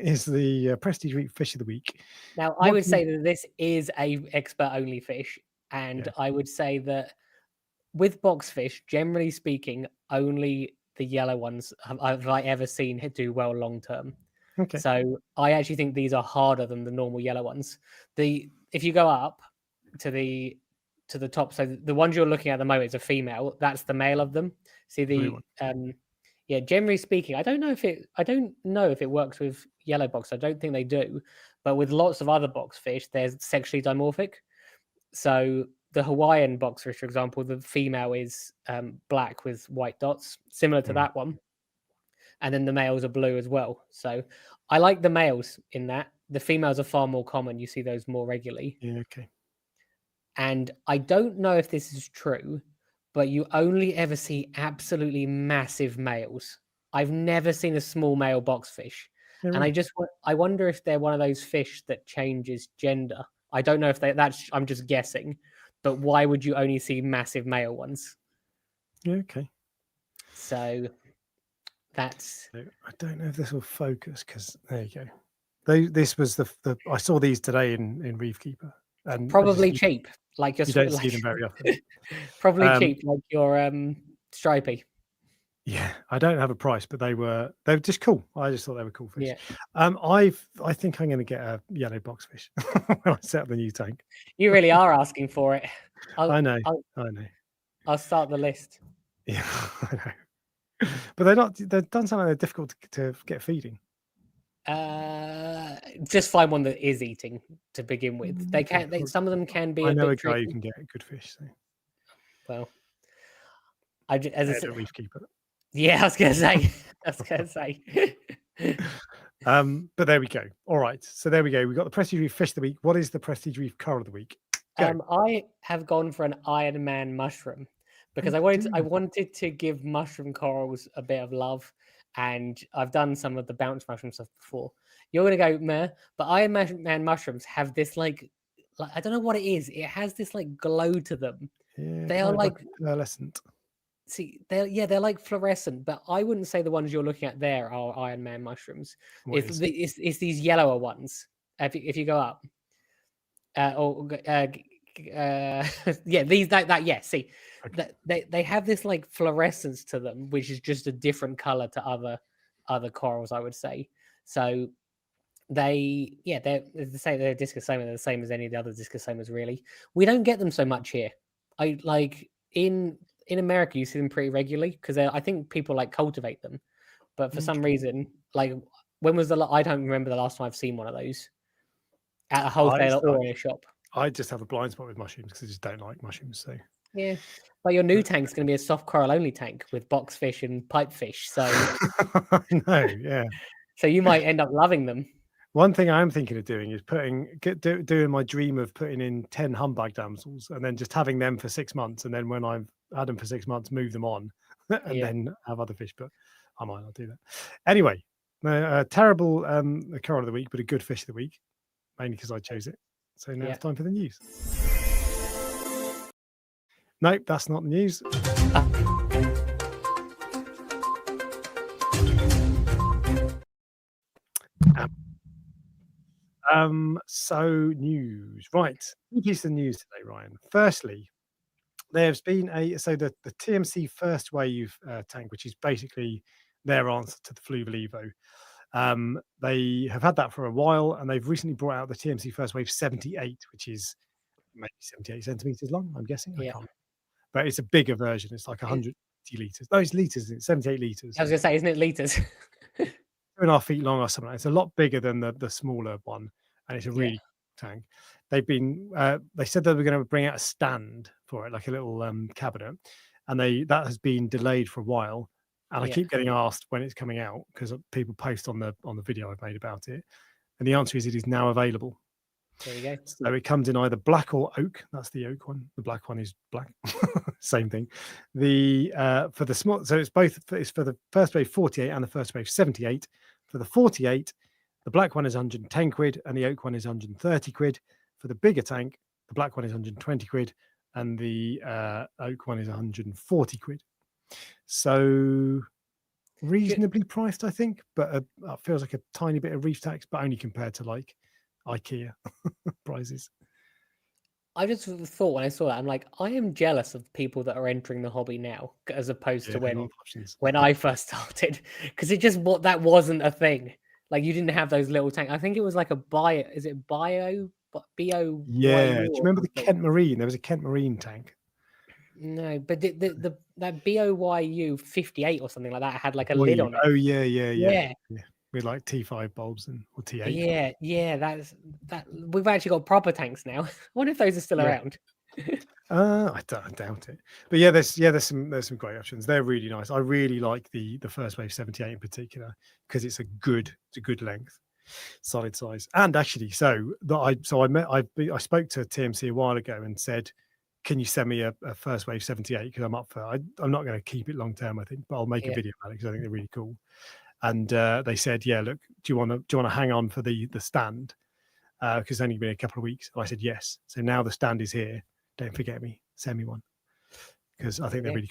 is the Prestige Reef Fish of the Week. Now, I would say that this is a expert-only fish, and I would say that with boxfish, generally speaking, only the yellow ones have I ever seen do well long term. Okay. So I actually think these are harder than the normal yellow ones. If you go up to the top, so the ones you're looking at the moment is a female. That's the male of them. See generally speaking, I don't know if it works with yellow box. I don't think they do, but with lots of other boxfish, they're sexually dimorphic. So the Hawaiian boxfish, for example, the female is black with white dots, similar to that one. And then the males are blue as well. So I like the males in that. The females are far more common. You see those more regularly. Yeah, okay. And I don't know if this is true, but you only ever see absolutely massive males. I've never seen a small male boxfish. Yeah, and I wonder if they're one of those fish that changes gender. I don't know if I'm just guessing, but why would you only see massive male ones? Yeah, okay. So that's. I don't know if this will focus because there you go. This was the I saw these today in Reef Keeper, and probably cheap. Like you don't see them very often. Probably cheap, like your stripey. Yeah, I don't have a price, but they're just cool. I just thought they were cool fish. Yeah. I think I'm going to get a yellow boxfish when I set up the new tank. You really are asking for it. I know. I'll start the list. Yeah, I know. But they've done something they're difficult to get feeding. Just find one that is eating to begin with. Some of them can be. I know a guy who can get good fish. So. Well, as a Reef Keeper. Yeah, I was gonna say. But there we go. All right, so there we go. We've got the Prestige Reef Fish of the Week. What is the Prestige Reef Coral of the Week? I have gone for an Iron Man mushroom because I wanted to give mushroom corals a bit of love. And I've done some of the bounce mushroom stuff before. You're going to go, meh, but Iron Man mushrooms have this like I don't know what it is. It has this like glow to them. Yeah, they are like fluorescent. See, they're like fluorescent, but I wouldn't say the ones you're looking at there are Iron Man mushrooms. It's these yellower ones. If you go up, these see, okay. They have this like fluorescence to them, which is just a different color to other corals, I would say. So they're the same. They're discosoma. They're the same as any of the other discosomas. Really, we don't get them so much here. I like in America, you see them pretty regularly because I think people like cultivate them. But for some reason, like when was I don't remember the last time I've seen one of those at a wholesaler or in a shop. I just have a blind spot with mushrooms because I just don't like mushrooms. So Yeah, but your new tank's going to be a soft coral only tank with boxfish and pipefish. So no, yeah. so you might end up loving them. One thing I am thinking of doing is doing my dream of putting in 10 humbug damsels and then just having them for 6 months, and then when I've had them for 6 months, move them on and then have other fish. But I might not do that. Anyway, terrible coral of the week, but a good fish of the week, mainly because I chose it. So now it's time for the news. Nope, that's not the news. So news, right? Big piece of news today, Ryan. Firstly, there's been the TMC first wave tank, which is basically their answer to the Fluval Evo. They have had that for a while, and they've recently brought out the TMC first wave 78, which is maybe 78 centimeters long. I'm guessing. I can't remember. But it's a bigger version. It's like 100 liters. No, it's liters. It's 78 liters. I was gonna say, isn't it liters? 2.5 feet long or something. It's a lot bigger than the smaller one, and it's a really tank. They've been they said they were going to bring out a stand for it, like a little cabinet, and that has been delayed for a while. And I keep getting asked when it's coming out because people post on the video I've made about it, and the answer is it is now available. There you go. So it comes in either black or oak. That's the oak one. The black one is black. Same thing. The for the small, so it's both. It's for the first wave 48 and the first wave 78. For the 48, the black one is 110 quid and the oak one is 130 quid. For the bigger tank, the black one is 120 quid and the oak one is 140 quid. So reasonably priced, I think, but it feels like a tiny bit of reef tax, but only compared to like IKEA prices. I just thought when I saw that, I'm like, I am jealous of people that are entering the hobby now, as opposed to when I first started, because that wasn't a thing. Like you didn't have those little tanks. I think it was like a bio. Is it bio? Bio? Yeah. Do you remember the Kent Marine? There was a Kent Marine tank. No, but that BOYU 58 or something like that had like a lid on it. Oh yeah. With like T5 bulbs or T8. Yeah. That we've actually got proper tanks now. I wonder if those are still around. I doubt it. But there's some great options. They're really nice. I really like the first wave 78 in particular because it's a good length, solid size. And actually, I spoke to TMC a while ago and said, can you send me a first wave 78 because I'm up for it. I'm not going to keep it long term, I think, but I'll make a video about it because I think they're really cool. And they said, yeah, look, do you want to hang on for the stand because it's only been a couple of weeks? And I said yes. So now the stand is here. Don't forget me. Send me one because I think they're really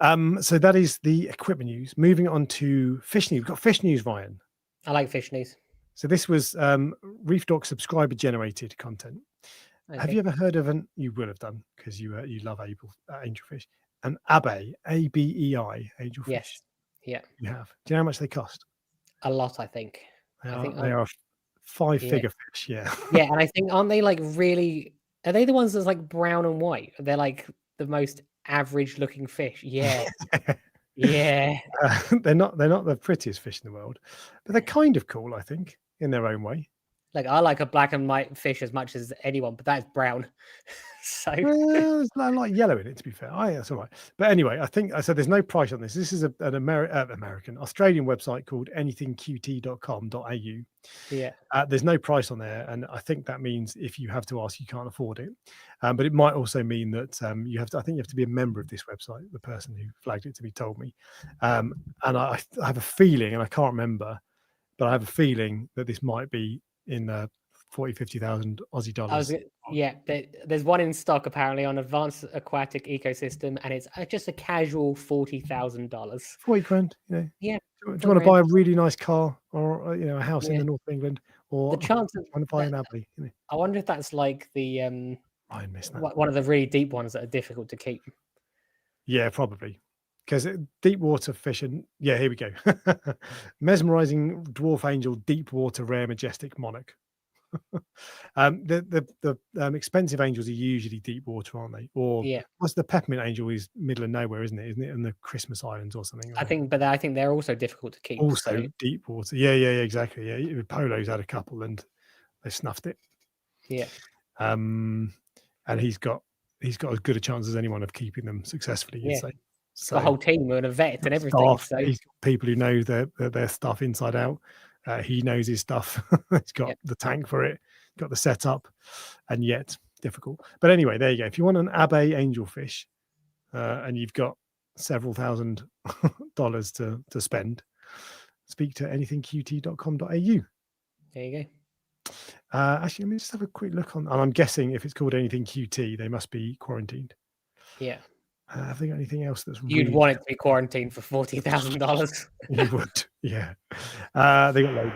cool. So that is the equipment news. Moving on to fish news. We've got fish news, Ryan. I like fish news. So this was Reef Dork subscriber generated content. Okay. Have you ever heard of you will have done because you love angelfish, an Abei, ABEI, angelfish? Yes. Yeah. You have. Do you know how much they cost? A lot, I think. They are 5-figure fish, yeah. Yeah, and I think, aren't they like really, are they the ones that's like brown and white? They're like the most average looking fish. Yeah. Yeah. They're not the prettiest fish in the world, but they're kind of cool, I think, in their own way. Like I like a black and white fish as much as anyone, but that's brown. So there's a lot of yellow in it, to be fair. That's all right. But anyway, I think so. There's no price on this. This is an Australian website called anythingqt.com.au. Yeah. There's no price on there, and I think that means if you have to ask, you can't afford it. But it might also mean that you have to. I think you have to be a member of this website. The person who flagged it to me told me, and I have a feeling, and I can't remember, but I have a feeling that this might be in 40,000-50,000 Aussie dollars. There's one in stock apparently on Advanced Aquatic Ecosystem, and it's just a casual $40,000. 40 grand, Yeah. Do you want to buy a really nice car or a house in the north of England, or the chance of want to buy an Abbey? I wonder if that's like the I missed that. one of the really deep ones that are difficult to keep. Yeah, probably. because deep water fish and yeah, here we go. Mesmerizing dwarf angel, deep water rare majestic monarch. The expensive angels are usually deep water, aren't they? Or Yeah, what's the peppermint angel is middle of nowhere, isn't it? Isn't it in the Christmas Islands or something? I think, but I think they're also difficult to keep. So Also deep water. Yeah, exactly. Yeah, Polo's had a couple and they snuffed it. yeah, And he's got as good a chance as anyone of keeping them successfully, you'd yeah. say. It's got a So whole team and a vet and everything. staff, So he's got people who know their stuff inside out. He knows his stuff. He's got yeah, the tank for it, got the setup, and yet difficult. But anyway, there you go. If you want an Abe angelfish, and you've got several $1,000s to spend, speak to anythingqt.com.au. there you go. Actually, let me just have a quick look on. And I'm guessing if it's called anything QT, they must be quarantined. Yeah, Have they got anything else that's you'd really? want it to be quarantined for $40,000. You would, yeah. They got loads,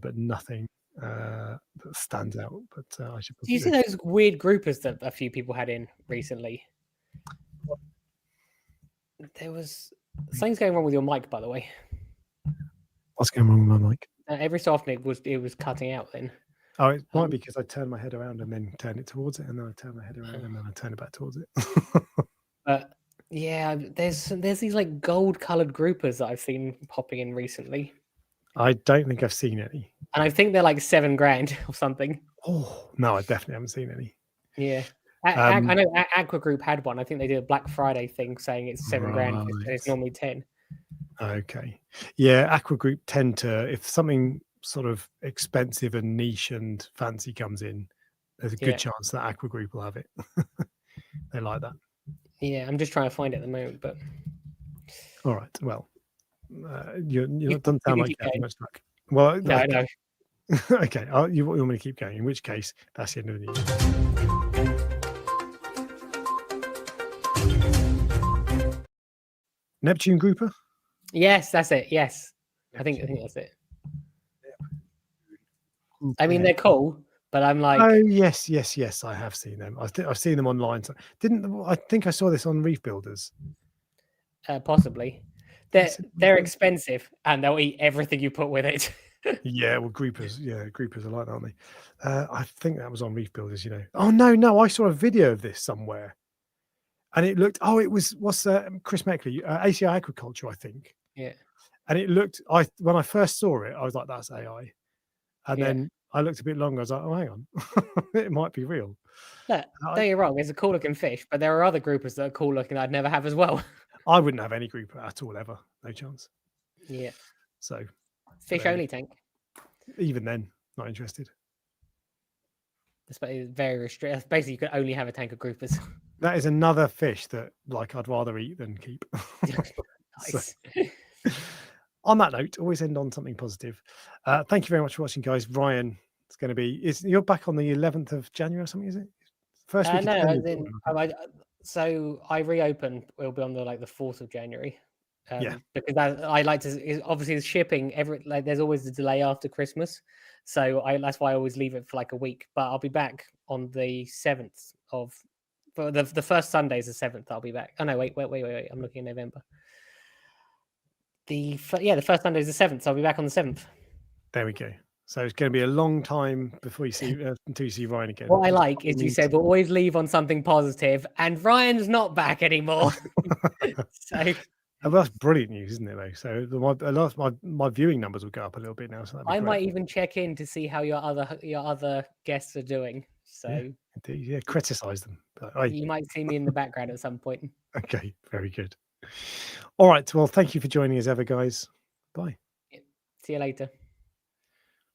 but nothing that stands out. But I should Do you see probably. those weird groupers that a few people had in recently? There was something's going wrong with your mic, by the way. What's going wrong with my mic? Every so often it was cutting out. Then Oh, it might be because I turn my head around and then turn it towards it, and then I turn my head around and then I turn it back towards it. but yeah, there's these like gold-colored groupers that I've seen popping in recently, I don't think I've seen any. and I think they're like $7,000 or something. Oh no, I definitely haven't seen any. Yeah. I know Aqua Group had one. I think they did a Black Friday thing saying it's $7,000 and it's Right. normally 10. Okay. Yeah, Aqua Group tend to, if something sort of expensive and niche and fancy comes in, there's a good Yeah. chance that Aqua Group will have it. They like that. Yeah, I'm just trying to find it at the moment, but All right. Well, you you doesn't can sound like keep you have going. much luck. Well, No, I know. okay. You want me to keep going? In which case, that's the end of the news. Neptune grouper. Yes, that's it. Yes. I think that's it. I mean, they're cool, but I'm like, Oh yes. I have seen them. I've seen them online. So I think I saw this on Reef Builders. possibly. They're expensive and they'll eat everything you put with it. Yeah, well, groupers are like that, aren't they? I think that was on Reef Builders. Oh no, I saw a video of this somewhere, and it looked. Oh, it was Chris Meckley, ACI Aquaculture, I think. Yeah. And it looked. When I first saw it, I was like, "That's AI," and then I looked a bit longer. I was like, "Oh, hang on, it might be real." Look, don't get me wrong, it's a cool looking fish, but there are other groupers that are cool looking I'd never have as well. I wouldn't have any grouper at all ever. No chance. Yeah. So Fish only tank. even then, not interested. It's very restricted. Basically, you can only have a tank of groupers. That is another fish that I'd rather eat than keep. Nice. So, on that note, always end on something positive. Thank you very much for watching, guys. Ryan, it's going to be. You're back on the 11th of January or something? Is it first week? No. So I reopen. It'll be on the 4th of January. Because I like to. Obviously, the shipping. There's always a delay after Christmas, so that's why I always leave it for a week. But I'll be back on the 7th of. For the first Sunday is the 7th. I'll be back. Oh no, wait. I'm looking in November. The first Sunday is the 7th. So I'll be back on the 7th. There we go. So it's going to be a long time before you see until you see Ryan again. What I like is you said we'll always leave on something positive, and Ryan's not back anymore. So that's brilliant news, isn't it? Though, so my viewing numbers will go up a little bit now. So I might even check in to see how your other guests are doing. So criticize them. You might see me in the background at some point. Okay, very good. All right. Well, thank you for joining us, ever, guys. Bye. See you later.